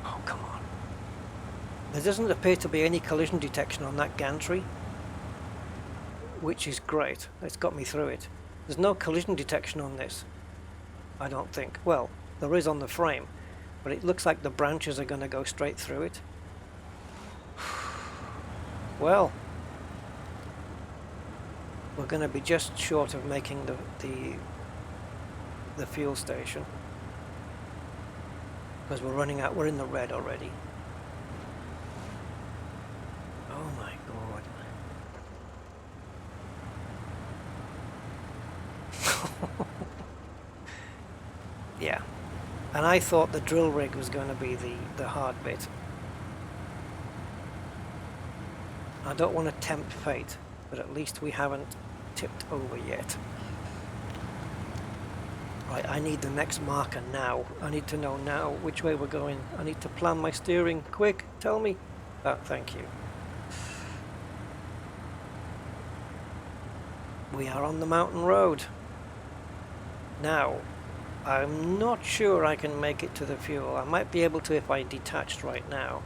A: Oh, come on. There doesn't appear to be any collision detection on that gantry, which is great. It's got me through it. There's no collision detection on this, I don't think. Well, there is on the frame, but it looks like the branches are going to go straight through it. Well, we're going to be just short of making the fuel station because we're running out. We're in the red already. Oh my god. Yeah, and I thought the drill rig was going to be the hard bit. I don't want to tempt fate, but at least we haven't tipped over yet. Right, I need the next marker now. I need to know now which way we're going. I need to plan my steering. Quick, tell me. Thank you. We are on the mountain road. Now, I'm not sure I can make it to the fuel. I might be able to if I detached right now.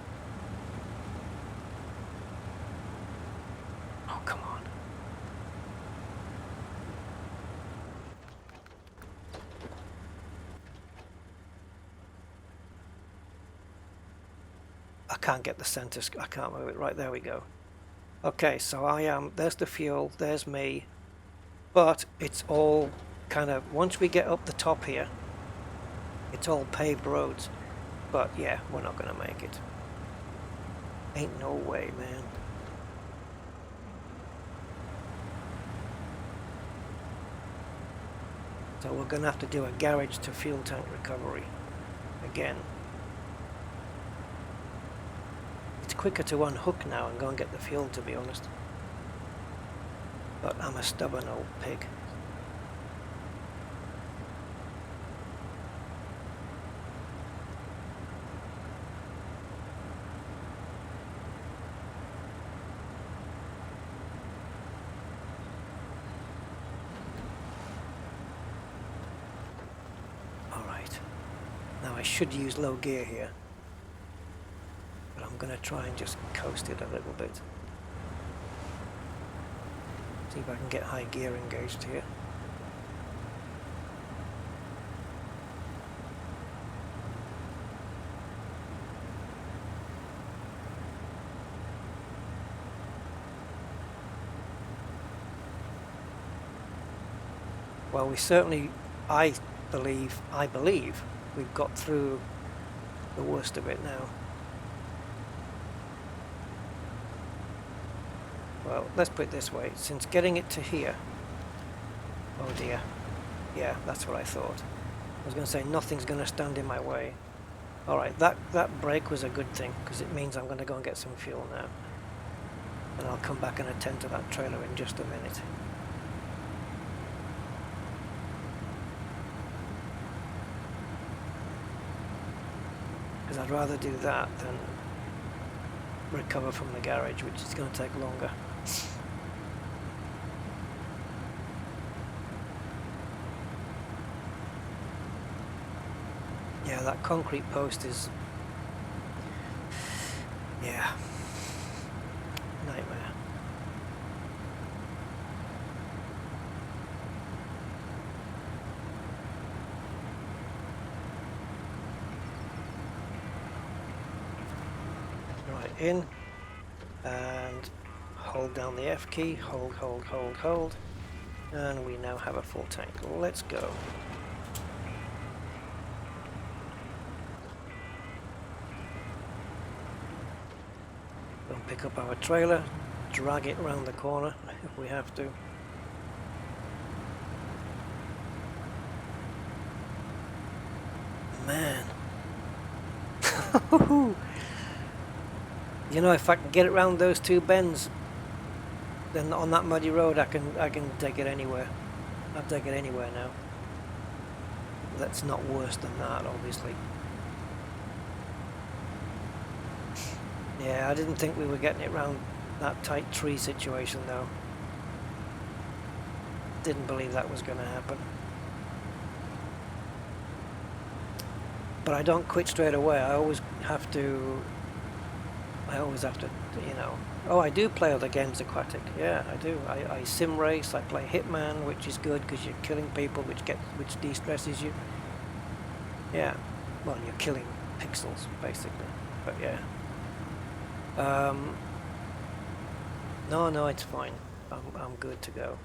A: Oh, come on. I can't get the center. I can't move it. Right, there we go. Okay, so I am. There's the fuel. There's me. But it's all kind of, once we get up the top here, it's all paved roads. But yeah, we're not going to make it. Ain't no way, man. So we're going to have to do a garage to fuel tank recovery again. It's quicker to unhook now and go and get the fuel, to be honest. But I'm a stubborn old pig. Alright. Now I should use low gear here. But I'm going to try and just coast it a little bit. See if I can get high gear engaged here. Well, we certainly, I believe we've got through the worst of it now. Well, let's put it this way, since getting it to here, oh dear, yeah, that's what I thought. I was going to say nothing's going to stand in my way. Alright, that break was a good thing, because it means I'm going to go and get some fuel now. And I'll come back and attend to that trailer in just a minute. Because I'd rather do that than recover from the garage, which is going to take longer. Yeah, that concrete post is, yeah, nightmare. Right, in, and hold down the F key, hold, and we now have a full tank. Let's go. We'll pick up our trailer, drag it around the corner if we have to. Man. You know, if I can get it around those two bends, then on that muddy road I can take it anywhere. I'll take it anywhere now. That's not worse than that, obviously. Yeah, I didn't think we were getting it round that tight tree situation though. Didn't believe that was going to happen. But I don't quit straight away. I always have to, you know. Oh, I do play other games aquatic. Yeah, I do. I sim race. I play Hitman, which is good because you're killing people, which de-stresses you. Yeah. Well, you're killing pixels basically. But yeah. No, it's fine. I'm good to go.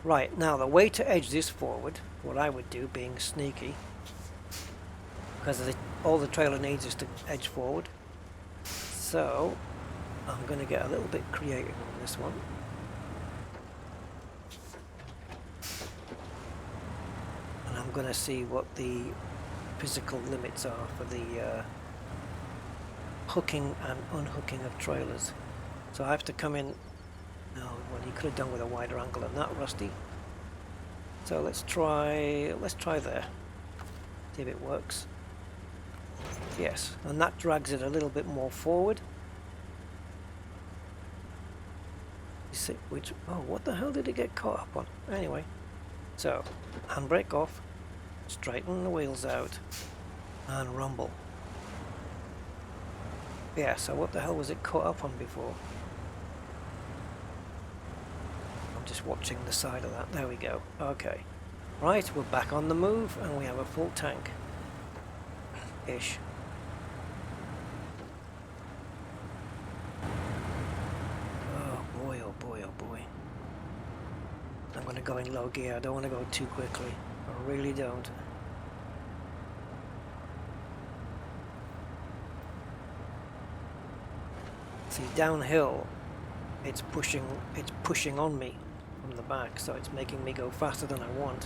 A: Right, now the way to edge this forward, what I would do, being sneaky, because all the trailer needs is to edge forward. So I'm going to get a little bit creative on this one. And I'm going to see what the physical limits are for the hooking and unhooking of trailers. So I have to come in. No, well, you could have done with a wider angle than that, Rusty. So let's try there. See if it works. Yes, and that drags it a little bit more forward. You see, which, oh, what the hell did it get caught up on? Anyway, so handbrake off, straighten the wheels out, and rumble. Yeah, so what the hell was it caught up on before? I'm just watching the side of that. There we go. Okay. Right, we're back on the move, and we have a full tank. Ish. Oh boy, oh boy, oh boy. I'm going to go in low gear. I don't want to go too quickly. I really don't. See, downhill, it's pushing on me from the back, so it's making me go faster than I want.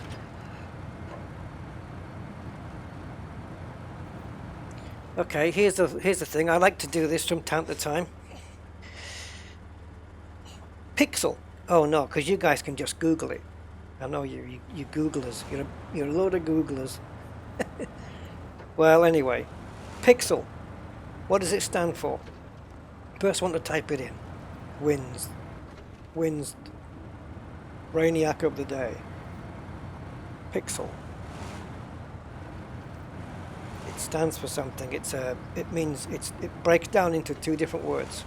A: Okay, here's the thing. I like to do this from time to time. Pixel. Oh no, because you guys can just Google it. I know you Googlers. You're a load of Googlers. Well, anyway, Pixel. What does it stand for? First one to type it in. Wins. Brainiac of the day. Pixel. It stands for something. It means it breaks down into two different words.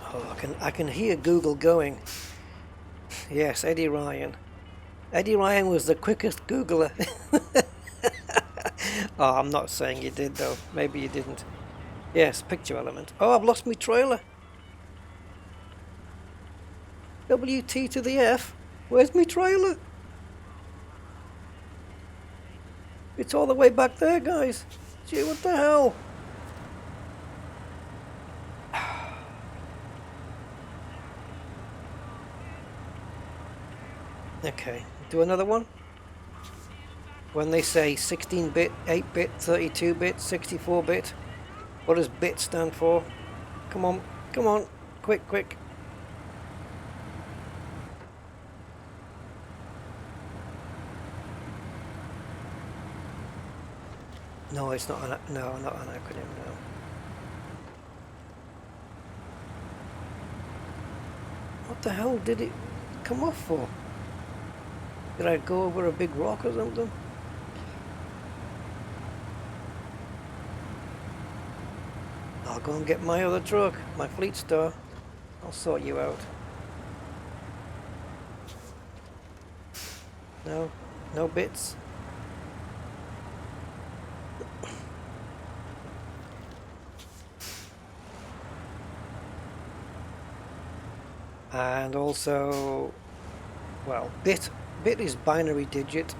A: Oh, I can hear Google going. Yes, Eddie Ryan. Eddie Ryan was the quickest Googler. Oh, I'm not saying you did though. Maybe you didn't. Yes, picture element. Oh, I've lost my trailer. WT to the F. Where's my trailer? It's all the way back there, guys. Gee, what the hell? Okay, do another one. When they say 16-bit, 8-bit, 32-bit, 64-bit, what does bit stand for? Come on, quick. No, it's not not an acronym, no. What the hell did it come off for? Did I go over a big rock or something? I'll go and get my other truck, my Fleet Star. I'll sort you out. No bits. And also, well, bit is binary digit.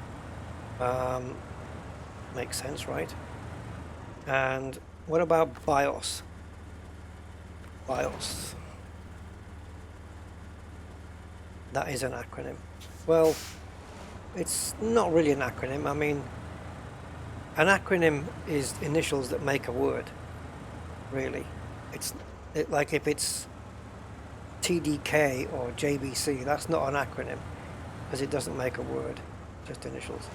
A: Makes sense, right? And what about BIOS? BIOS. That is an acronym. Well, it's not really an acronym. I mean, an acronym is initials that make a word. Really, like if it's TDK or JBC, that's not an acronym because it doesn't make a word, just initials.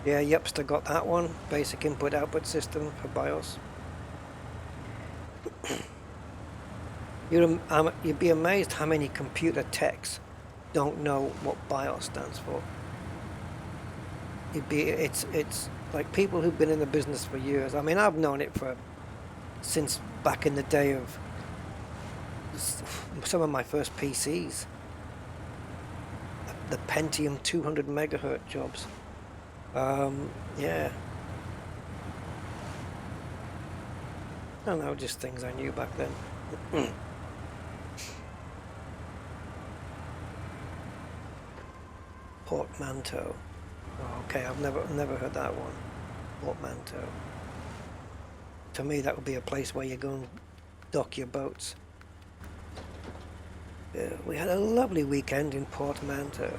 A: Yeah, Yupster got that one. Basic input output system for BIOS. You'd be amazed how many computer techs don't know what BIOS stands for. It's like people who've been in the business for years. I mean, I've known it since back in the day of some of my first PCs. The Pentium 200 megahertz jobs. Yeah. I don't know, just things I knew back then. Portmanteau. Oh, okay, I've never heard that one. Portmanteau. To me, that would be a place where you go and dock your boats. Yeah, we had a lovely weekend in Portmanteau.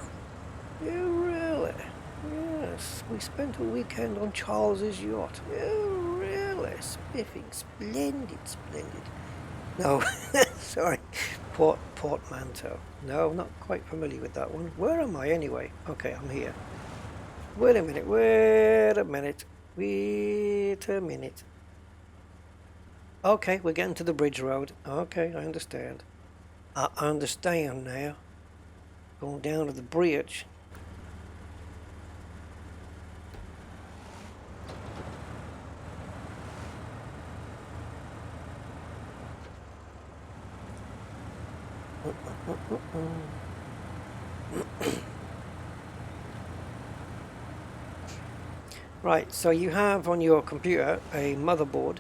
A: Yeah, really? Yeah. Yes, we spent a weekend on Charles's yacht. Oh, really? Spiffing. Splendid, splendid. No, sorry. Portmanteau. No, not quite familiar with that one. Where am I anyway? Okay, I'm here. Wait a minute, wait a minute. Wait a minute. Okay, we're getting to the bridge road. Okay, I understand. I understand now. Going down to the bridge. Right, so you have on your computer a motherboard,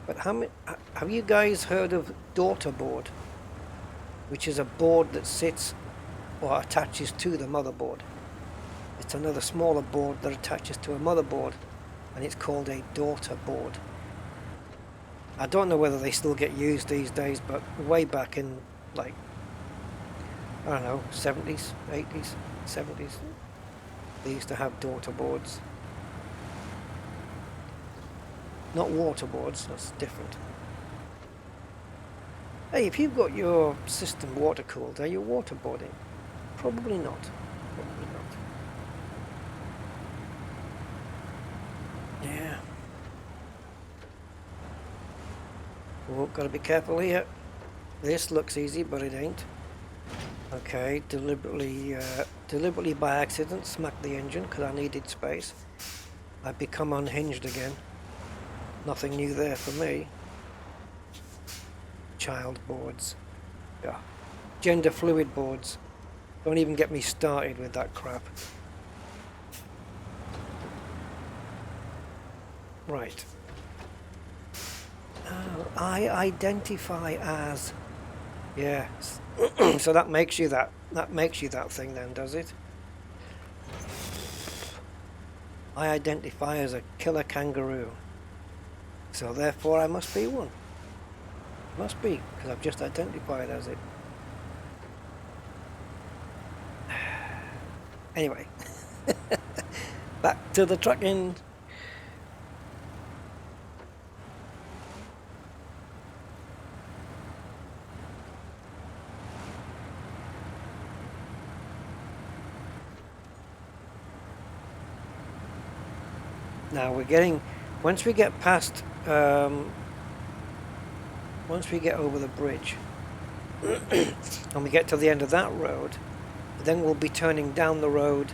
A: but have you guys heard of daughter board, which is a board that sits or attaches to the motherboard? It's another smaller board that attaches to a motherboard, and it's called a daughter board. I don't know whether they still get used these days, but way back in, like, I don't know, 70s, 80s, 70s, they used to have daughter boards. Not water boards, that's different. Hey, if you've got your system water cooled, are you waterboarding? Probably not. Probably not. Yeah. Oh, gotta be careful here. This looks easy, but it ain't. Okay, deliberately by accident smacked the engine because I needed space. I've become unhinged again. Nothing new there for me. Child boards. Yeah. Gender fluid boards. Don't even get me started with that crap. Right. Oh, I identify as. Yes. So that makes you that. That makes you that thing then, does it? I identify as a killer kangaroo. So therefore I must be one. Must be, because I've just identified as it. Anyway. Back to the trucking. Now we're getting, once we get past, once we get over the bridge and we get to the end of that road, then we'll be turning down the road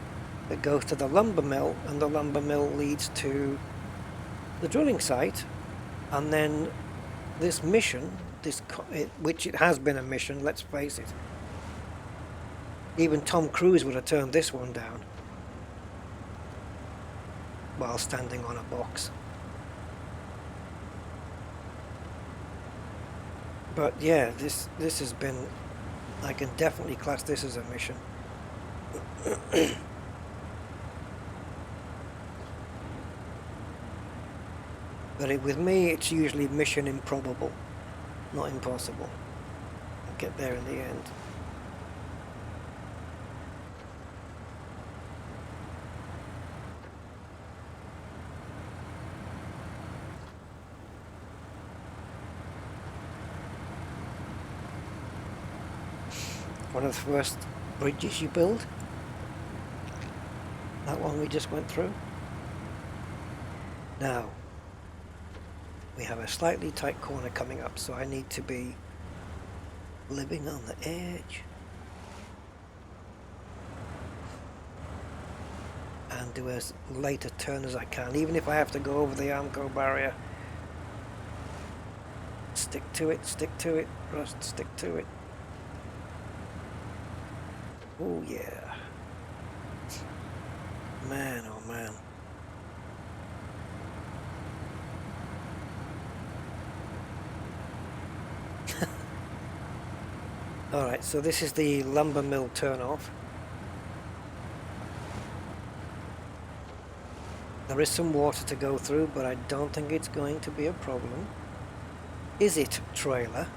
A: that goes to the lumber mill, and the lumber mill leads to the drilling site, and then this mission, which it has been a mission, let's face it. Even Tom Cruise would have turned this one down while standing on a box. But yeah, this has been, I can definitely class this as a mission. But with me, it's usually mission improbable, not impossible. I'll get there in the end. One of the first bridges you build. That one we just went through. Now, we have a slightly tight corner coming up, so I need to be living on the edge. And do as late a turn as I can, even if I have to go over the Armco barrier. Stick to it, Rust, stick to it. Oh yeah. Man, oh man. Alright, so this is the lumber mill turn-off. There is some water to go through, but I don't think it's going to be a problem. Is it, trailer?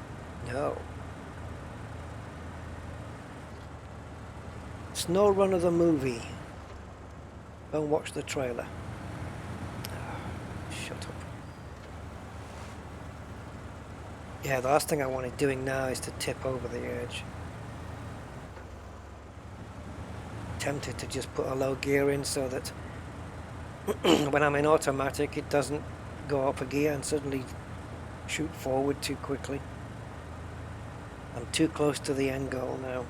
A: No. SnowRunner the movie. Don't watch the trailer. Shut up. Yeah, the last thing I wanted doing now is to tip over the edge. Tempted to just put a low gear in so that when I'm in automatic it doesn't go up a gear and suddenly shoot forward too quickly. I'm too close to the end goal now.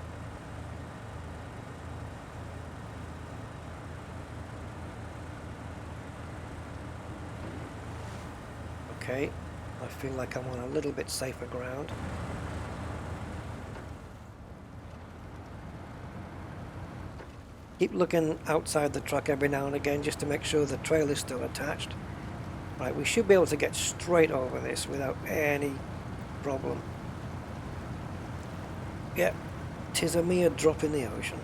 A: Okay, I feel like I'm on a little bit safer ground. Keep looking outside the truck every now and again just to make sure the trail is still attached. Right, we should be able to get straight over this without any problem. Yep, 'tis a mere drop in the ocean.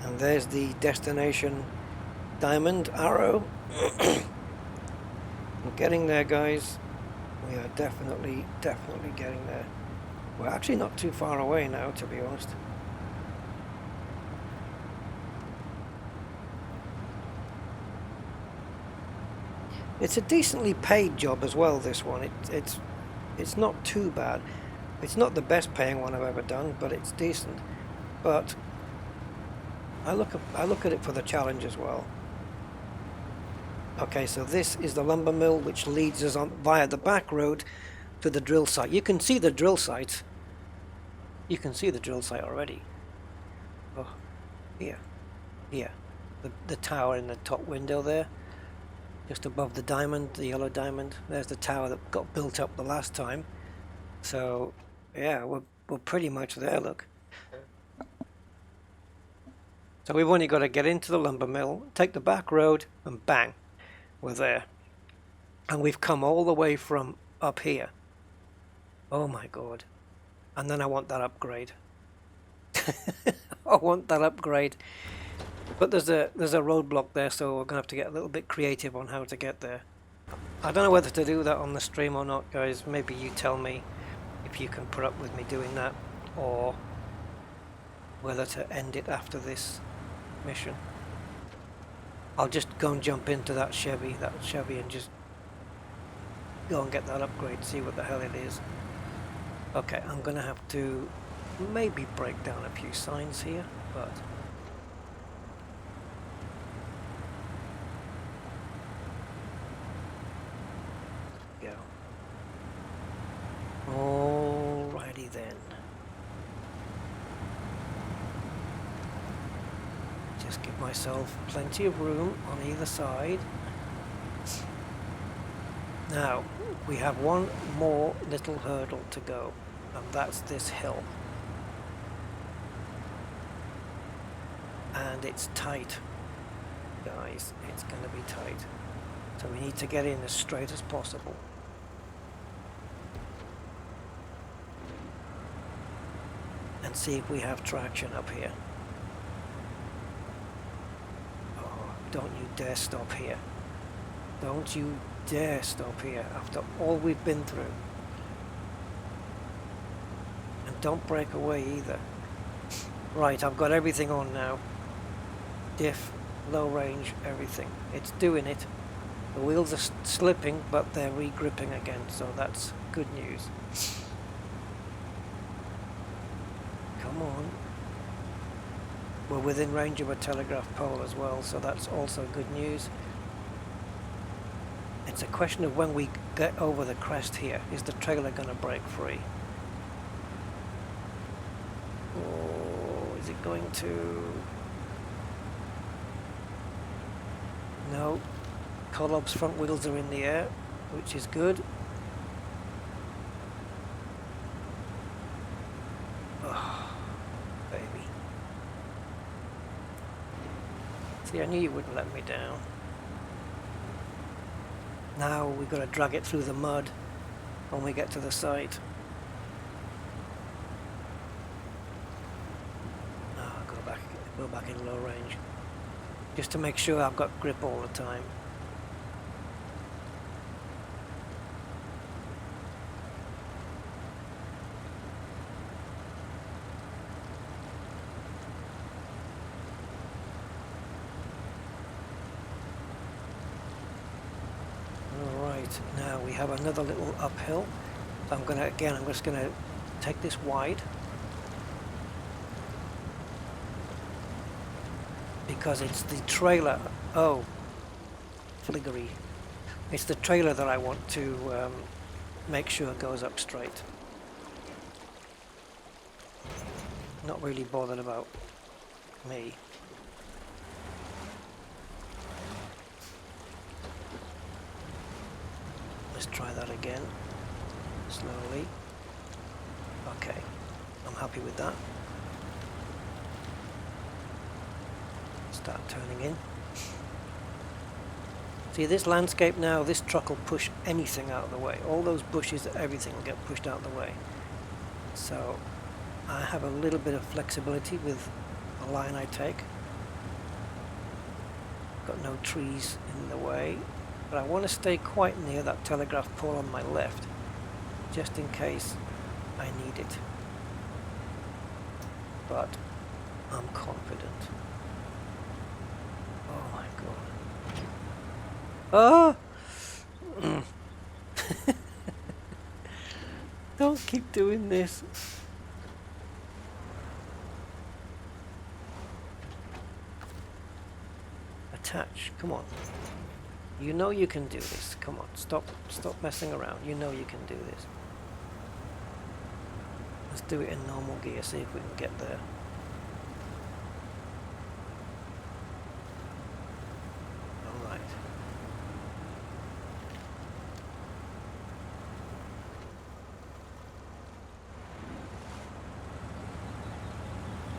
A: And there's the destination diamond arrow. We're getting there, guys. We are definitely getting there. We're actually not too far away now, to be honest. It's a decently paid job as well, this one. It's not too bad. It's not the best paying one I've ever done, but it's decent. But I look at it for the challenge as well. Okay, so this is the lumber mill, which leads us on via the back road to the drill site. You can see the drill site. You can see the drill site already. Oh, here. The tower in the top window there, just above the diamond, the yellow diamond. There's the tower that got built up the last time. So, yeah, we're pretty much there. Look. So we've only got to get into the lumber mill, take the back road, and bang, we're there. And we've come all the way from up here. Oh my God. And then I want that upgrade. I want that upgrade. But there's a roadblock there, so we're going to have to get a little bit creative on how to get there. I don't know whether to do that on the stream or not, guys. Maybe you tell me if you can put up with me doing that, or whether to end it after this mission. I'll just go and jump into that Chevy and just go and get that upgrade, see what the hell it is. Okay, I'm gonna have to maybe break down a few signs here, but go. Alrighty then. Just give myself plenty of room on either side. Now, we have one more little hurdle to go, and that's this hill. And it's tight, guys. It's going to be tight. So we need to get in as straight as possible. And see if we have traction up here. Don't you dare stop here. Don't you dare stop here after all we've been through. And don't break away either. Right, I've got everything on now. Diff, low range, everything. It's doing it. The wheels are slipping, but they're re-gripping again, so that's good news. Come on. We're within range of a telegraph pole as well, so that's also good news. It's a question of when we get over the crest here. Is the trailer going to break free? Oh, is it going to? No. Collob's front wheels are in the air, which is good. Oh, baby. See, I knew you wouldn't let me down. Now we've got to drag it through the mud when we get to the site. Oh, go back in low range. just to make sure I've got grip all the time. Alright, now we have another little uphill. So I'm just gonna take this wide. Because it's the trailer. Oh, fliggery. It's the trailer that I want to make sure goes up straight. Not really bothered about me. Let's try that again. Slowly. Okay, I'm happy with that. Start turning in. See this landscape now, this truck will push anything out of the way. All those bushes, everything will get pushed out of the way. So I have a little bit of flexibility with the line I take. Got no trees in the way, but I want to stay quite near that telegraph pole on my left, just in case I need it. But I'm confident. Oh my god. Ah! Don't keep doing this. Attach, come on. You know you can do this. Come on, stop messing around. You know you can do this. Let's do it in normal gear, see if we can get there. Alright.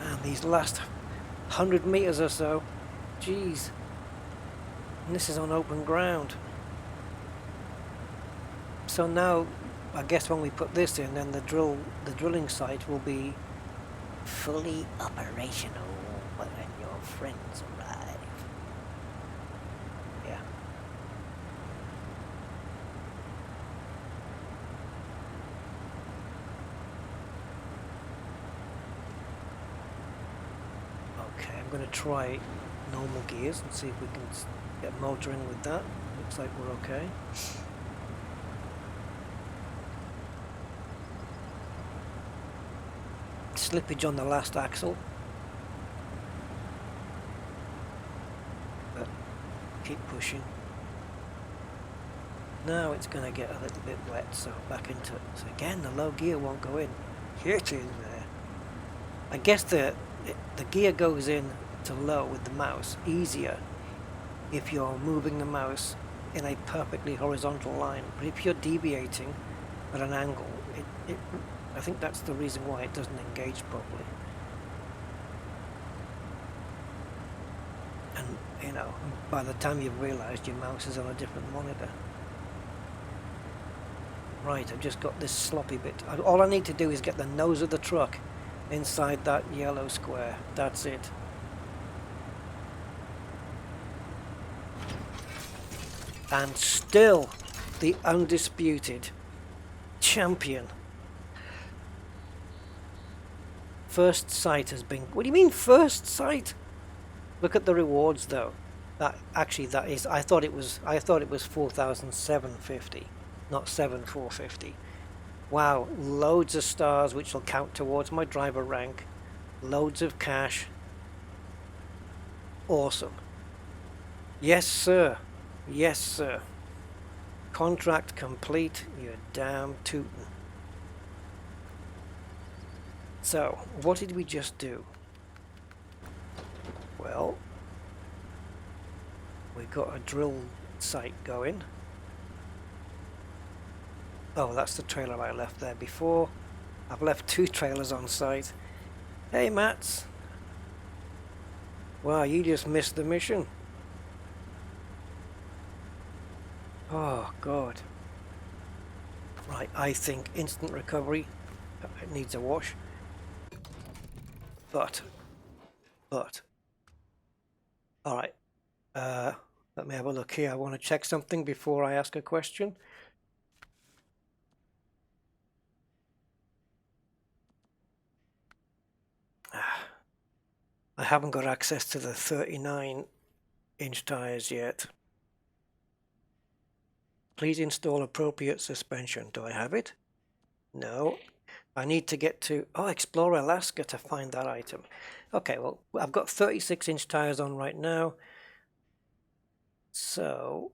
A: And these last 100 meters or so, jeez. And this is on open ground. So now, I guess when we put this in, then the drilling site will be fully operational when your friends arrive. Yeah. Okay, I'm going to try normal gears and see if we can get motoring with that. Looks like we're okay. Slippage on the last axle, but keep pushing. Now it's going to get a little bit wet, so back into it. So again, the low gear won't go in. Here it is there. I guess the gear goes in to low with the mouse easier if you're moving the mouse in a perfectly horizontal line, but if you're deviating at an angle, I think that's the reason why it doesn't engage properly. And you know, by the time you've realized your mouse is on a different monitor. Right, I've just got this sloppy bit. All I need to do is get the nose of the truck inside that yellow square. That's it. And still the undisputed champion. First sight has been... What do you mean first sight? Look at the rewards though. That is... I thought it was 4,750, not 7,450. Wow, loads of stars which will count towards my driver rank. Loads of cash. Awesome. Yes, sir. Yes, sir. Contract complete. You're damn tootin'. So, what did we just do? Well, we got a drill site going. Oh, that's the trailer I left there before. I've left 2 trailers on site. Hey, Mats. Wow, you just missed the mission. Oh, God. Right, I think instant recovery. It needs a wash. But. Alright, Let me have a look here. I want to check something before I ask a question. I haven't got access to the 39-inch tires yet. Please install appropriate suspension. Do I have it? No. I need to get to, Explore Alaska to find that item. Okay, well, I've got 36-inch tires on right now. So,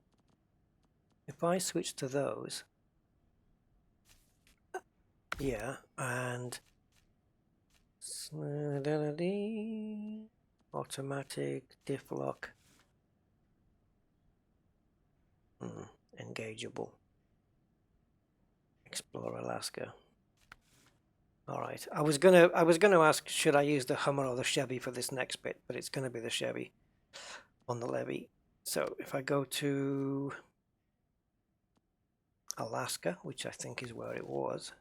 A: if I switch to those, yeah, and automatic diff lock, engageable, Explore Alaska. All right, I was gonna ask, should I use the Hummer or the Chevy for this next bit, but it's gonna be the Chevy on the levee. So if I go to Alaska, which I think is where it was,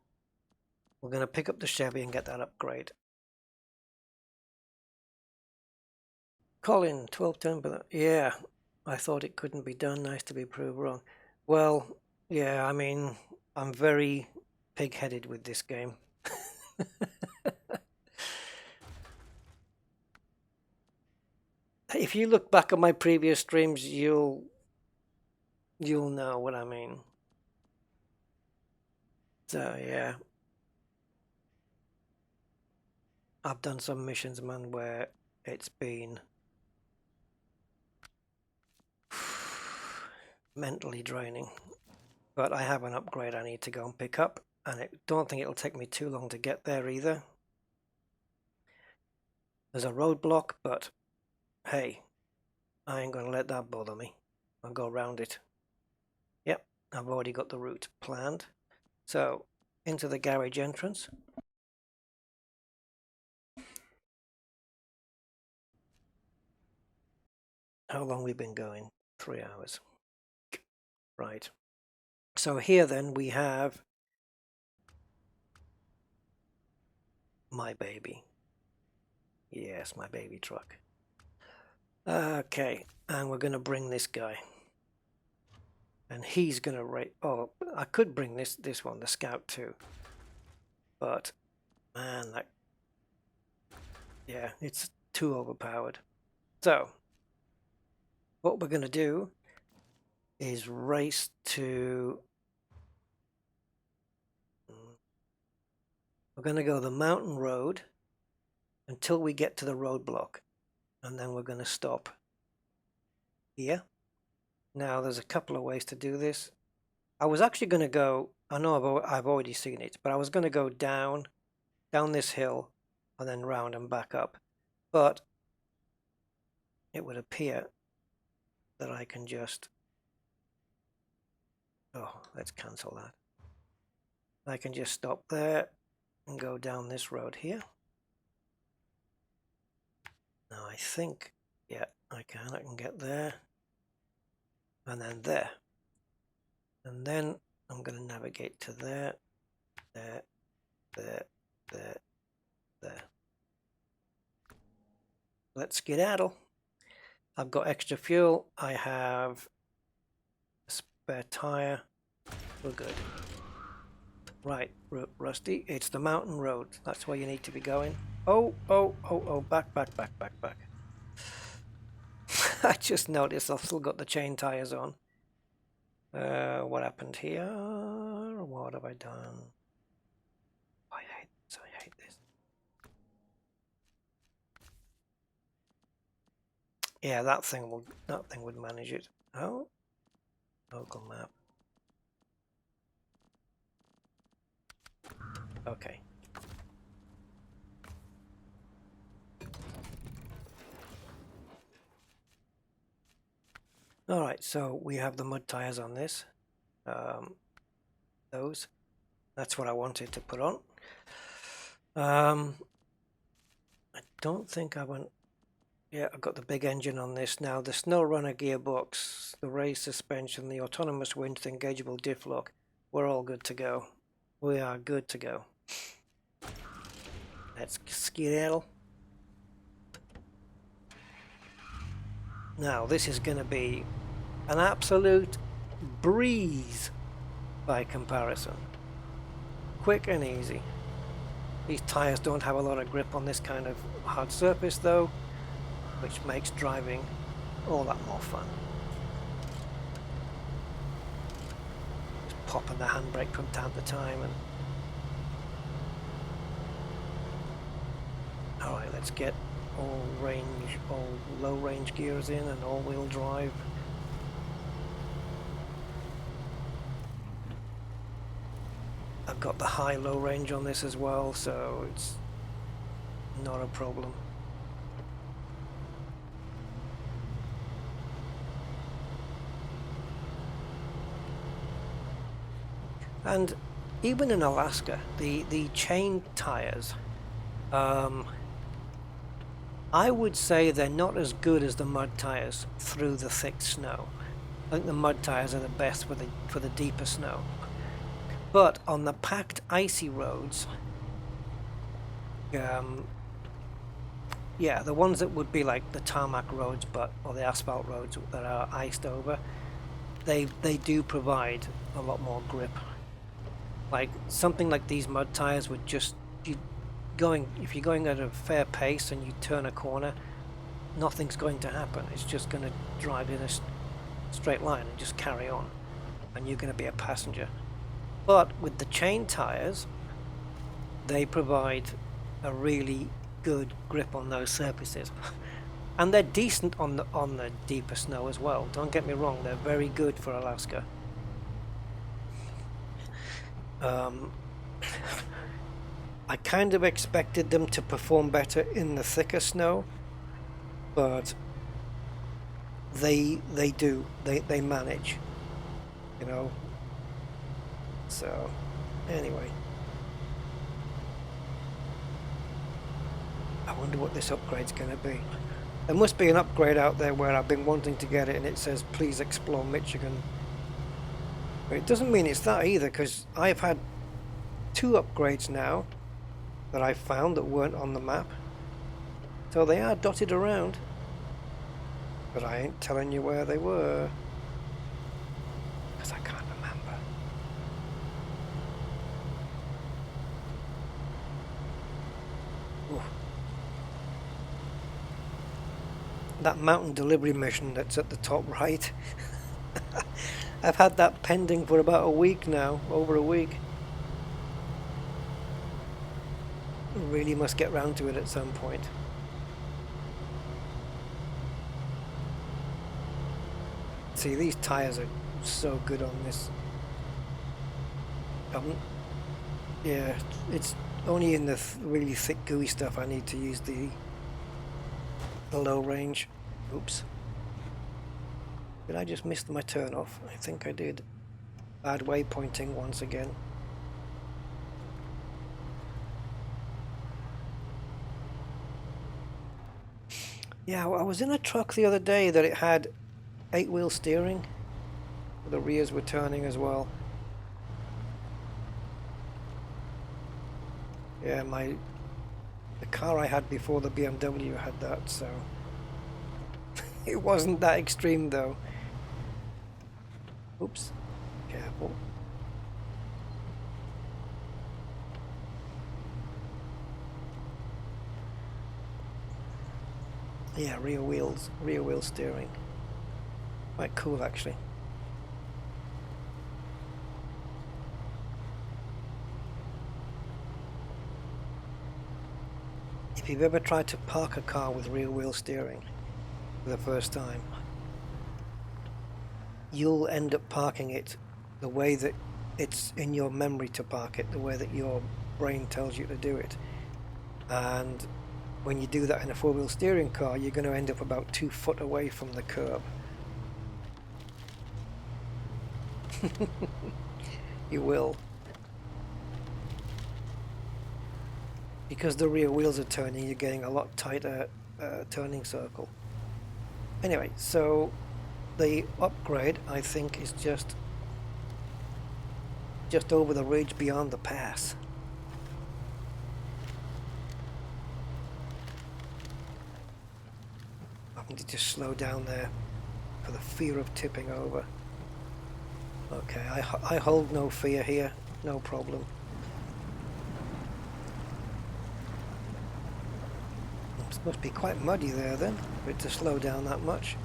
A: we're gonna pick up the Chevy and get that upgrade. Colin, 12-ton, but yeah, I thought it couldn't be done. Nice to be proved wrong. Well, yeah, I mean, I'm very pig-headed with this game. If you look back at my previous streams, you'll know what I mean. So yeah, I've done some missions, man, where it's been mentally draining. But I have an upgrade I need to go and pick up, and I don't think it'll take me too long to get there either. There's a roadblock, but hey, I ain't gonna let that bother me. I'll go around it. Yep, I've already got the route planned. So, into the garage entrance. How long we've been going? 3 hours. Right. So here then we have my baby. Yes, my baby truck. Okay, and we're gonna bring this guy. And he's gonna rate. Oh, I could bring this one, the Scout too. But man, yeah, it's too overpowered. So what we're gonna do is race to. We're gonna go the mountain road until we get to the roadblock, and then we're gonna stop here. Now there's a couple of ways to do this. I was actually gonna go. I know I've already seen it, but I was gonna go down this hill and then round and back up. But it would appear that I can just, let's cancel that. I can just stop there and go down this road here. Now I think, yeah, I can get there and then there. And then I'm going to navigate to there, there, there, there, there. Let's skedaddle. I've got extra fuel. I have a spare tire. We're good. Right, Rusty, it's the mountain road. That's where you need to be going. Oh, back. I just noticed I've still got the chain tires on. What happened here? What have I done? I hate this. Yeah, that thing would manage it. Oh, local map. Okay. All right, so we have the mud tires on this. Those. That's what I wanted to put on. I don't think I went. Yeah, I've got the big engine on this now. The SnowRunner gearbox, the race suspension, the autonomous winch, the engageable diff lock. We're all good to go. We are good to go. Let's skedaddle. Now this is going to be an absolute breeze by comparison. Quick and easy. These tires don't have a lot of grip on this kind of hard surface though, which makes driving all that more fun. Just popping the handbrake from time to time and alright, let's get all low range gears in and all wheel drive. I've got the high low range on this as well, so it's not a problem. And even in Alaska, the chain tires, I would say they're not as good as the mud tires through the thick snow. I think the mud tires are the best for the deeper snow. But on the packed icy roads, yeah, the ones that would be like the tarmac roads, or the asphalt roads that are iced over, they do provide a lot more grip. Like something like these mud tires would just if you're going at a fair pace and you turn a corner, nothing's going to happen. It's just going to drive in a straight line and just carry on, and you're going to be a passenger. But with the chain tires, they provide a really good grip on those surfaces. And they're decent on the deeper snow as well. Don't get me wrong, they're very good for Alaska. I kind of expected them to perform better in the thicker snow, but they manage, you know. So anyway, I wonder what this upgrade's going to be. There must be an upgrade out there where I've been wanting to get it and it says please explore Michigan. But it doesn't mean it's that either, because I've had 2 upgrades now that I found that weren't on the map. So they are dotted around, but I ain't telling you where they were, because I can't remember. Ooh. That mountain delivery mission that's at the top right, I've had that pending for about a week now, over a week. Really must get round to it at some point. See, these tires are so good on this. Yeah, it's only in the really thick gooey stuff I need to use the low range. Oops. Did I just miss my turn off? I think I did. Bad waypointing once again. Yeah, I was in a truck the other day that it had 8-wheel steering. The rears were turning as well. Yeah, the car I had before, the BMW, had that, so it wasn't that extreme though. Oops, careful. Yeah, rear wheel steering. Quite cool actually. If you've ever tried to park a car with rear wheel steering for the first time, you'll end up parking it the way that it's in your memory to park it, the way that your brain tells you to do it. And when you do that in a 4-wheel steering car, you're going to end up about 2 foot away from the curb. You will. Because the rear wheels are turning, you're getting a lot tighter turning circle. Anyway, so the upgrade, I think, is just over the ridge beyond the pass. I've need to just slow down there for the fear of tipping over. Okay, I hold no fear here, no problem. It must be quite muddy there then, for it to slow down that much.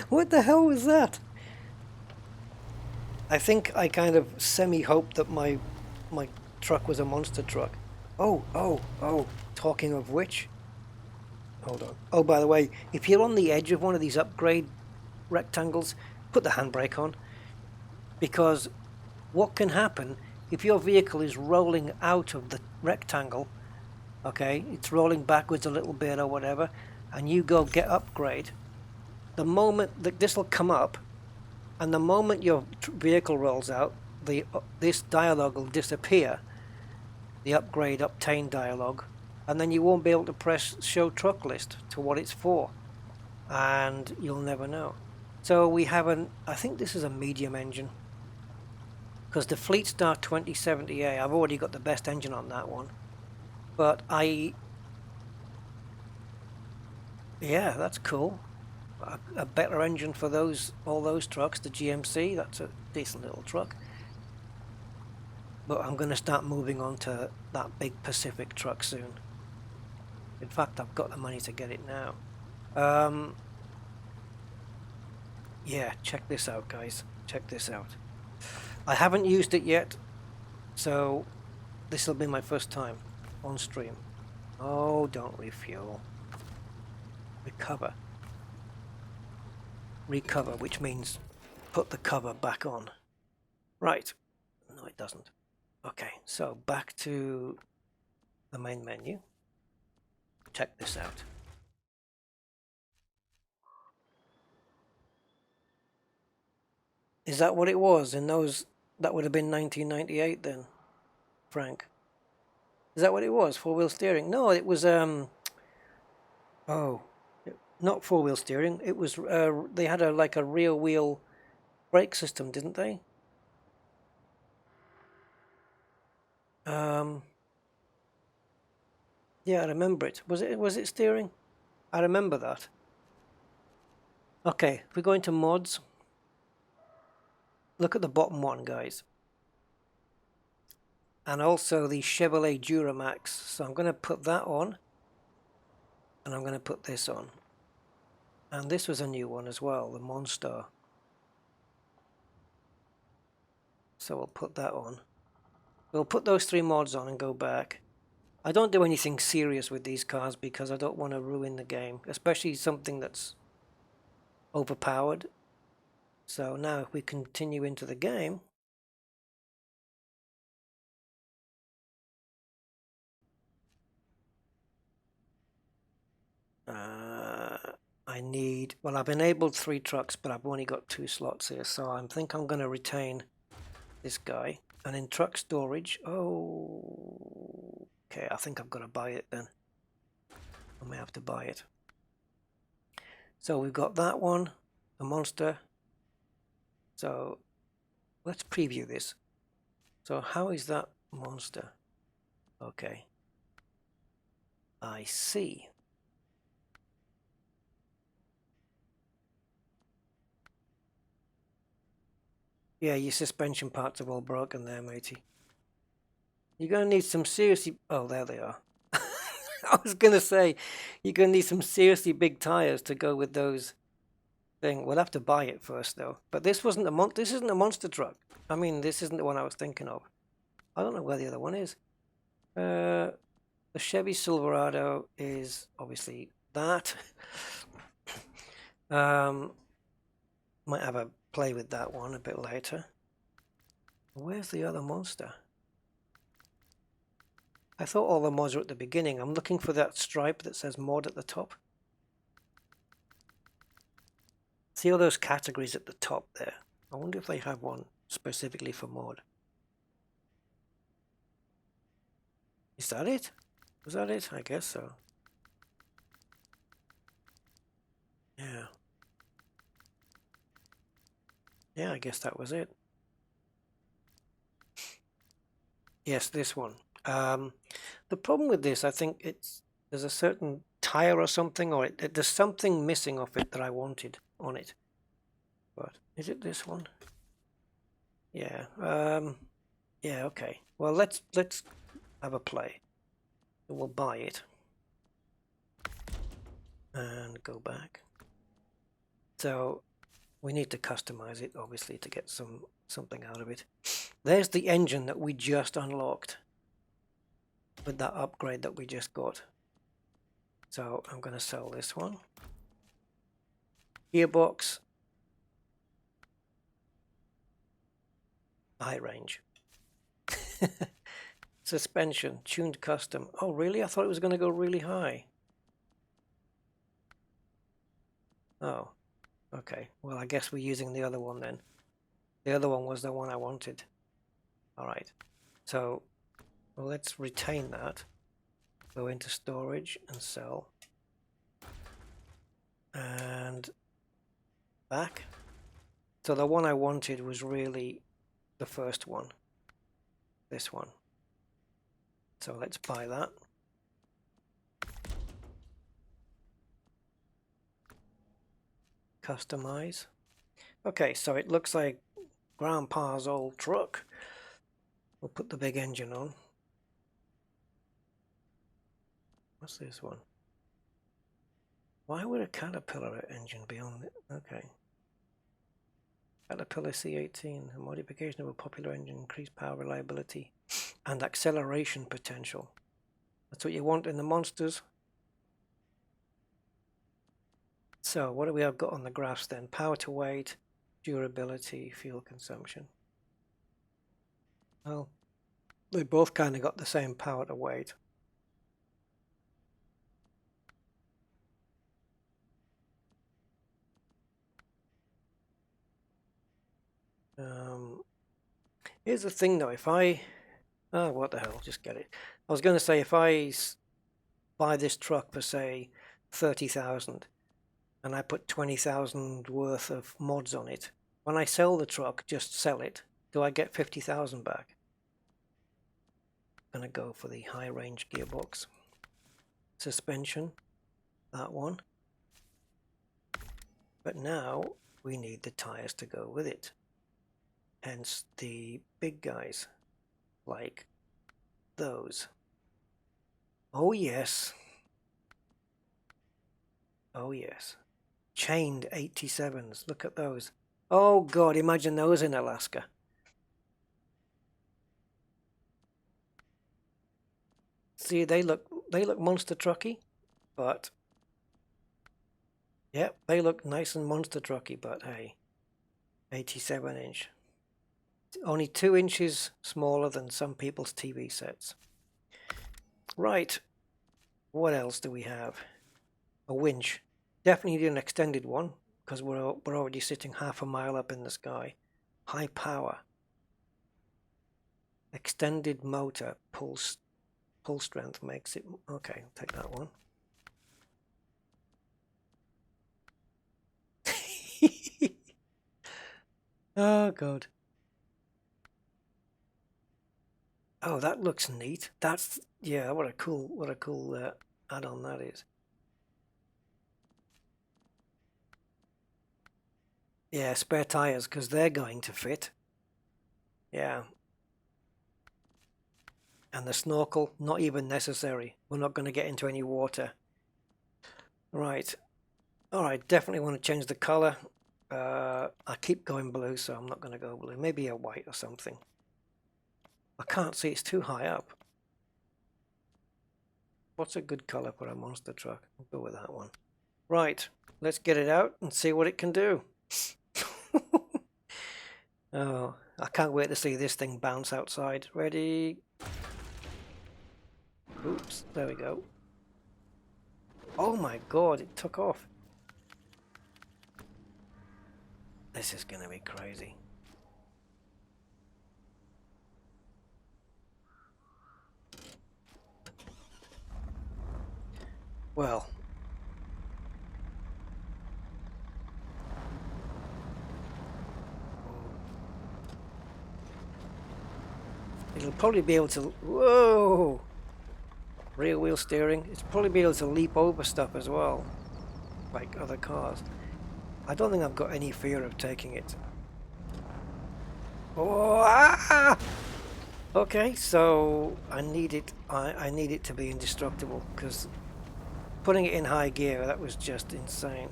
A: What the hell was that? I think I kind of semi-hoped that my truck was a monster truck. Oh, talking of which, hold on. Oh, by the way, if you're on the edge of one of these upgrade rectangles, put the handbrake on, because what can happen if your vehicle is rolling out of the rectangle, okay, it's rolling backwards a little bit or whatever, and you go get upgrade, the moment that this will come up, and the moment your vehicle rolls out, this dialogue will disappear, the upgrade obtain dialogue, and then you won't be able to press show truck list to what it's for, and you'll never know. So we have I think this is a medium engine, because the Fleetstar 2070A, I've already got the best engine on that one, but yeah, that's cool. A better engine for all those trucks. The GMC, that's a decent little truck. But I'm going to start moving on to that big Pacific truck soon. In fact, I've got the money to get it now. Yeah, check this out, guys. Check this out. I haven't used it yet, so this will be my first time on stream. Oh, don't refuel. Recover. Recover, which means put the cover back on. Right. No, it doesn't. Okay, so back to the main menu. Check this out. Is that what it was in those? That would have been 1998 then, Frank. Is that what it was? Four-wheel steering? No, it was oh, not four-wheel steering. It was they had like a rear wheel brake system, didn't they? Yeah, I remember it. Was it steering? I remember that. Okay, if we go into mods, look at the bottom one, guys. And also the Chevrolet Duramax. So I'm going to put that on, and I'm going to put this on. And this was a new one as well, the Monster. So we'll put that on. We'll put those three mods on and go back. I don't do anything serious with these cars because I don't want to ruin the game, especially something that's overpowered. So now if we continue into the game, well, I've enabled 3 trucks, but I've only got 2 slots here, so I think I'm going to retain this guy. And in truck storage, oh, okay, I think I've got to buy it then. I may have to buy it. So we've got that one, the Monster. So let's preview this. So how is that Monster? Okay. I see. Yeah, your suspension parts are all broken there, matey. You're going to need some seriously... Oh, there they are. I was going to say, you're going to need some seriously big tires to go with those thing. We'll have to buy it first, though. But this wasn't this isn't a monster truck. I mean, this isn't the one I was thinking of. I don't know where the other one is. The Chevy Silverado is obviously that. Might have a play with that one a bit later. Where's the other monster? I thought all the mods were at the beginning. I'm looking for that stripe that says mod at the top. See all those categories at the top there? I wonder if they have one specifically for mod. Is that it? Was that it? I guess so. Yeah. Yeah, I guess that was it. Yes, this one. The problem with this, I think there's a certain tire or something, or there's something missing off it that I wanted on it. But is it this one? Yeah. Yeah. Okay. Well, let's have a play. We'll buy it and go back. So we need to customize it, obviously, to get something out of it. There's the engine that we just unlocked with that upgrade that we just got. So I'm going to sell this one. Gearbox. High range. Suspension. Tuned custom. Oh, really? I thought it was going to go really high. Oh, okay. Well, I guess we're using the other one then. The other one was the one I wanted. All right. So well, let's retain that. Go into storage and sell. And back. So the one I wanted was really the first one. This one. So let's buy that. Customize. Okay, so it looks like Grandpa's old truck. We'll put the big engine on. What's this one? Why would a Caterpillar engine be on it? Okay. Caterpillar C18, a modification of a popular engine, increased power reliability and acceleration potential. That's what you want in the monsters. So what do we have got on the graphs then? Power to weight, durability, fuel consumption. Well, they both kind of got the same power to weight. Here's the thing though, if I... Oh, what the hell, just get it. I was going to say, if I buy this truck for, say, 30,000 and I put 20,000 worth of mods on it, when I sell the truck, just sell it, do I get 50,000 back? I'm going to go for the high range gearbox. Suspension, that one. But now we need the tires to go with it. Hence the big guys, like those. Oh yes. Oh yes. Chained 87s. Look at those. Oh God, imagine those in Alaska. See, they look monster trucky, but yep, they look nice and monster trucky, but hey, 87 inch. Only 2 inches smaller than some people's TV sets. Right. What else do we have? A winch. Definitely need an extended one because we're already sitting half a mile up in the sky. High power. Extended motor. Pull strength makes it... Okay, I'll take that one. Oh God. Oh, that looks neat. That's... Yeah, what a cool add-on that is. Yeah, spare tires because they're going to fit. Yeah. And the snorkel, not even necessary. We're not going to get into any water. Right. Alright, definitely want to change the color. I keep going blue, so I'm not going to go blue. Maybe a white or something. I can't see, it's too high up. What's a good color for a monster truck? I'll go with that one. Right, let's get it out and see what it can do. Oh, I can't wait to see this thing bounce outside. Ready? Oops, there we go. Oh my God, it took off. This is going to be crazy. Well, It'll probably be able to... Whoa! Rear wheel steering. It's probably be able to leap over stuff as well, like other cars. I don't think I've got any fear of taking it. Oh, ah! Okay, so I need it. I need it to be indestructible, because putting it in high gear, that was just insane.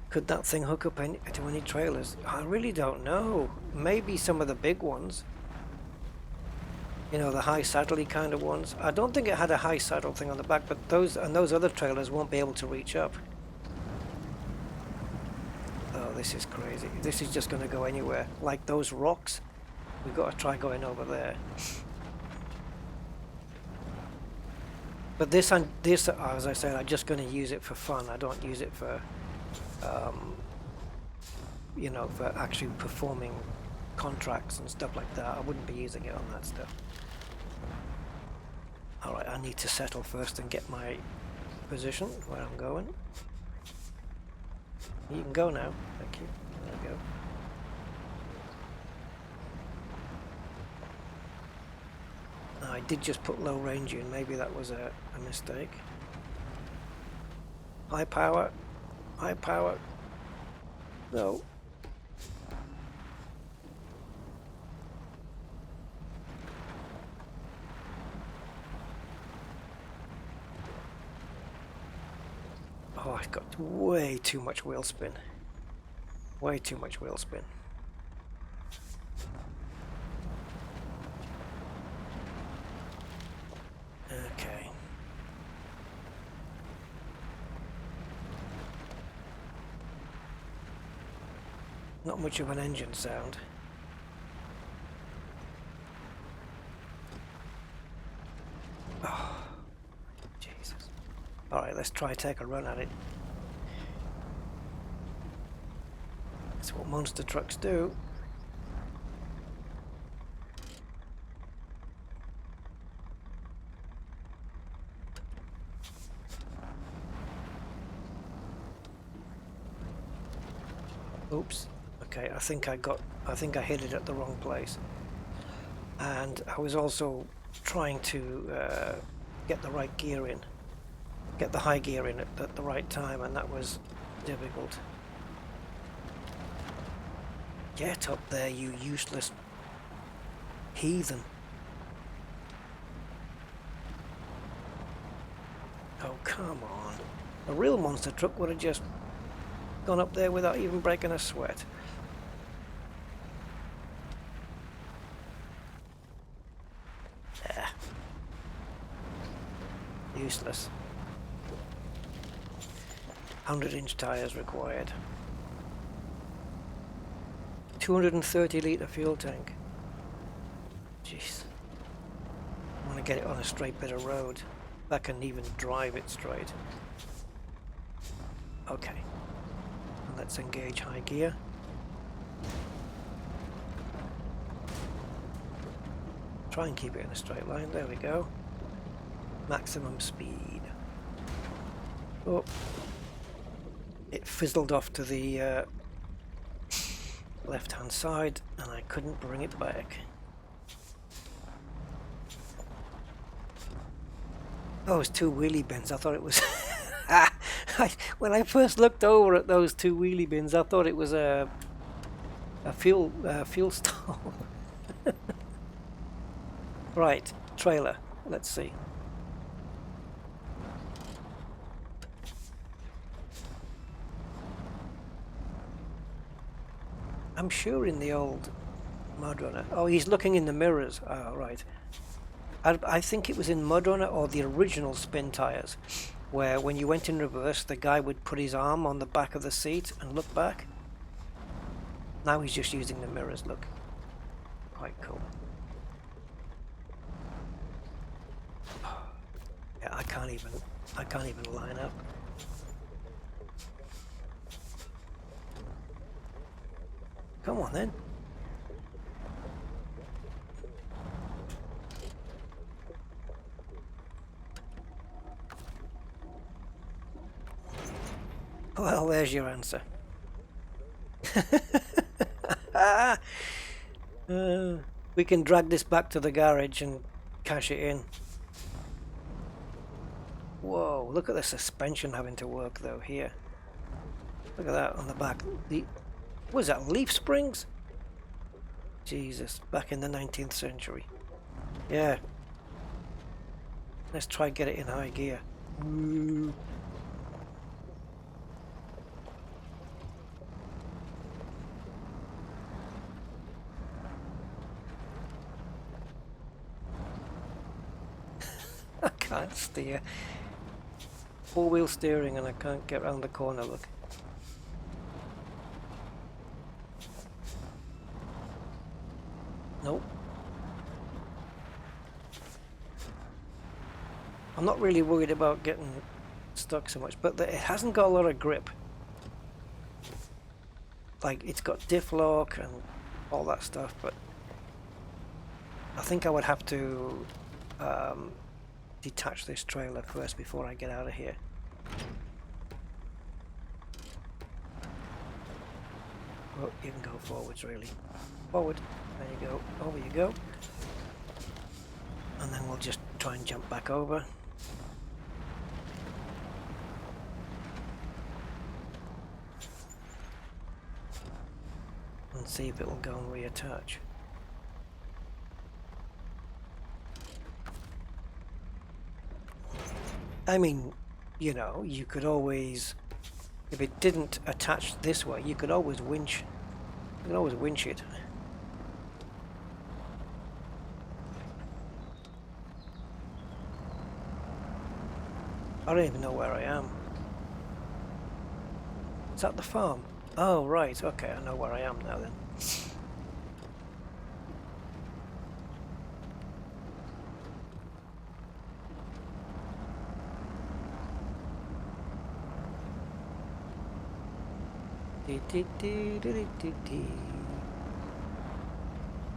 A: Could that thing hook up to any trailers? I really don't know. Maybe some of the big ones. You know, the high saddle-y kind of ones. I don't think it had a high saddle thing on the back, but those other trailers won't be able to reach up. Oh, this is crazy. This is just going to go anywhere. Like those rocks. We've got to try going over there. But this, as I said, I'm just going to use it for fun. I don't use it for, you know, for actually performing contracts and stuff like that. I wouldn't be using it on that stuff. Alright, I need to settle first and get my position where I'm going. You can go now. Thank you. There we go. I did just put low range in. Maybe that was a mistake. High power. High power. No. Oh, I've got way too much wheel spin. Way too much wheel spin. Okay. Not much of an engine sound. Oh, Jesus. Alright, let's try take a run at it. That's what monster trucks do. Oops. Okay, I think I hit it at the wrong place. And I was also trying to get the right gear in. Get the high gear in at the right time, and that was difficult. Get up there, you useless heathen. Oh, come on. A real monster truck would have just gone up there without even breaking a sweat. Yeah. Useless. 100-inch tires required. 230-litre fuel tank. Jeez. I want to get it on a straight bit of road that can even drive it straight. Okay. Let's engage high gear. Try and keep it in a straight line. There we go. Maximum speed. Oh. It fizzled off to the left hand side and I couldn't bring it back. Oh, it's two wheelie bins. I thought it was when I first looked over at those two wheelie bins, I thought it was a fuel stall. Right, trailer. Let's see. I'm sure in the old MudRunner. Oh, he's looking in the mirrors. Oh, right. I think it was in MudRunner or the original Spintires, where when you went in reverse, the guy would put his arm on the back of the seat and look back. Now he's just using the mirrors. Look, quite cool. Yeah, I can't even line up. Come on then. Well, there's your answer. We can drag this back to the garage and cash it in. Whoa, look at the suspension having to work though here. Look at that on the back. What is that, leaf springs? Jesus, back in the 19th century. Yeah. Let's try get it in high gear. Woo. I can't steer. Four-wheel steering and I can't get around the corner, look. Nope. I'm not really worried about getting stuck so much, but it hasn't got a lot of grip. Like, it's got diff lock and all that stuff, but I think I would have to detach this trailer first before I get out of here. Oh, you can go forwards, really. Forward. There you go. Over you go. And then we'll just try and jump back over. And see if it will go and reattach. I mean, you know, you could always, if it didn't attach this way, you could always winch. You can always winch it. I don't even know where I am. Is that the farm? Oh, right. Okay, I know where I am now then.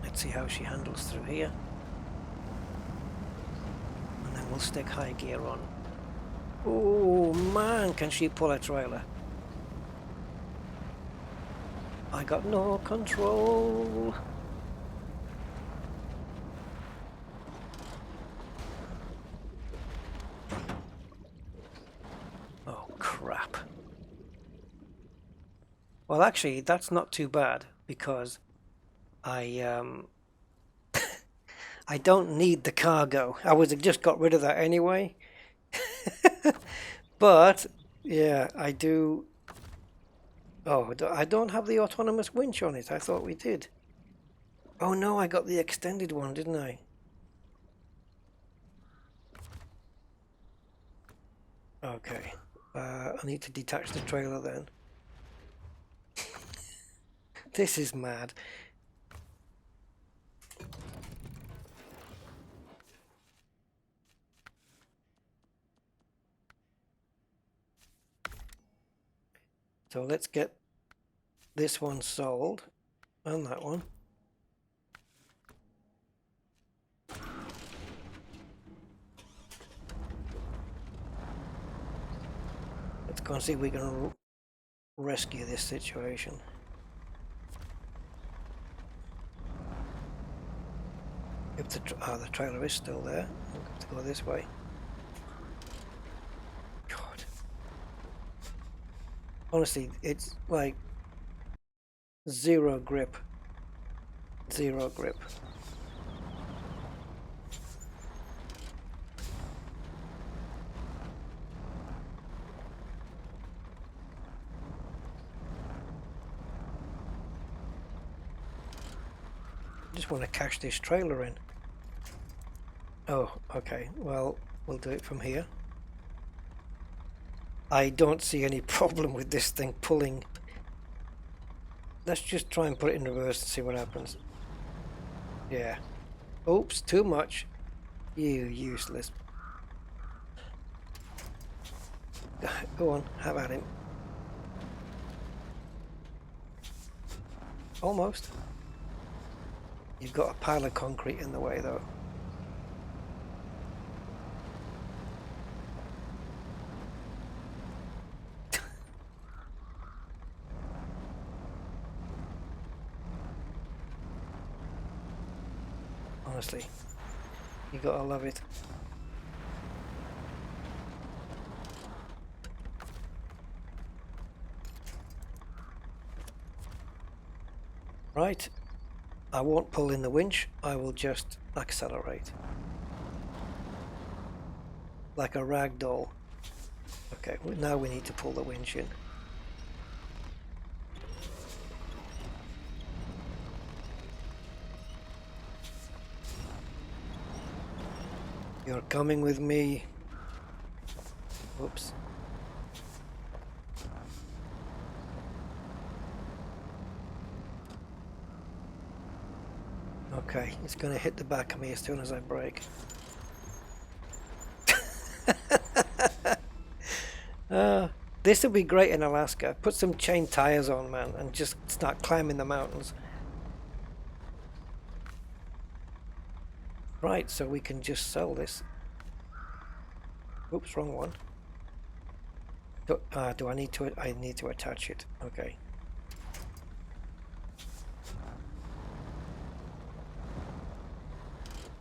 A: Let's see how she handles through here. And then we'll stick high gear on. Oh man, can she pull a trailer? I got no control. Oh crap. Well, actually, that's not too bad because I I don't need the cargo. I would have just got rid of that anyway. But yeah, I do. Oh, I don't have the autonomous winch on it. I thought we did. Oh no, I got the extended one, didn't I? Okay. I need to detach the trailer then. This is mad. So let's get this one sold and that one. Let's go and see if we can rescue this situation. If the trailer is still there, we'll have to go this way. God. Honestly, it's like zero grip. Zero grip. I just want to cash this trailer in. Oh, okay. Well, we'll do it from here. I don't see any problem with this thing pulling. Let's just try and put it in reverse and see what happens. Yeah. Oops, too much. You useless. Go on, have at him. Almost. You've got a pile of concrete in the way though. honestly. You gotta love it. Right, I won't pull in the winch, I will just accelerate. Like a rag doll. Okay, now we need to pull the winch in. You're coming with me. Whoops. Okay, it's going to hit the back of me as soon as I brake. This would be great in Alaska. Put some chain tires on, man, and just start climbing the mountains. Right, so we can just sell this. Oops, wrong one. Do I need to? I need to attach it. Okay.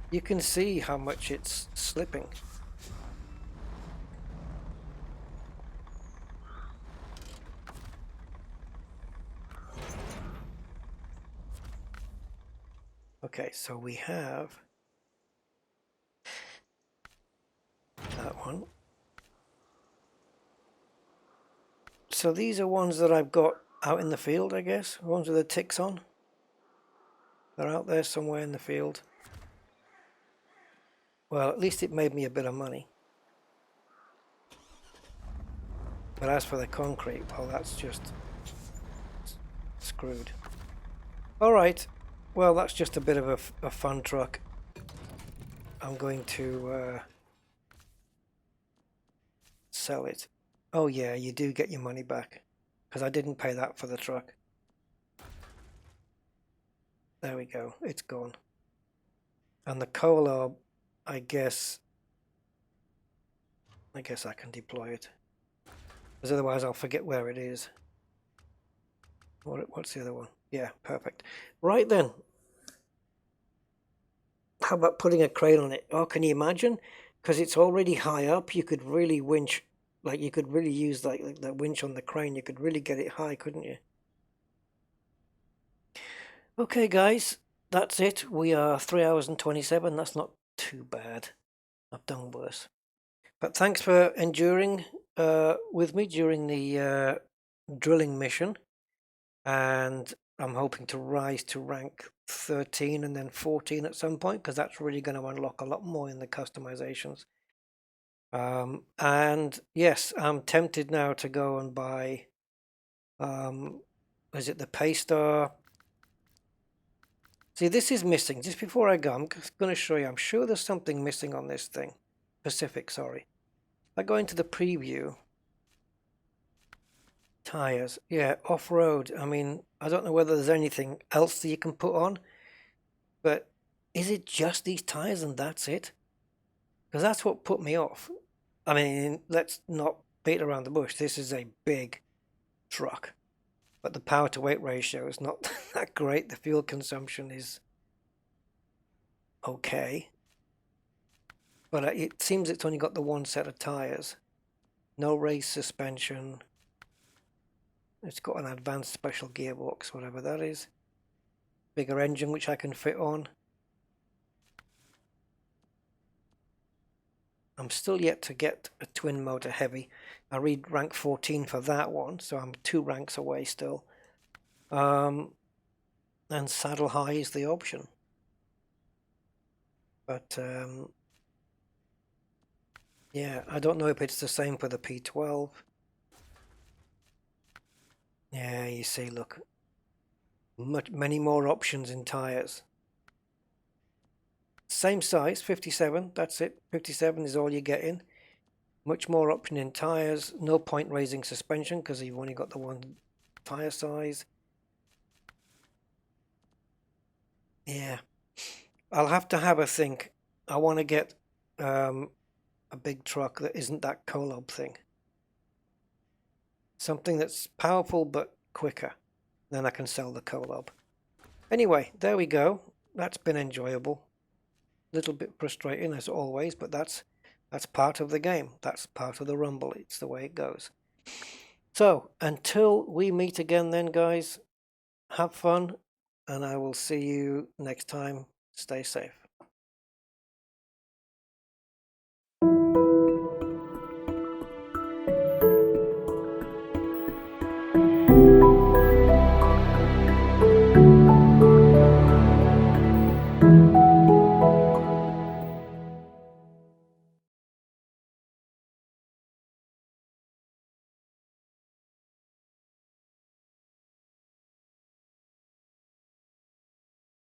A: You can see how much it's slipping. Okay, so we have that one. So these are ones that I've got out in the field, I guess. Ones with the ticks on. They're out there somewhere in the field. Well, at least it made me a bit of money. But as for the concrete, well, that's just screwed. Alright, well, that's just a bit of a fun truck. I'm going to sell it. Oh yeah, you do get your money back, because I didn't pay that for the truck. There we go, it's gone. And the coal orb, I guess I can deploy it, because otherwise I'll forget where it is. What's the other one? Yeah, perfect. Right then, how about putting a crane on it? Oh, can you imagine? Because it's already high up, you could really winch, like you could really use like the winch on the crane. You could really get it high, couldn't you? Okay, guys, that's it. We are 3 hours and 27. That's not too bad. I've done worse. But thanks for enduring with me during the drilling mission. And I'm hoping to rise to rank 13 and then 14 at some point, because that's really going to unlock a lot more in the customizations. And yes, I'm tempted now to go and buy, is it the Paystar? See, this is missing. Just before I go, I'm going to show you. I'm sure there's something missing on this thing. Pacific, sorry. I go into the preview. Tires. Yeah, off-road. I mean, I don't know whether there's anything else that you can put on, but is it just these tires and that's it? Because that's what put me off. I mean, let's not beat around the bush. This is a big truck, but the power to weight ratio is not that great. The fuel consumption is okay, but it seems it's only got the one set of tires. No race suspension. It's got an advanced special gearbox, whatever that is. Bigger engine which I can fit on. I'm still yet to get a twin motor heavy. I read rank 14 for that one, so I'm 2 ranks away still. And saddle high is the option. But yeah, I don't know if it's the same for the P12. Yeah, you see, look, many more options in tires. Same size, 57, that's it. 57 is all you're getting. Much more option in tires. No point raising suspension because you've only got the one tire size. Yeah, I'll have to have a think. I want to get a big truck that isn't that Kolob thing. Something that's powerful but quicker. Then I can sell the Kolob. Anyway, there we go. That's been enjoyable. little bit frustrating as always, but that's part of the game. That's part of the rumble. It's the way it goes. So until we meet again then, guys, have fun, and I will see you next time. Stay safe.